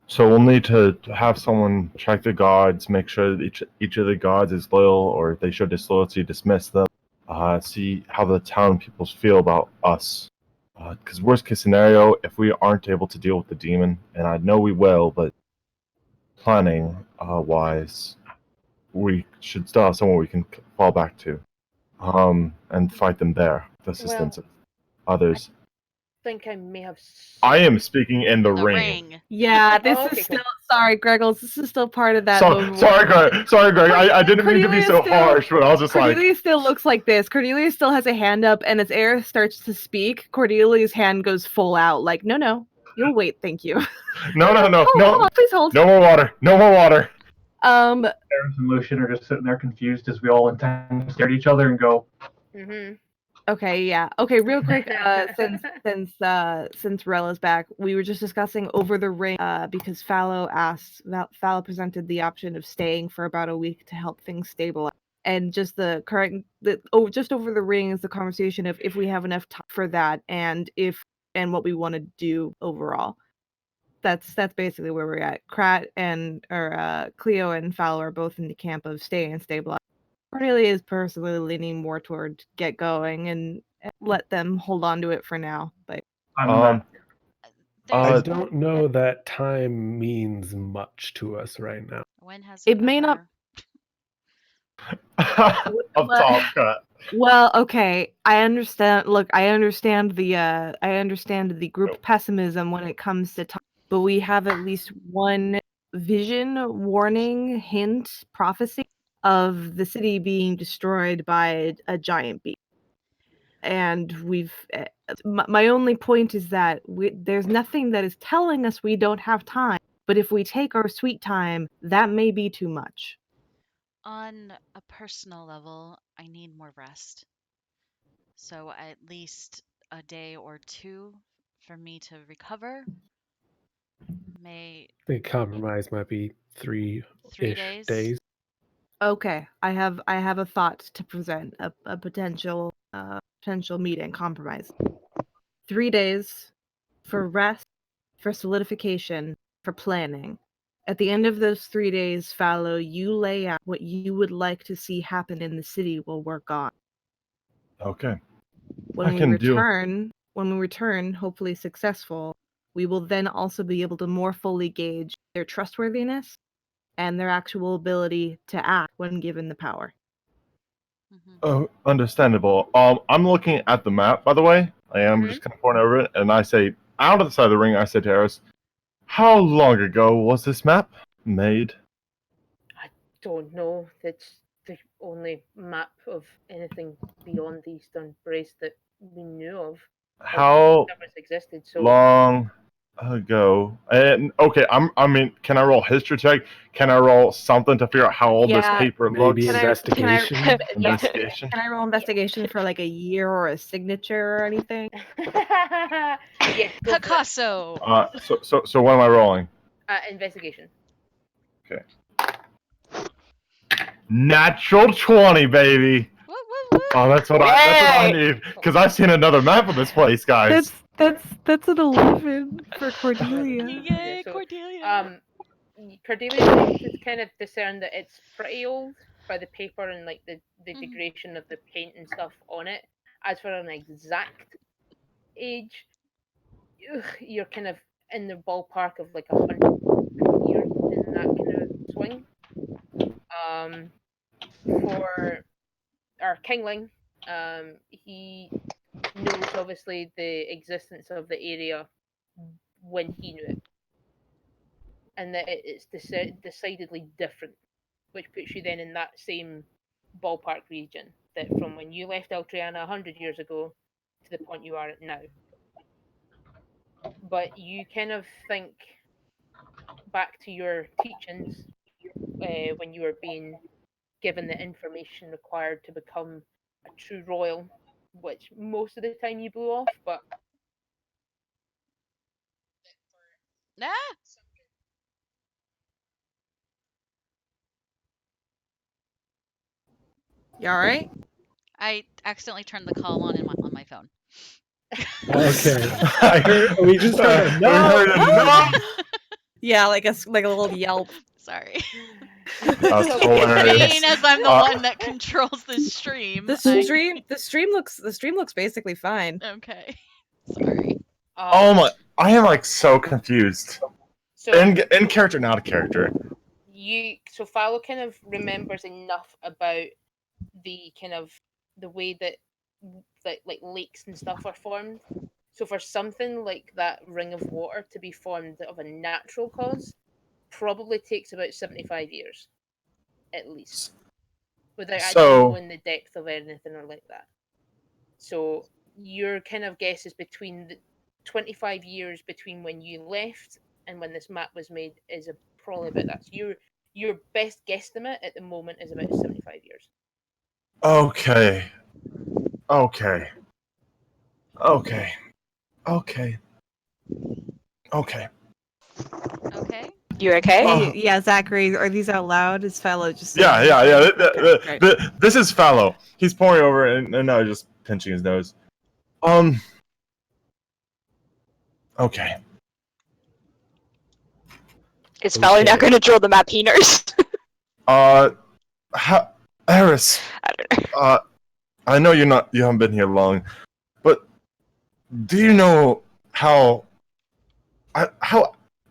So we'll need to have someone check the gods, make sure that each of the gods is loyal, or if they show disloyalty, dismiss them. See how the town people feel about us. Because worst case scenario, if we aren't able to deal with the demon, and I know we will, but planning wise, we should still have someone we can fall back to, and fight them there with assistance of others. think I may have. I am speaking in the The ring. ring. Yeah, this Oh, okay, is cool. still sorry, Greggles. This is still part of that So, moment. sorry, Greg. Sorry, Greg. I didn't mean to be Cordelia so still- harsh, but I was just like, Cordelia still looks like this. Cordelia still has a hand up, and as Aerith starts to speak, Cordelia's hand goes full out. Like, no, you'll wait. Thank you. no, Hold on, please hold. no more water, no more water. Eris and Lucian are just sitting there confused as we all intend to stare at each other and go, Mhm. Okay, yeah. Okay, real quick, since Rella's back, we were just discussing over the ring, because Fallow presented the option of staying for about a week to help things stabilize. And just just over the ring is the conversation of if we have enough time for that and what we want to do overall. That's basically where we're at. Cleo and Fallow are both in the camp of staying and stabilize. Cordelia is personally leaning more toward get going and let them hold on to it for now. But I'm not. I don't know that time means much to us right now. When has it may not. Up top cut. Well, okay. I understand. Look, I understand the group pessimism when it comes to time, but we have at least one vision, warning, hint, prophecy of the city being destroyed by a giant beast. And my only point is that there's nothing that is telling us we don't have time. But if we take our sweet time, that may be too much. On a personal level, I need more rest. So at least a day or two for me to recover. I think compromise might be 3-ish days. Okay, I have a thought to present, a potential meeting compromise. 3 days for rest, for solidification, for planning. At the end of those 3 days, Fallow, you lay out what you would like to see happen in the city we'll work on. Okay. When we return, hopefully successful, we will then also be able to more fully gauge their trustworthiness and their actual ability to act when given the power. Oh, understandable. I'm looking at the map, by the way. I am just kind of poring over it, and I say, out of the side of the ring, I say to Eris, how long ago was this map made? I don't know. That's the only map of anything beyond the Eastern Brace that we knew of. How existed, long ago? And okay, I mean, can I roll history check? Can I roll something to figure out how old this paper looks? Maybe investigation. Investigation. Can I roll investigation for like a year or a signature or anything? Yeah, Picasso. So what am I rolling? Investigation. Okay. Natural 20, baby. Oh, that's what I need. Because I've seen another map of this place, guys. That's an 11 for Cordelia. Yay, Cordelia. Cordelia seems to kind of discern that it's pretty old by the paper and like the degradation of the paint and stuff on it. As for an exact age, you're kind of in the ballpark of like 100 years in that kind of swing. For our Kingling, he knows obviously the existence of the area when he knew it, and that it's decidedly different, which puts you then in that same ballpark region that from when you left Altriana 100 years ago to the point you are at now. But you kind of think back to your teachings when you were being given the information required to become a true royal, which most of the time you blew off, but You all right? I accidentally turned the call on my phone. Okay. We just heard a no. We heard a no. Yeah, like a little yelp. Sorry. That's hilarious. Being as I'm the one that controls the stream. The stream looks basically fine. Okay. Sorry. Oh my! I am like so confused. So in character, not a character. So Fallow kind of remembers enough about the kind of the way that like lakes and stuff are formed. So for something like that ring of water to be formed of a natural cause, probably takes about 75 years, at least, without actually So knowing the depth of anything or like that. So your kind of guess is between the 25 years between when you left and when this map was made is probably about that. So your best guesstimate at the moment is about 75 years. okay, okay, okay, okay, okay. Okay. You okay? Oh. Hey, yeah, Zachary, are these out loud? Is fellow just Yeah, saying yeah, these yeah. things? Okay, great. This is Fallow. He's pouring over and now just pinching his nose. Okay. Is Fallow now Okay. going to draw the map he knows? Eris, I don't know. I know you haven't been here long, but do you know how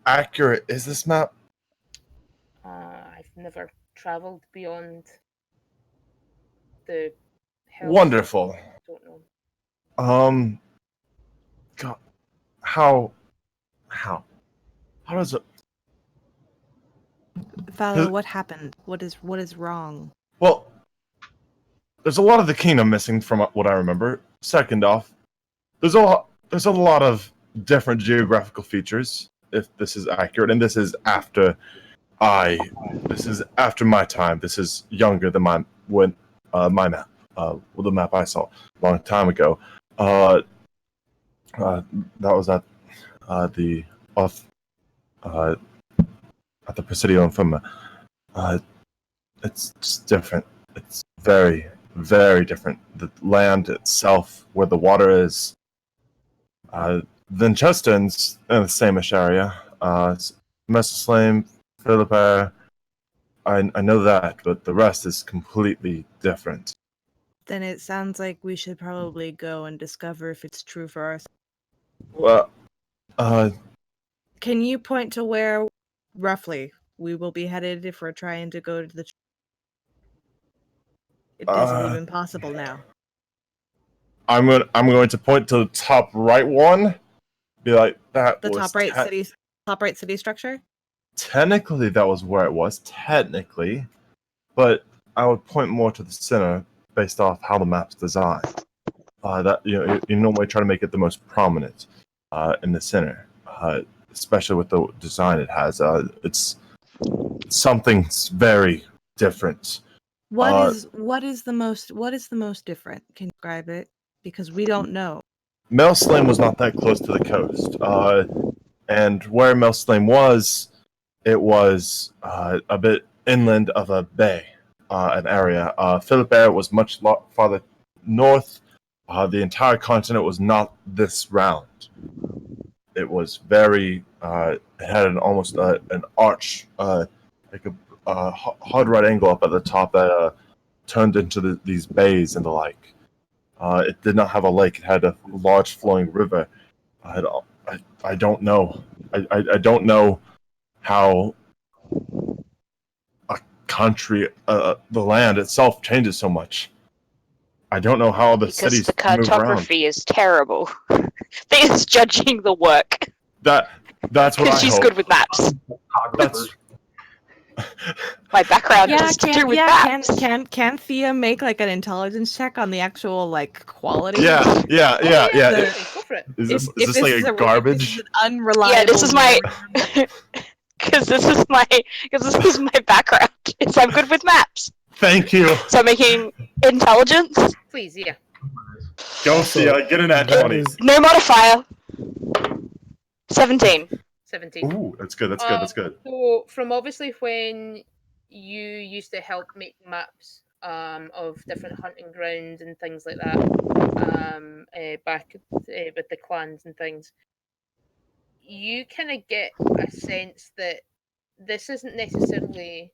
accurate is this map? I've never travelled beyond the hills. Wonderful. Don't know. God, how does it? Fallow, what happened? What is wrong? Well, there's a lot of the kingdom missing from what I remember. Second off, there's a lot of different geographical features. If this is accurate, and this is after my time. This is younger than my map, the map I saw a long time ago. That was at the off at the Presidio Infirma. It's just different. It's very, very different. The land itself, where the water is, Vinchester's in the same-ish area. Messerslame, Philippa, I know that, but the rest is completely different. Then it sounds like we should probably go and discover if it's true for us. Well, Can you point to where, roughly, we will be headed if we're trying to go to the... Is it even possible now? I'm going to point to the top right one. Be like, that The was top right city structure? technically that was where it was, technically, but I would point more to the center based off how the map's designed. That you normally try to make it the most prominent in the center, especially with the design it has. It's something very different. What is the most different? Can you describe it? Because we don't know. Melslame was not that close to the coast, and where Melslame was, it was a bit inland of a bay, an area. Philippa was much farther north. The entire continent was not this round. It was very. It had almost an arch, like a hard right angle up at the top that turned into these bays and the like. It did not have a lake. It had a large flowing river. I don't know. I don't know how a country, the land itself changes so much. I don't know how the Because cities the move around. cartography is terrible. Thea's judging the work. That's what I Because she's hope. good with maps. That's My background Yeah, is to do with maps. can Thea make like an intelligence check on the actual like quality? yeah. Absolutely, go for it. Is this If like is a if garbage? this is an unreliable. Yeah, this is my memory. because this is my background. Is I'm good with maps. Thank you. So I'm making intelligence. Please, yeah. Go Also, see. Get an at that 20. is- No modifier. 17. 17. Ooh, that's good. That's good. So from obviously when you used to help make maps of different hunting grounds and things like that back with the clans and things, you kind of get a sense that this isn't necessarily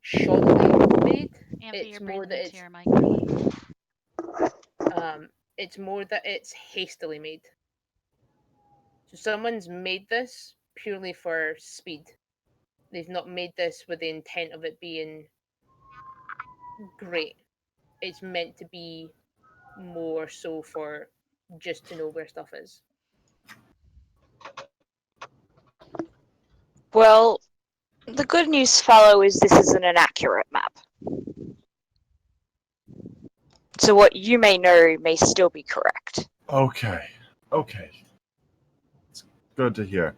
shoddily made. Amphy, It's you're more breathing that into your microphone. it's more that it's hastily made. So someone's made this purely for speed. They've not made this with the intent of it being great. It's meant to be more so for just to know where stuff is. Well, the good news, fellow, is this isn't an accurate map. So what you may know may still be correct. Okay. It's good to hear.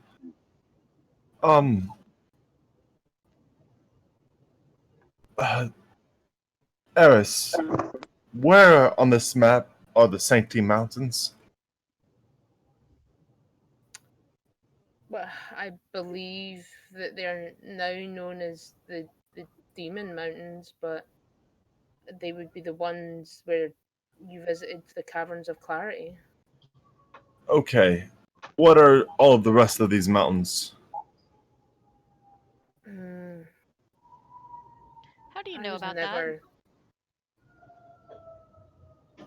Eris, where on this map are the Sanctity Mountains? Well, I believe that they're now known as the Demon Mountains, but they would be the ones where you visited the Caverns of Clarity. Okay. What are all of the rest of these mountains? How do you I know was about never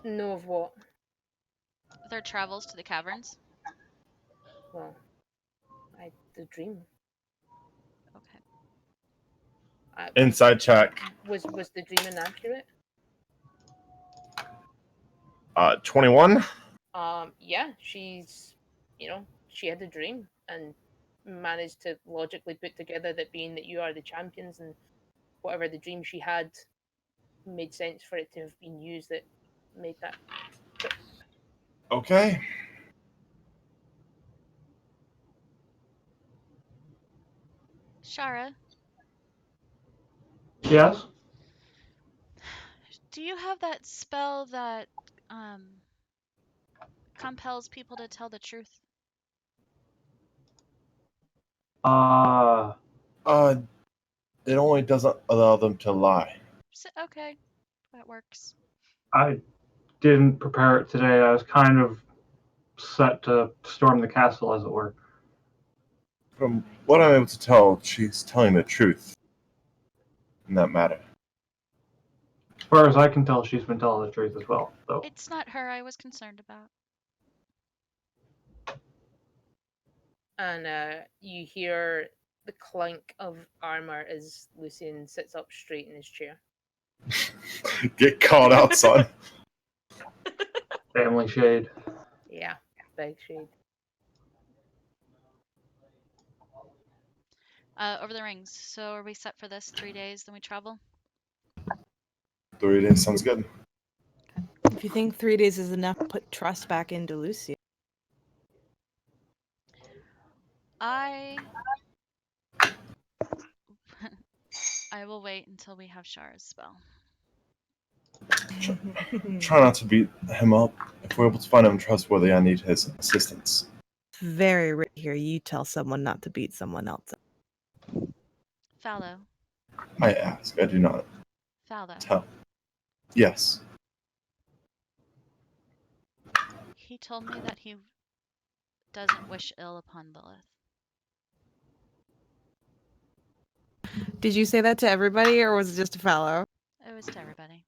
know of what. that? Their travels to the caverns? Well, the dream. Okay. Inside check. Was the dream inaccurate? 21. Yeah, she's, she had a dream and managed to logically put together that being that you are the champions and whatever the dream she had made sense for it to have been used that made that trip. Okay. Shara, Yes? do you have that spell that compels people to tell the truth? It only doesn't allow them to lie. Okay, that works. I didn't prepare it today. I was kind of set to storm the castle, as it were. From what I'm able to tell, she's telling the truth in that matter. As far as I can tell, she's been telling the truth as well, though. It's not her I was concerned about. And you hear the clink of armor as Lucian sits up straight in his chair. Get called out, son. Family shade. Yeah, big shade. Over the rings. So are we set for this 3 days, then we travel? 3 days sounds good. If you think 3 days is enough, put trust back into Lucy. I will wait until we have Shara's spell. Try not to beat him up. If we're able to find him trustworthy, I need his assistance. Very rare to hear you tell someone not to beat someone else. Fallow. I ask. I do not Fallow. tell. Yes. He told me that he doesn't wish ill upon Lilith. Did you say that to everybody, or was it just a fellow? It was to everybody.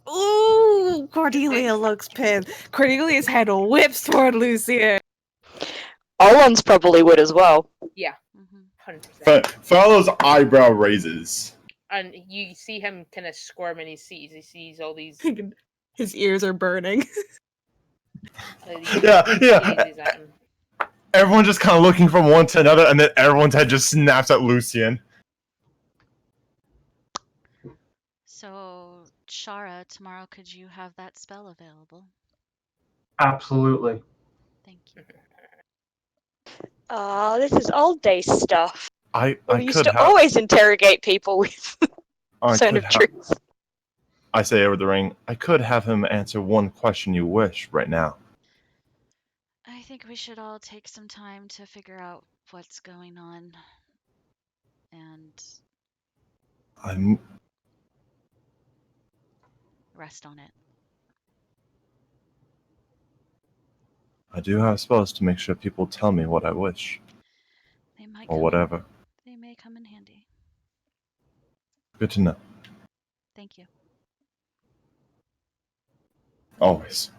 Ooh, Cordelia looks pissed. Cordelia's head whips toward Lucia. Olon's probably would as well. Yeah, Mm-hmm. 100%. Fallow's eyebrow raises. And you see him kind of squirm in his seat as he sees all these. His ears are burning. Yeah. gazes at him. Everyone just kind of looking from one to another, and then everyone's head just snaps at Lucian. So, Shara, tomorrow could you have that spell available? Absolutely. Thank you. This is old day stuff. I We used could to have. always interrogate people with I Zone could of have. Truth. I say over the ring. I could have him answer one question you wish right now. I think we should all take some time to figure out what's going on. And I'm. rest on it. I do have spells to make sure people tell me what I wish. They might Or come whatever. They may come in handy. Good to know. Thank you. Always.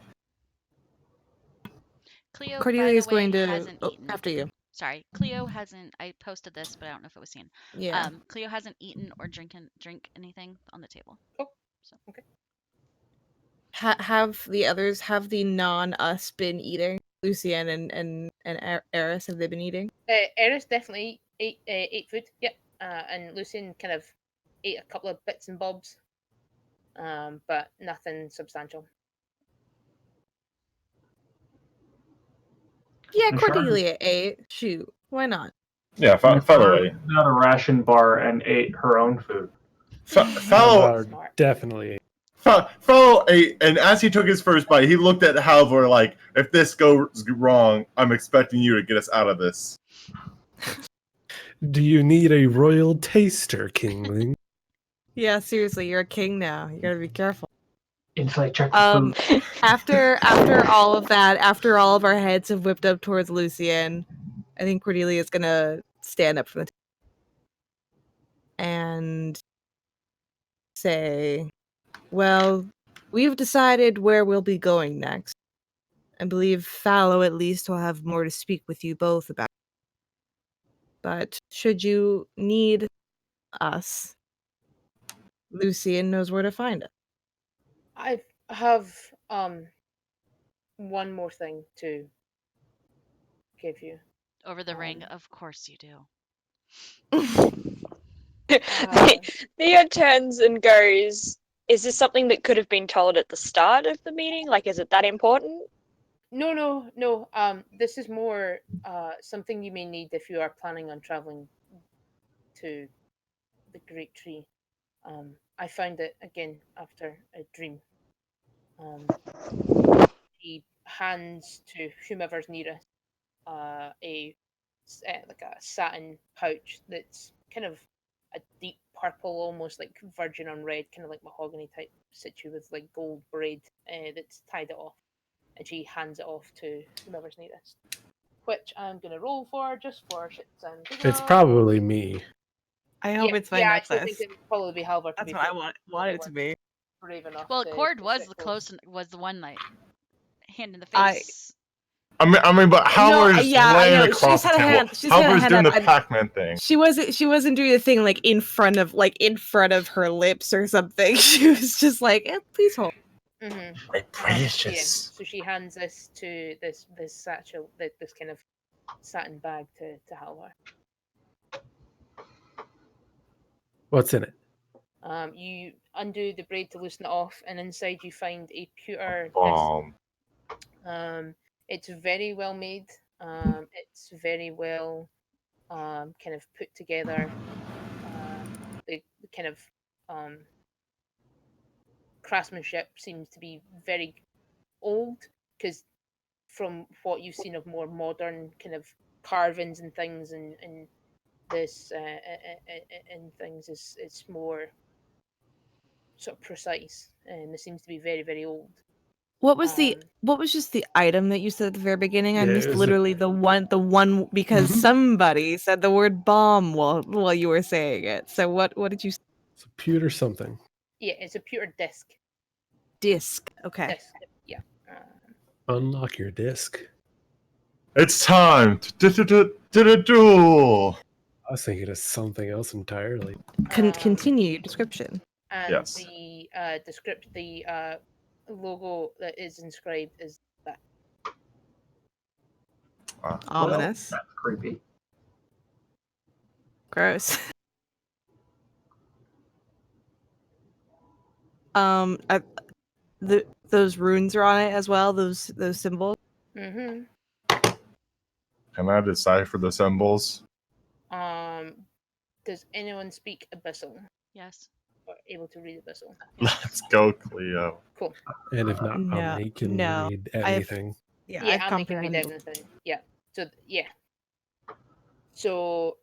Cleo, Cordelia is by the way, going to hasn't eaten. after you. Sorry, Cleo hasn't. I posted this, but I don't know if it was seen. Yeah. Cleo hasn't eaten or drink anything on the table. Oh, so okay. have the others, have the non-us been eating? Lucian and Eris, have they been eating? Eris definitely ate food. Yep. And Lucian kind of ate a couple of bits and bobs, but nothing substantial. Yeah, The shark Cordelia ate. Shoot, why not? Yeah, I mean, Fallow Sarah ate. got a ration bar and ate her own food. Fallow Halvar definitely. Fallow ate, and as he took his first bite, he looked at Halvor like, if this goes wrong, I'm expecting you to get us out of this. Do you need a royal taster, Kingling? Yeah, seriously, you're a king now. You gotta be careful. Insight check for food. After all of that, after all of our heads have whipped up towards Lucian, I think Cordelia is gonna stand up from the table and say, "Well, we've decided where we'll be going next. I believe Fallow at least will have more to speak with you both about. But should you need us, Lucian knows where to find us." I have one more thing to give you. Over the ring, of course you do. Theo turns and goes, is this something that could have been told at the start of the meeting? Like, is it that important? No. This is more something you may need if you are planning on traveling to the Great Tree. I found it again after a dream. He hands to whomever's nearest like a satin pouch that's kind of a deep purple, almost like virgin on red, kind of like mahogany type situ with like gold braid that's tied it off, and she hands it off to whomever's nearest. Which I'm gonna roll for just for shits and giggles. It's probably me. I hope it's my I necklace. actually think it would probably be Halvar. That's what I wanted it to be. Brave enough Well, to Cord was sit the close. was the one like hand in the I- face. I mean, but Halvor is yeah, I laying know. across She's the had a table. hand- she's had a Halvor's hand doing up the and- Pac-Man thing. She wasn't doing the thing like in front of her lips or something. She was just like, please hold. Mm-hmm. My precious. So she hands this to this satchel, this kind of satin bag to Halvar. What's in it? You undo the braid to loosen it off, and inside you find a pewter Bomb. disc. It's very well made. It's very well kind of put together. The kind of craftsmanship seems to be very old, because from what you've seen of more modern kind of carvings and things, and this and things, it's more sort of precise, and it seems to be very, very old. What was just the item that you said at the very beginning? I Yeah, missed it was literally the one because somebody said the word bomb while you were saying it. So what did you say? It's a pewter something. Yeah, it's a pewter disc. Disc. Okay. Disc. Yeah. Unlock your disc. It's time to the duel. I was thinking of something else entirely. Continue description. And Yes. the the logo that is inscribed is that. Ominous. That's creepy. Gross. Those runes are on it as well. Those symbols. Mm-hmm. Can I decipher the symbols? Does anyone speak Abyssal? Yes. Or able to read Abyssal? Let's go, Cleo. Cool. And if not, No, Omni can no. read I've- anything. Yeah, Yeah, I've Andy can read comprehended. everything. Yeah. So yeah. So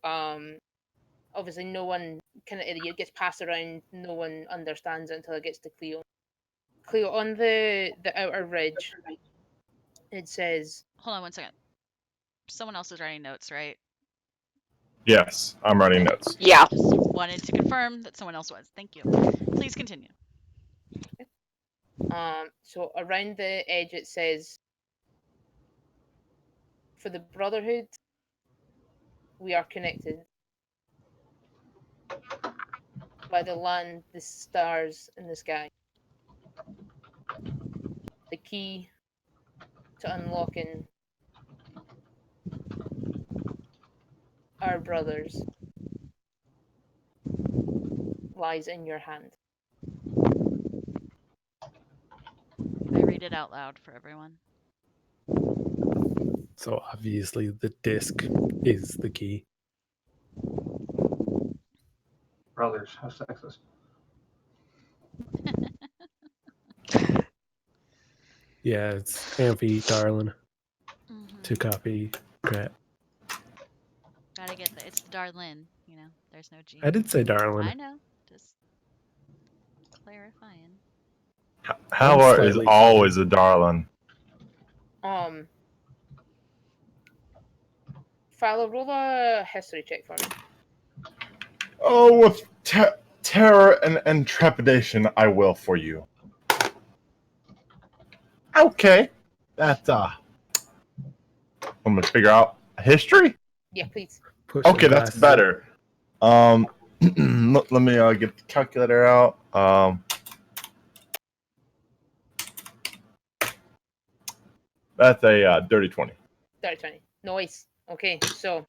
obviously no one it gets passed around. No one understands it until it gets to Cleo. Cleo, on the outer ridge, it says. Hold on one second. Someone else is writing notes, right? Yes, I'm writing notes. Yeah. Just wanted to confirm that someone else was. Thank you. Please continue. So around the edge it says, "For the Brotherhood, we are connected by the land, the stars, and the sky. the key to unlocking our brothers lies in your hand. Can I read it out loud for everyone? So obviously the disc is the key. Brothers, how sexist. Yeah, it's Amphi, darling, Mm-hmm. to copy crap. Gotta get the. It's Darlin. You know, there's no G. I did say I darling. know. Just clarifying. Halvar is slightly always a darling. Fallow, roll a history check for me. Oh, with terror and trepidation, I will for you. Okay, that's I'm gonna figure out history. Yeah, please. Push some Okay, that's glasses better. Let me get the calculator out. That's a dirty 20. 30-20. Nice. Okay, so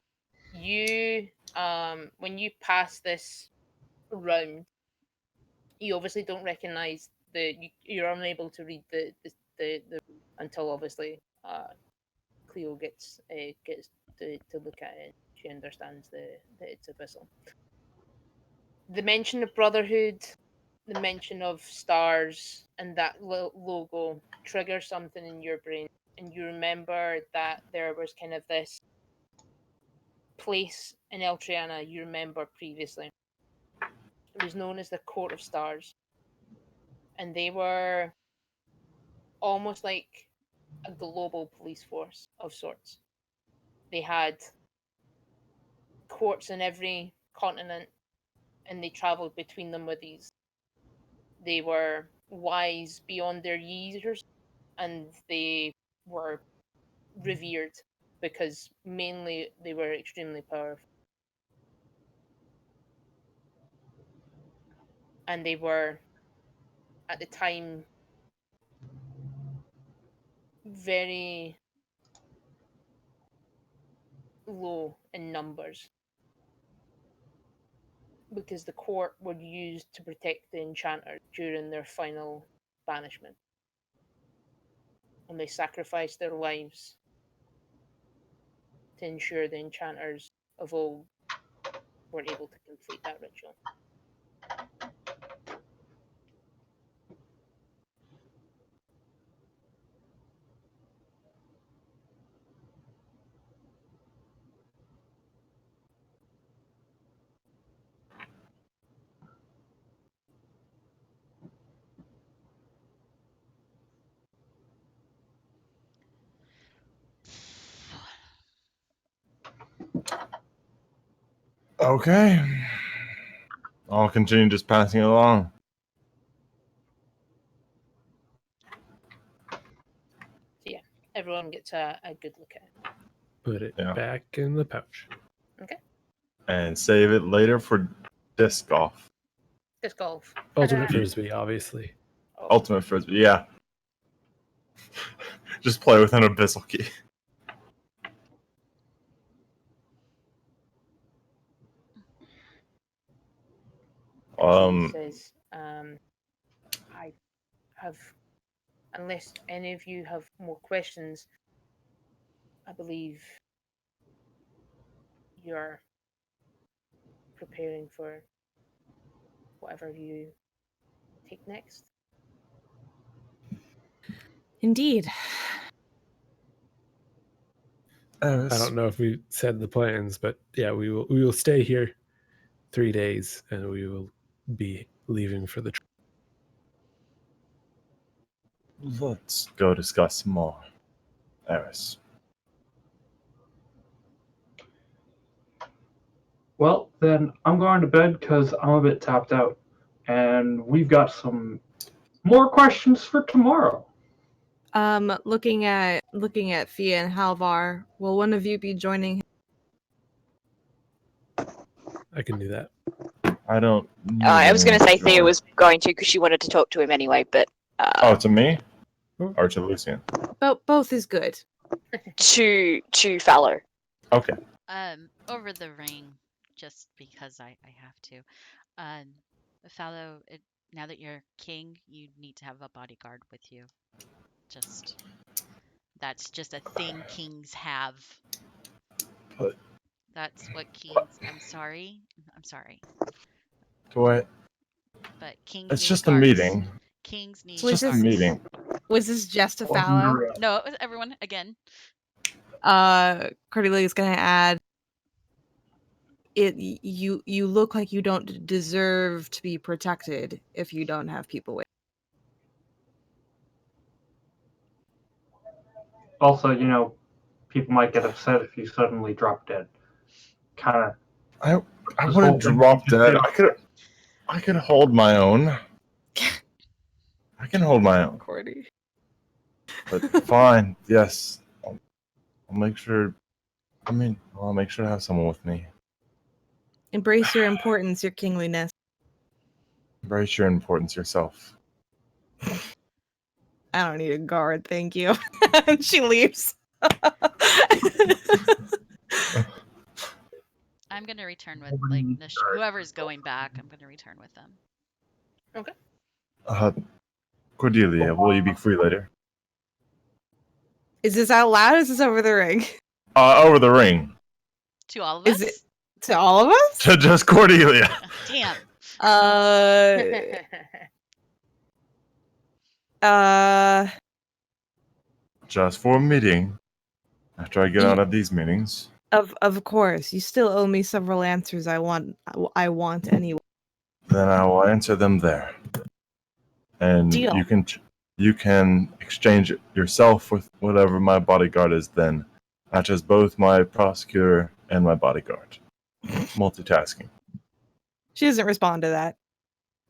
you when you pass this round, you obviously don't recognize you're unable to read the until obviously Cleo gets to look at it. She understands that it's a vessel. The mention of brotherhood, the mention of stars, and that logo triggers something in your brain, and you remember that there was kind of this place in Eltriana you remember previously. It was known as the Court of Stars, and they were almost like a global police force of sorts. They had courts in every continent, and they travelled between them with ease. They were wise beyond their years, and they were revered because mainly they were extremely powerful. And they were, at the time, very low in numbers because the court were used to protect the enchanters during their final banishment. And they sacrificed their lives to ensure the enchanters of old were able to complete that ritual. Okay. I'll continue just passing it along. So yeah, everyone gets a good look at it. Put it Yeah. back in the pouch. Okay. And save it later for disc golf. Disc golf. Ultimate Ta-da. Frisbee, obviously. Oh, Ultimate Frisbee, yeah. Just play with an abyssal key. He says, I have, unless any of you have more questions, I believe you're preparing for whatever you take next. Indeed. I don't know if we said the plans, but yeah, we will stay here 3 days, and we will be leaving for the trip. Let's go discuss more. Eris. Well, then I'm going to bed because I'm a bit tapped out. And we've got some more questions for tomorrow. Looking at Thea and Halvar, will one of you be joining? I can do that. I don't. I was going to say Thea Thea was going to because she wanted to talk to him anyway, but Oh, to me? or to Lucian? Both is good. To Fallow. Okay. Over the ring, just because I have to. Fallow, now that you're king, you need to have a bodyguard with you. That's just a thing kings have. But That's what kings. I'm sorry. what? But kings It's need just guards. a meeting. Kings need It's just a guards. meeting. Was this just a Welcome to fallow? rest. No, it was everyone again. Cordelia is gonna add. You look like you don't deserve to be protected if you don't have people with. Also, people might get upset if you suddenly drop dead. Kind of. I This would whole have thing dropped just dead. did- I could hold my own. I can hold my own. Cordy. But fine. Yes. I'll make sure. I'll make sure to have someone with me. Embrace your importance, your kingliness. Embrace your importance yourself. I don't need a guard, thank you. And she leaves. I'm gonna return with Nobody like needs guards. whoever's going back. I'm gonna return with them. Cordelia, will you be free later? Is this out loud? Or is this over the ring? Over the ring. To all of Is us. it to all of us? To just Cordelia. Damn. Just for a meeting. After I get out of these meetings. Of course. You still owe me several answers. I want anyway. Then I will answer them there. And Deal. you can exchange it yourself with whatever my bodyguard is then. Not just both my prosecutor and my bodyguard. Multitasking. She doesn't respond to that.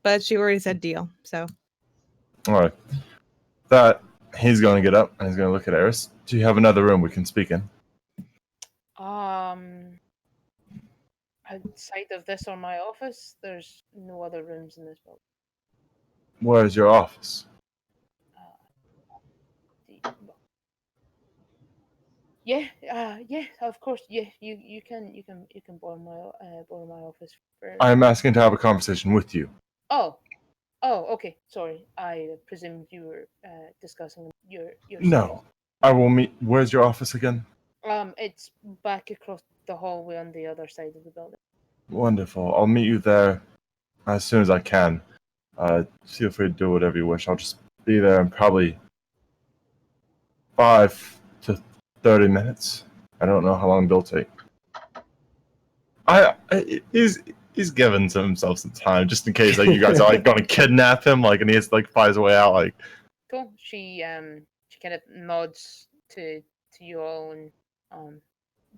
But she already said deal, so. Alright. That he's gonna get up and he's gonna look at Eris. Do you have another room we can speak in? Outside of this or my office, there's no other rooms in this building. Where's your office? Yeah, of course. Yeah, you can borrow my office for. I am asking to have a conversation with you. Oh, okay. Sorry, I presumed you were discussing your. No. I will meet. Where's your office again? It's back across the hallway on the other side of the building. Wonderful. I'll meet you there as soon as I can. Feel free to do whatever you wish. I'll just be there in probably 5 to 30 minutes. I don't know how long they'll take. He's given himself some time just in case you guys are going to kidnap him, and he has to find his way out. Cool. She kind of nods to you all and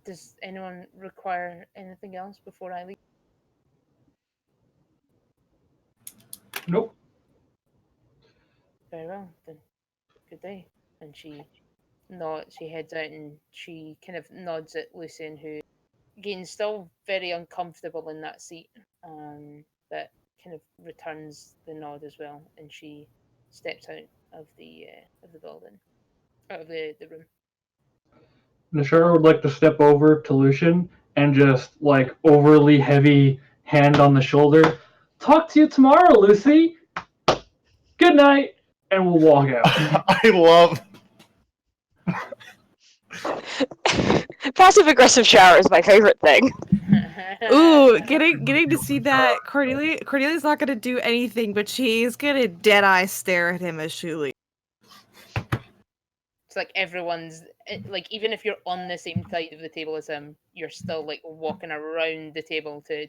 does anyone require anything else before I leave? Nope. Very well, then. Good day. And she heads out and she kind of nods at Lucian, who again still very uncomfortable in that seat, but kind of returns the nod as well, and she steps out of the building, out of the room. Nashara would like to step over to Lucian and just overly heavy hand on the shoulder. Talk to you tomorrow, Lucy. Good night, and we'll walk out. I love. Passive aggressive shower is my favorite thing. Ooh, getting to see that Cordelia's not gonna do anything, but she's gonna dead eye stare at him as Shuli. It's like everyone's even if you're on the same side of the table as him, you're still walking around the table to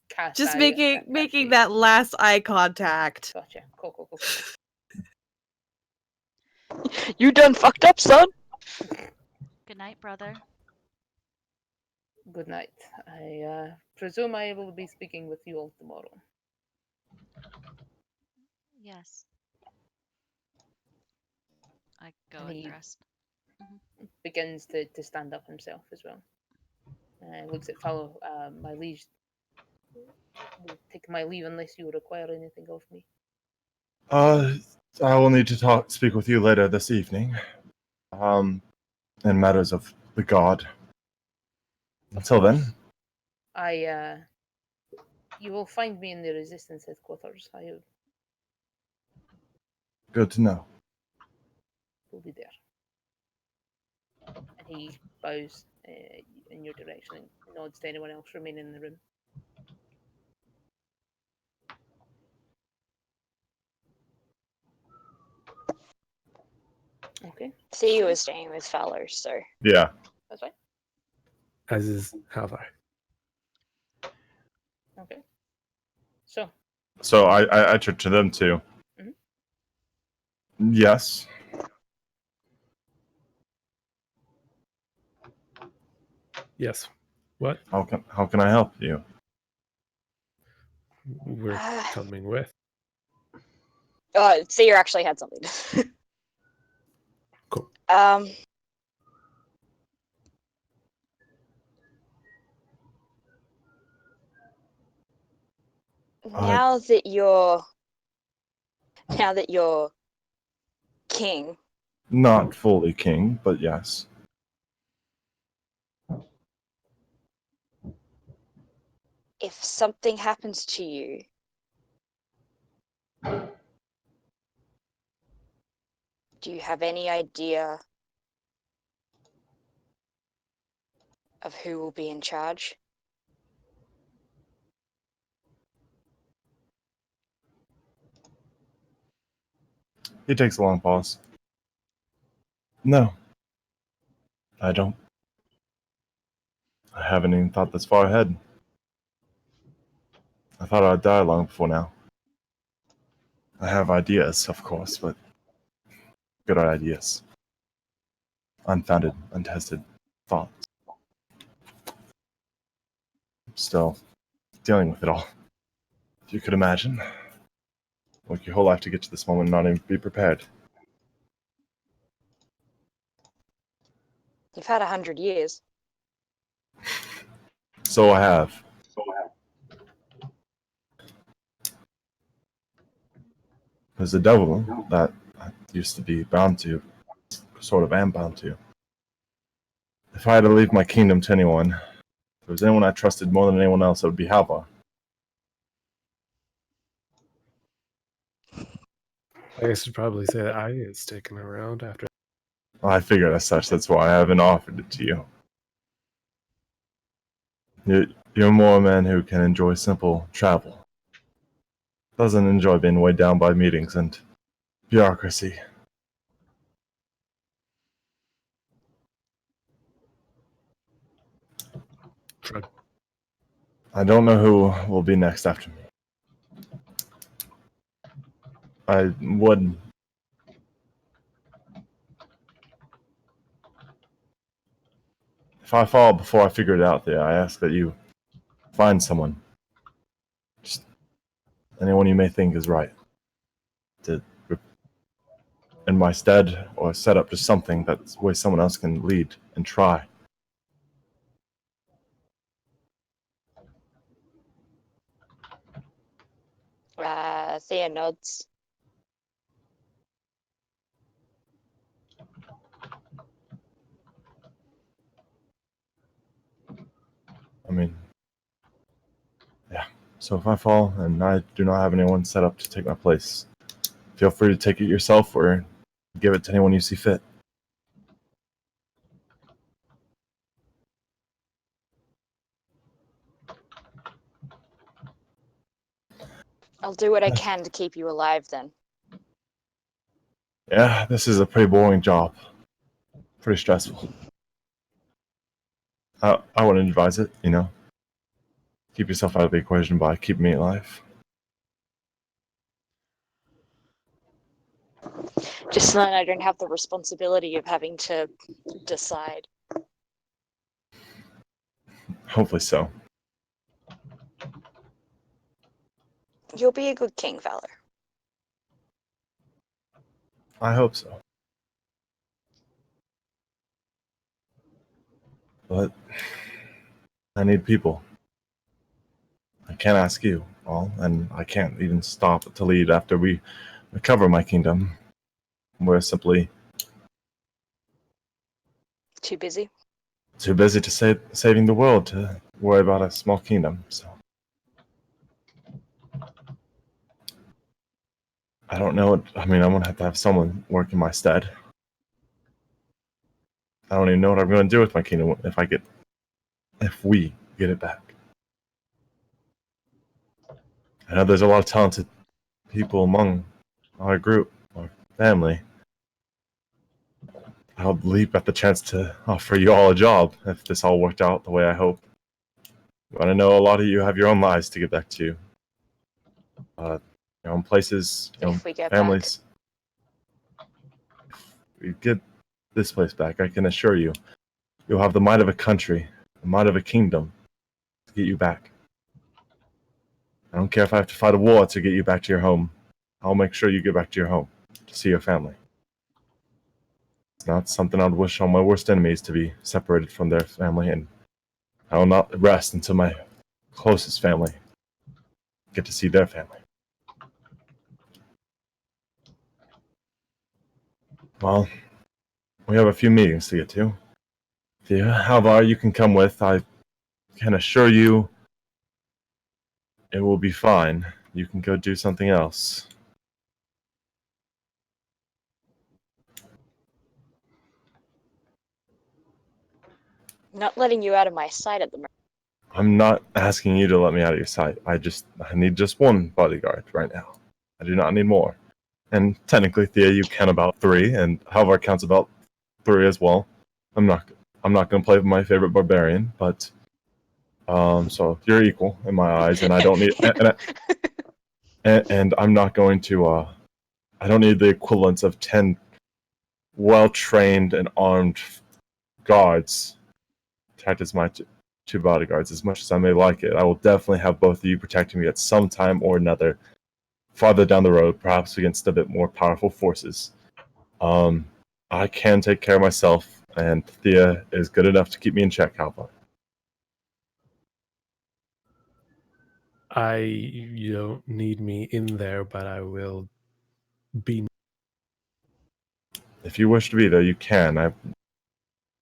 cast. Just making that last eye contact. Gotcha. Cool. You done fucked up, son? Good night, brother. Good night. I presume I will be speaking with you all tomorrow. Yes. I go And with he the rest. begins to stand up himself as well. Looks at Fallow. My liege, will take my leave unless you require anything of me. So I will need to speak with you later this evening. In matters of the god. Until then. You will find me in the Resistance headquarters. I Good to know. will be there. And he bows in your direction and nods to anyone else remaining in the room. Okay. Theo is staying with Fowler, so. Yeah. That's fine. As is Halvar. Okay. So I turn to them too. Mm-hmm. Yes. Yes. What? How can I help you? We're coming with. Theo actually had something. Cool. Now that you're king. Not fully king, but yes. If something happens to you, do you have any idea of who will be in charge? He takes a long pause. No. I don't. I haven't even thought this far ahead. I thought I'd die long before now. I have ideas, of course, but good ideas. Unfounded, untested thoughts. Still dealing with it all. If you could imagine. Work your whole life to get to this moment and not even be prepared. You've had 100 years. So I have. There's the devil that I used to be bound to, sort of am bound to. If I had to leave my kingdom to anyone, if there was anyone I trusted more than anyone else, it would be Halvar. I guess you'd probably say that I ain't sticking around after. Well, I figured as such, that's why I haven't offered it to you. You're more a man who can enjoy simple travel. Doesn't enjoy being weighed down by meetings and bureaucracy. Shrug. I don't know who will be next after me. I would. If I fall before I figure it out there, I ask that you find someone. Just anyone you may think is right. To in my stead, or set up just something that's where someone else can lead and try. Thea nods. I mean, yeah. So if I fall and I do not have anyone set up to take my place, feel free to take it yourself or give it to anyone you see fit. I'll do what I can to keep you alive then. Yeah, this is a pretty boring job. Pretty stressful. I wouldn't advise it, you know. Keep yourself out of the equation by keeping me alive. Just so that I don't have the responsibility of having to decide. Hopefully so. You'll be a good king, Valor. I hope so. But I need people. I can't ask you all, and I can't even stop to lead after we recover my kingdom. We're simply Too busy. too busy to saving the world to worry about a small kingdom. So I don't know. I'm gonna have to have someone work in my stead. I don't even know what I'm gonna do with my kingdom if we get it back. I know there's a lot of talented people among our group, our family. I'll leap at the chance to offer you all a job if this all worked out the way I hope. But I know a lot of you have your own lives to get back to. Your own places, your own If we get families. If we get this place back, I can assure you, you'll have the might of a country, the might of a kingdom to get you back. I don't care if I have to fight a war to get you back to your home. I'll make sure you get back to your home to see your family. It's not something I'd wish on my worst enemies to be separated from their family, and I will not rest until my closest family get to see their family. Well, we have a few meetings to get to. If you have you can come with. I can assure you it will be fine. You can go do something else. Not letting you out of my sight at the moment. I'm not asking you to let me out of your sight. I need just one bodyguard right now. I do not need more. And technically, Thea, you count about 3, and Halvar counts about 3 as well. I'm not going to play with my favorite barbarian, but so you're equal in my eyes, and I don't need and I'm not going to I don't need the equivalence of 10 well-trained and armed guards to act as my two bodyguards. As much as I may like it, I will definitely have both of you protecting me at some time or another, farther down the road, perhaps against a bit more powerful forces. I can take care of myself, and Thea is good enough to keep me in check, Halvar. You don't need me in there, but I will be. If you wish to be there, you can. I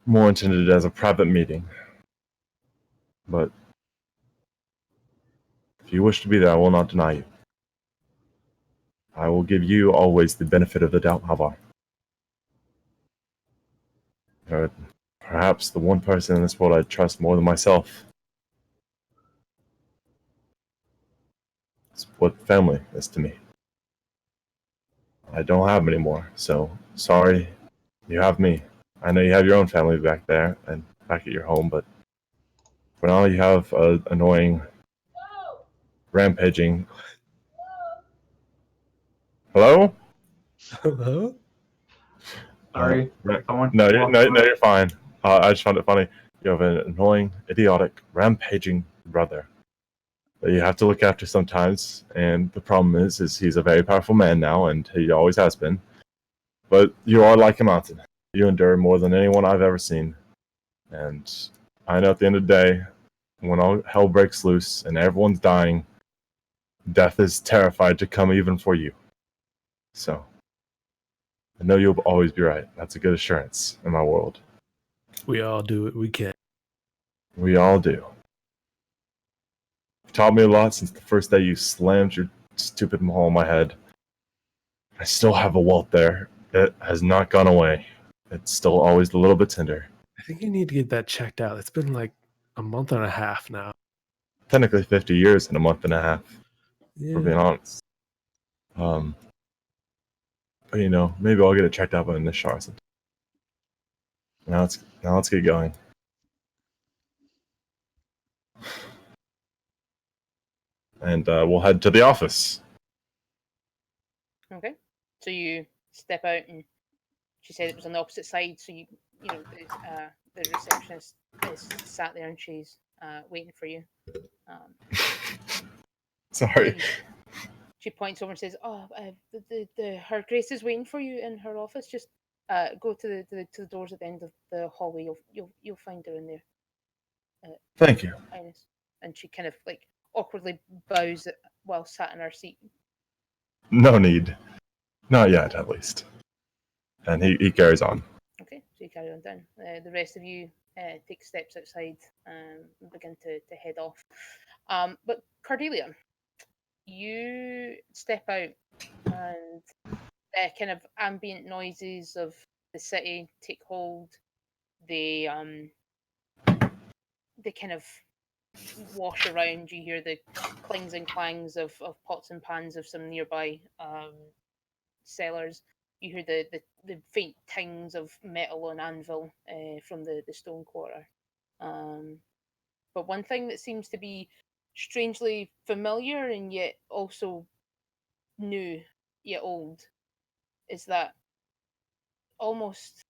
more intended it as a private meeting. But if you wish to be there, I will not deny you. I will give you always the benefit of the doubt, Halvar. You're perhaps the one person in this world I trust more than myself. It's what family is to me. I don't have many more, so sorry you have me. I know you have your own family back there and back at your home, but for now you have an annoying, rampaging. Hello? Hello? Sorry. Someone No, walked you're fine. I just found it funny. You have an annoying, idiotic, rampaging brother that you have to look after sometimes, and the problem is he's a very powerful man now, and he always has been. But you are like a mountain. You endure more than anyone I've ever seen. And I know at the end of the day, when all hell breaks loose and everyone's dying, death is terrified to come even for you. So, I know you'll always be right. That's a good assurance in my world. We all do what we can. We all do. You've taught me a lot since the first day you slammed your stupid maul on my head. I still have a welt there. It has not gone away. It's still always a little bit tender. I think you need to get that checked out. It's been like a month and a half now. Technically 50 years in a month and a half, Yeah. for being honest. But maybe I'll get it checked out by this shower sometime. Now let's get going. And we'll head to the office. Okay. So you step out, and she said it was on the opposite side. So the receptionist is sat there, and she's waiting for you. Sorry. She points over and says, "Oh, the Her Grace is waiting for you in her office. Just go to the doors at the end of the hallway. You'll find her in there." Thank you. Ines. And she kind of like awkwardly bows while sat in her seat. No need. Not yet, at least. And he carries on. Okay, so you carry on down. The rest of you take steps outside and begin to head off. But Cordelia, you step out and kind of ambient noises of the city take hold. They kind of wash around. You hear the clings and clangs of pots and pans of some nearby cellars. You hear the faint tings of metal on anvil from the stone quarter. But one thing that seems to be strangely familiar and yet also new, yet old, is that almost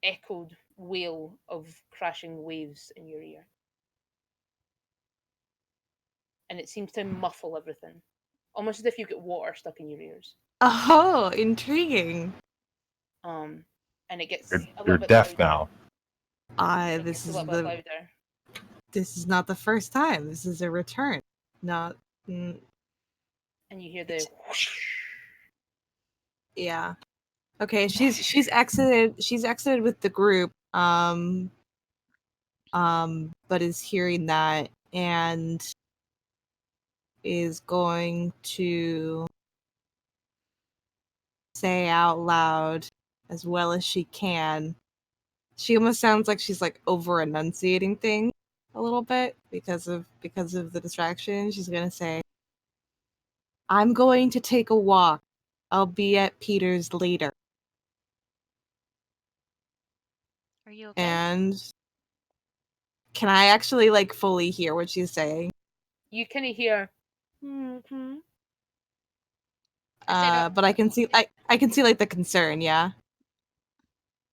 echoed wail of crashing waves in your ear. And it seems to muffle everything. Almost as if you've got water stuck in your ears. Oh, intriguing. And it gets You're, a little you're bit deaf louder. now. It gets a little bit louder. This is not the first time. This is a return. Not And you hear the whoosh. yeah. Okay, she's exited with the group. But is hearing that and is going to say out loud as well as she can. She almost sounds like she's like over enunciating things a little bit because of the distraction. She's gonna say, "I'm going to take a walk. I'll be at Peter's later." Are you okay? And can I actually like fully hear what she's saying? You kind of hear. Mm-hmm. But I can see I can see like the concern. Yeah.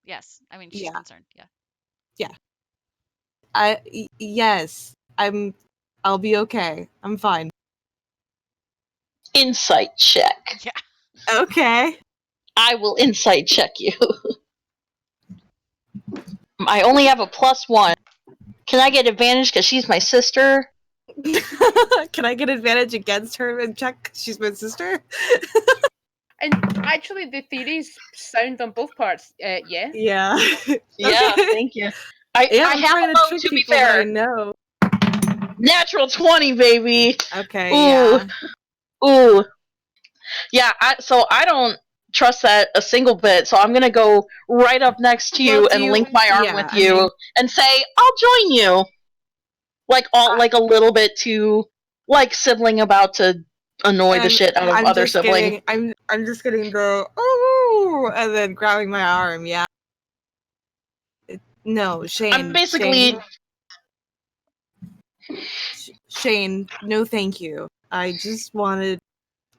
Yes. I mean, she's Yeah. concerned. Yeah. Yes. I'll be okay. I'm fine. Insight check. Yeah. Okay. I will insight check you. I only have a +1. Can I get advantage because she's my sister? Can I get advantage against her and check? She's my sister. And actually, the theories sound on both parts. Yeah. Yeah. Yeah, Okay. thank you. I I'm have trying a to low, trick to be people that I fair. know. Natural 20, baby. Okay. Ooh. Yeah. Ooh. Yeah, so I don't trust that a single bit, so I'm gonna go right up next to you Well, and link my arm yeah, with I you mean- and say, I'll join you. Like a little bit too like sibling about to annoy the shit out of other sibling. I'm just getting the oh, and then grabbing my arm. Yeah. No, Shane. I'm basically Shane. No, thank you. I just wanted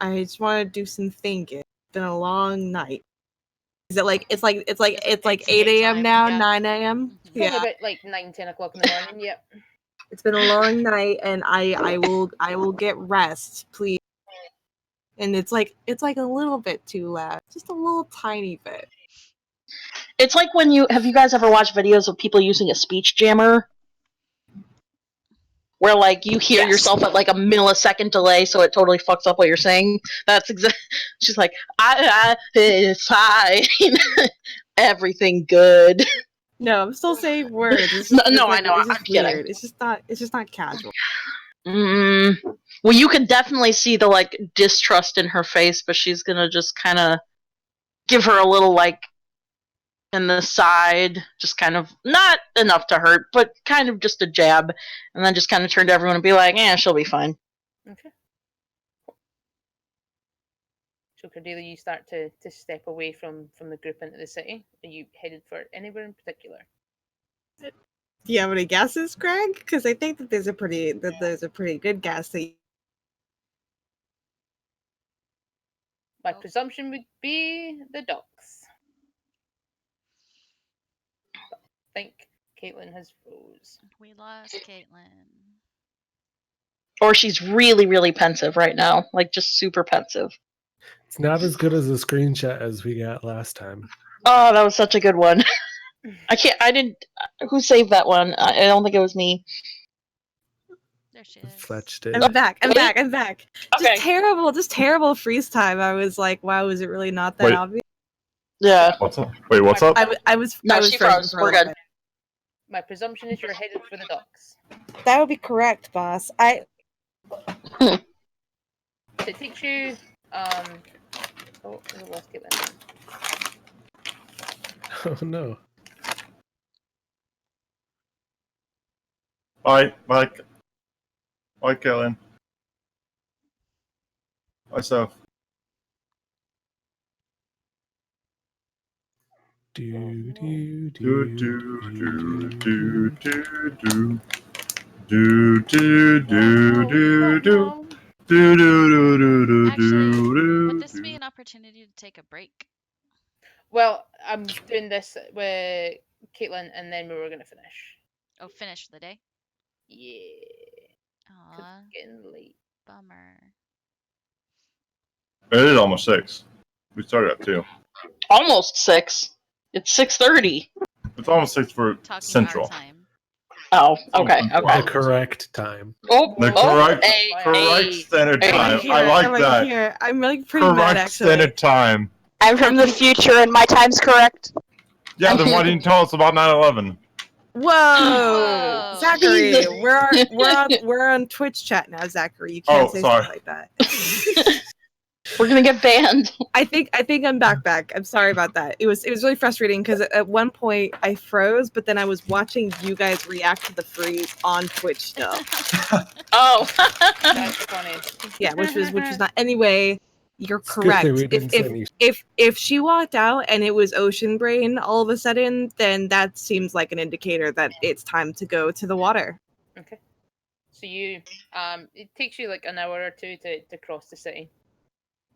to do some thinking. It's been a long night. Is it like it's like 8 a.m. daytime, now, yeah. 9 a.m. Mhm. Probably Yeah. about like 9, 10 o'clock in the morning. Yep. It's been a long night, and I will get rest, please. And it's like a little bit too loud, just a little tiny bit. it's like when you guys ever watched videos of people using a speech jammer? Where like you hear yourself at like a millisecond delay, so it totally fucks up what you're saying. That's exactly. She's like, it's fine, everything good. No, I'm still saying words. It's No, just, it's I know. It's I'm just kidding. weird. It's just not casual. Well, you can definitely see the like distrust in her face, but she's gonna just kind of give her a little like in the side, just kind of not enough to hurt, but kind of just a jab, and then just kind of turn to everyone and be like, "Yeah, she'll be fine." Okay. So Cordelia, you start to step away from the group into the city. Are you headed for anywhere in particular? Do you have any guesses, Greg? Because I think that there's a pretty good guess that. My presumption would be the docks. I think Caitlin has froze. We lost Caitlin. Or she's really, really pensive right now, like just super pensive. It's not as good as a screenshot as we got last time. Oh, that was such a good one. I didn't. Who saved that one? I don't think it was me. There she is. Fletch I'm did. back. I'm Wait. back. I'm back. Okay. Just terrible freeze time. I was like, wow, is it really not that Wait. obvious? Yeah. What's up? Wait, what's up? I was No, frozen she for a froze. We're little good. bit. My presumption is you're headed for the docks. That would be correct, boss. So it takes you. Oh, I lost Caitlin. Oh no. Bye, Kellen. Bye, Soph. Do do Do do do do do do. do do do do do do do. Do do do do do Actually, would do this be do. an opportunity to take a break? Well, I'm doing this with Caitlin, and then we were gonna finish. Oh, finish the day? Yeah, 'cause Aw, it's getting late. bummer. It is almost 6. We started at 2. Almost 6. It's 6:30. It's almost 6 for Talking Central. our time. Oh, okay, The okay. correct time. Oh, The oh, correct, hey, correct hey. standard Hey. time. Here, I like I'm that. here. I'm like pretty mad Correct actually. standard time. I'm from the future and my time's correct. Yeah, then why didn't you tell us about 9/11? Whoa, Whoa. Zachary, Jesus. we're on Twitch chat now, Zachary. You can't Oh, say sorry. stuff like that. We're gonna get banned. I think I'm back. I'm sorry about that. It was really frustrating because at one point I froze, but then I was watching you guys react to the freeze on Twitch still. Oh. That's funny. Yeah, which was not. Anyway, you're It's a good thing correct. we didn't say any. If she walked out and it was Ocean Brain all of a sudden, then that seems like an indicator that it's time to go to the water. Okay. So you, it takes you like an hour or two to cross the city.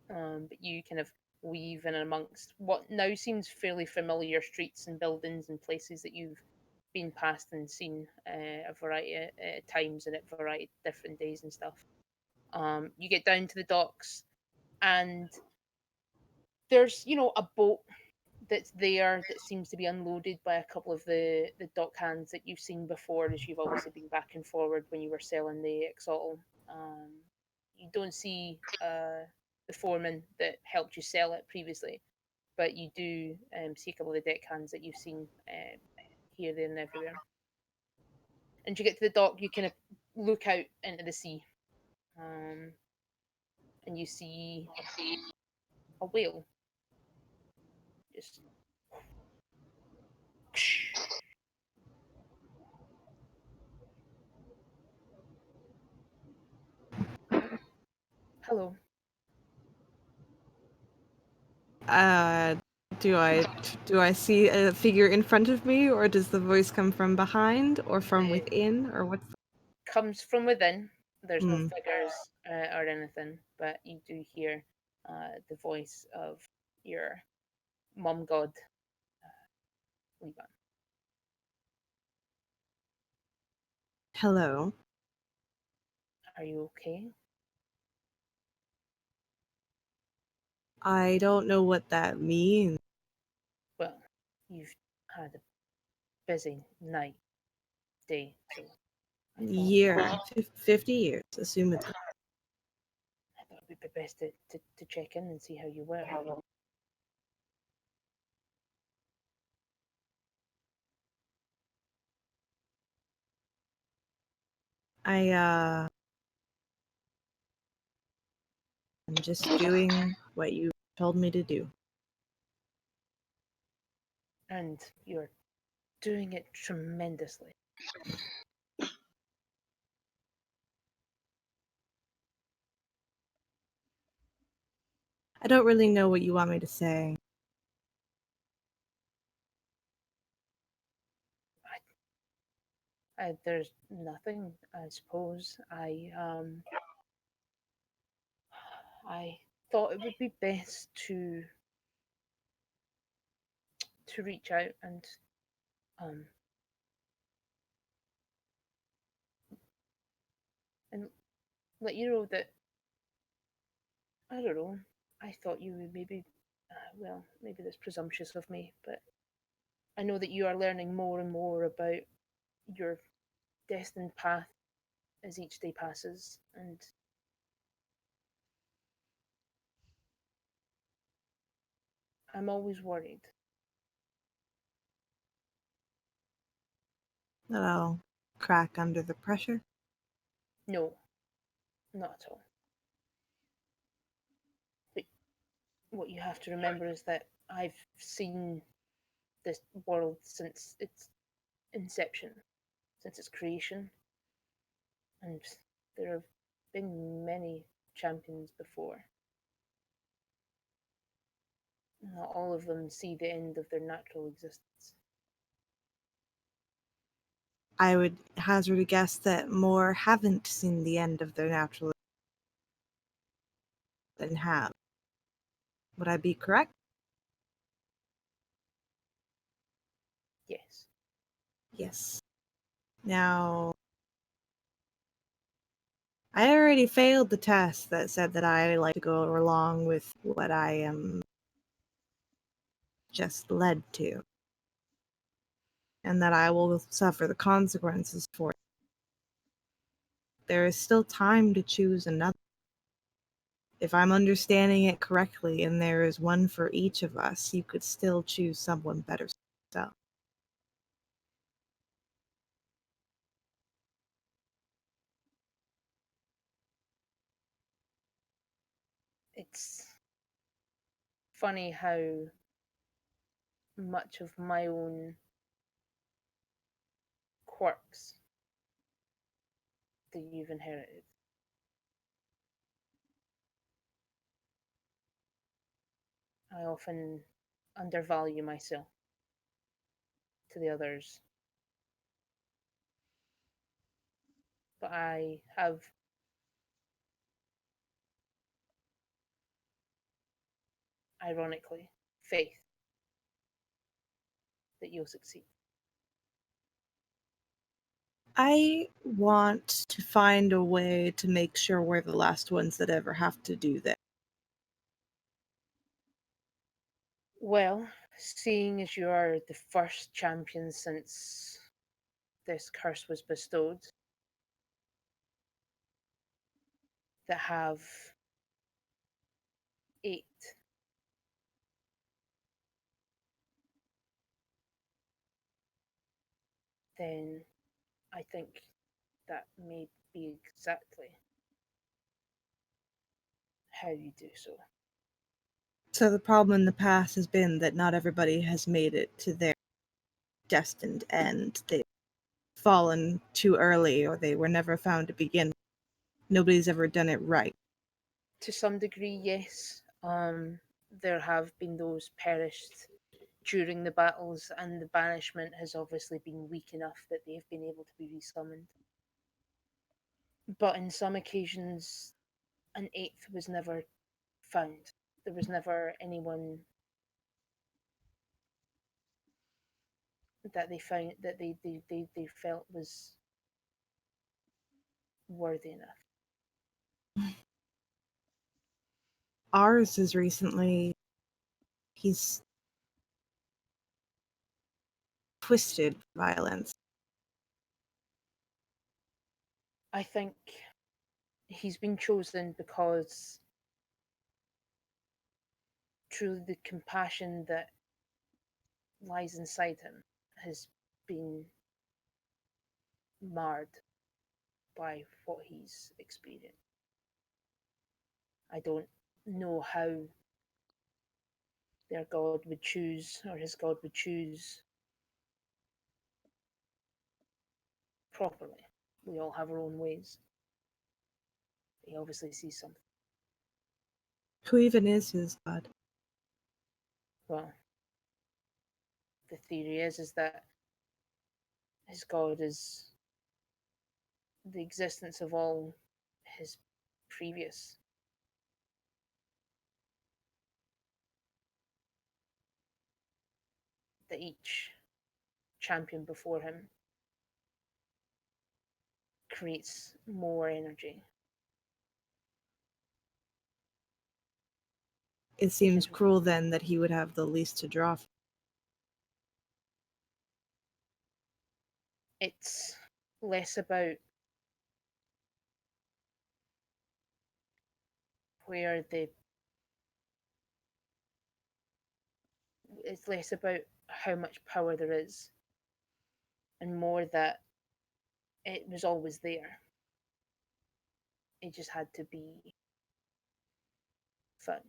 But you kind of weave in amongst what now seems fairly familiar streets and buildings and places that you've been past and seen a variety of times and at variety of different days and stuff. You get down to the docks, and there's a boat that's there that seems to be unloaded by a couple of the dock hands that you've seen before, as you've obviously been back and forward when you were selling the Exotl. You don't see the foreman that helped you sell it previously, but you do see a couple of the deck hands that you've seen here, there, and everywhere. And you get to the dock, you kind of look out into the sea, and you see a whale. Just hello. Do I see a figure in front of me, or does the voice come from behind, or from within, or what's? Comes from within. There's no Hmm. figures or anything, but you do hear the voice of your mum god, Levan. Hello. Are you okay? I don't know what that means. Well, you've had a busy night, day, so I thought 50 years, assumedly. I thought it would be best to check in and see how you were. I'm just doing what you told me to do. And you're doing it tremendously. I don't really know what you want me to say. There's nothing, I suppose. I thought it would be best to reach out and um and let you know that I don't know. I thought you would maybe, well, maybe that's presumptuous of me, but I know that you are learning more and more about your destined path as each day passes, and I'm always worried. That I'll crack under the pressure. No, not at all. But what you have to remember is that I've seen this world since its inception, since its creation, and there have been many champions before. Not all of them see the end of their natural existence. I would hazard a guess that more haven't seen the end of their natural than have. Would I be correct? Yes. Yes. Now, I already failed the test that said that I like to go along with what I am just led to, and that I will suffer the consequences for it. There is still time to choose another. If I'm understanding it correctly, and there is one for each of us, you could still choose someone better. So, It's funny how much of my own quirks that you've inherited. I often undervalue myself to the others, but I have ironically faith that you'll succeed. I want to find a way to make sure we're the last ones that ever have to do that. Well, seeing as you are the first champion since this curse was bestowed that have 8, then I think that may be exactly how you do so. So the problem in the past has been that not everybody has made it to their destined end. They've fallen too early, or they were never found to begin. Nobody's ever done it right. To some degree, yes. There have been those perished during the battles, and the banishment has obviously been weak enough that they have been able to be resummoned. But in some occasions, an 8th was never found. There was never anyone that they found that they felt was worthy enough. Ours is recently, he's twisted violence. I think he's been chosen because truly the compassion that lies inside him has been marred by what he's experienced. I don't know how their God would choose, or his God would choose properly. We all have our own ways. He obviously sees something. Who even is his god? Well, the theory is that his God is the existence of all his previous that each champion before him creates more energy. It seems cruel then that he would have the least to draw from. It's less about where it's less about how much power there is and more that it was always there. It just had to be fun.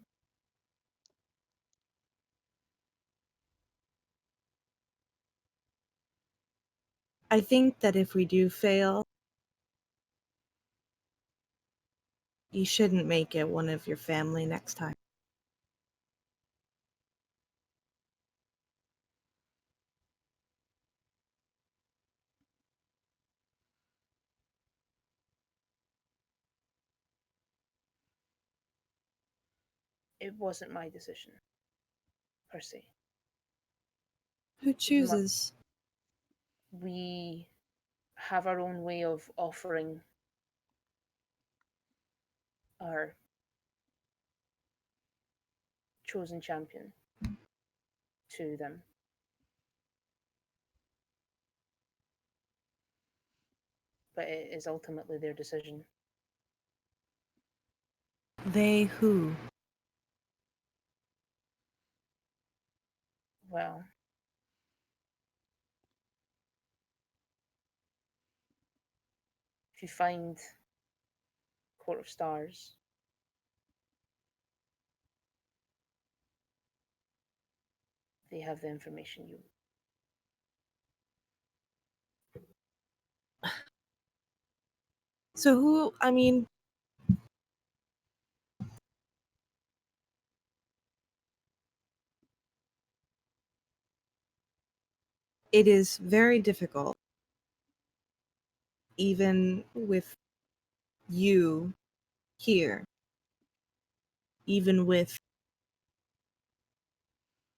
I think that if we do fail, you shouldn't make it one of your family next time. It wasn't my decision, per se. Who chooses? We have our own way of offering our chosen champion to them. But it is ultimately their decision. They who? Well, if you find Court of Stars, they have the information you. So who, I mean, it is very difficult, even with you here, even with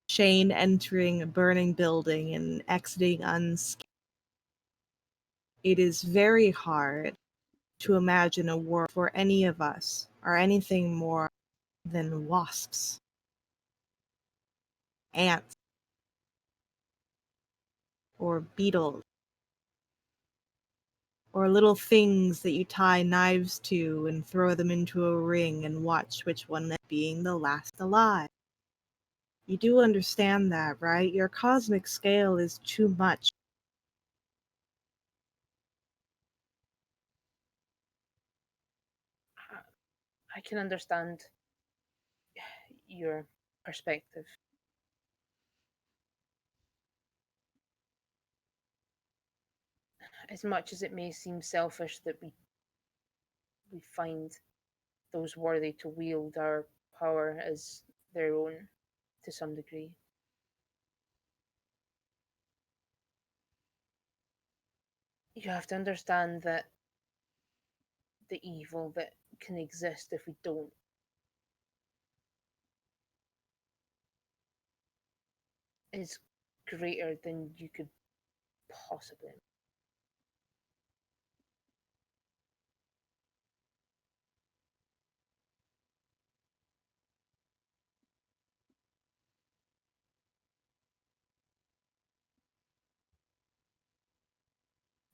Shane entering a burning building and exiting unscathed. It is very hard to imagine a world where any of us are anything more than wasps, ants, or beetles, or little things that you tie knives to and throw them into a ring and watch which one ends up being the last alive. You do understand that, right? Your cosmic scale is too much. I can understand your perspective. As much as it may seem selfish that we find those worthy to wield our power as their own to some degree. You have to understand that the evil that can exist if we don't is greater than you could possibly.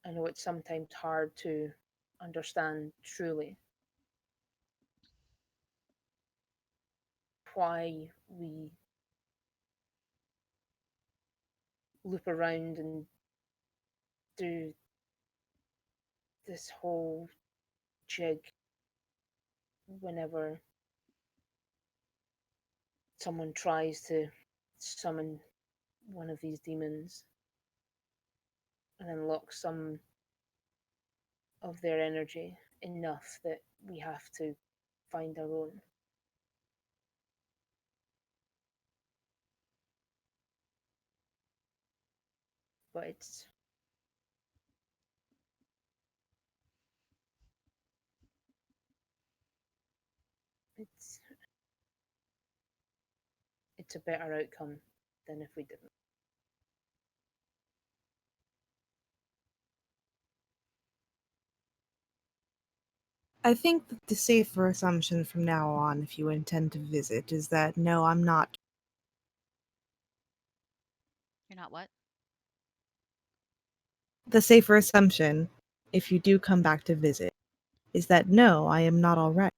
I know it's sometimes hard to understand truly why we loop around and do this whole jig whenever someone tries to summon one of these demons and unlock some of their energy enough that we have to find our own. But it's it's a better outcome than if we didn't. I think that the safer assumption from now on, if you intend to visit, is that no, I'm not. You're not what? The safer assumption, if you do come back to visit, is that no, I am not alright.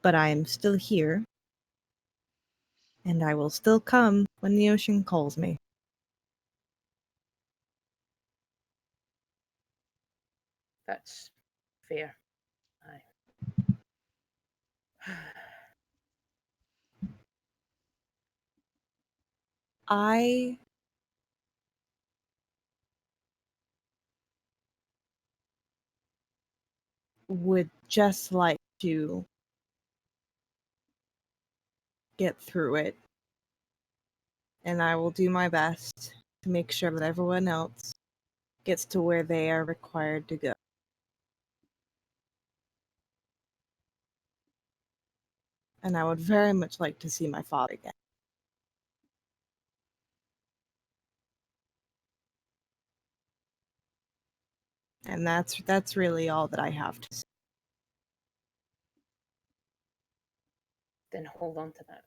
But I am still here, and I will still come when the ocean calls me. That's fair. Aye. I would just like to get through it, and I will do my best to make sure that everyone else gets to where they are required to go. And I would very much like to see my father again. And that's really all that I have to say. Then hold on to that.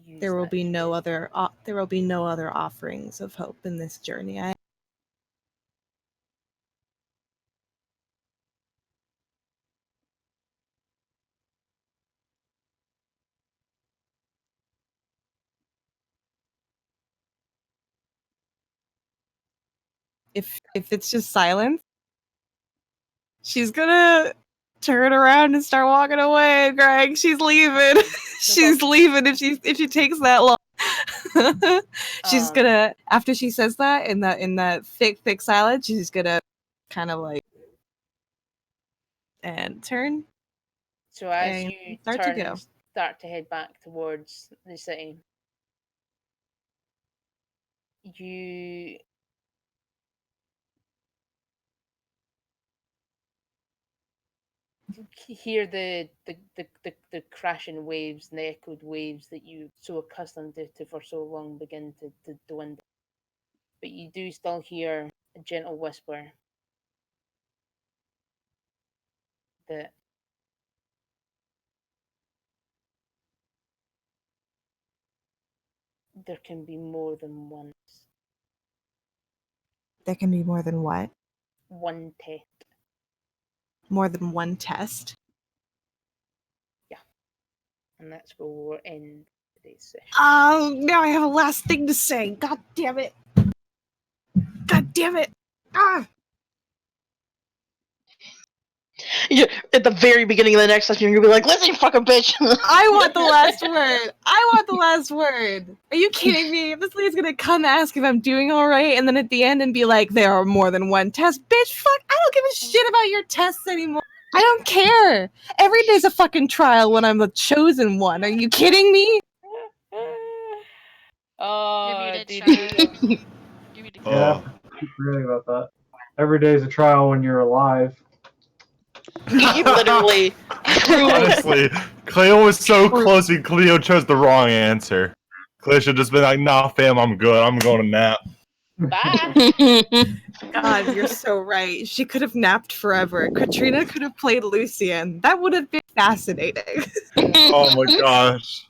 Use There will that be no shit. other offerings of hope in this journey. If it's just silence, she's gonna turn around and start walking away, Greg. She's leaving. She's leaving if she takes that long. She's gonna, after she says that in that thick silence, she's gonna kind of like and turn. So as and you start turn to go. and start to head back towards the city, you hear the crashing waves and the echoed waves that you so accustomed to for so long begin to dwindle. But you do still hear a gentle whisper that there can be more than There can be more than what? one test. More than one test. And that's where we'll end today's session. Oh, now I have a last thing to say. God damn it. God damn it. Ah! Yeah, at the very beginning of the next session, you're gonna be like, "Listen, you fucking bitch." I want the last word. I want the last word. Are you kidding me? This lady's gonna come ask if I'm doing all right, and then at the end and be like, "There are more than one test." Bitch, fuck! I don't give a shit about your tests anymore. I don't care. Every day's a fucking trial when I'm the chosen one. Are you kidding me? Oh, muted, dude. Shark. You're muted. Yeah, keep forgetting about that. Every day is a trial when you're alive. Literally. Honestly, Cleo was so close and Cleo chose the wrong answer. Cleo should have just been like, nah, fam, I'm good. I'm going to nap. Bye. God, you're so right. She could have napped forever. Katrina could have played Lucian. That would have been fascinating. Oh my gosh.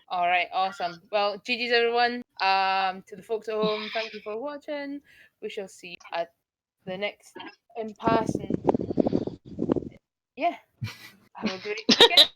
All right, awesome. Well, GG's everyone. To the folks at home, thank you for watching. We shall see you at the next impasse. And yeah, have a great weekend.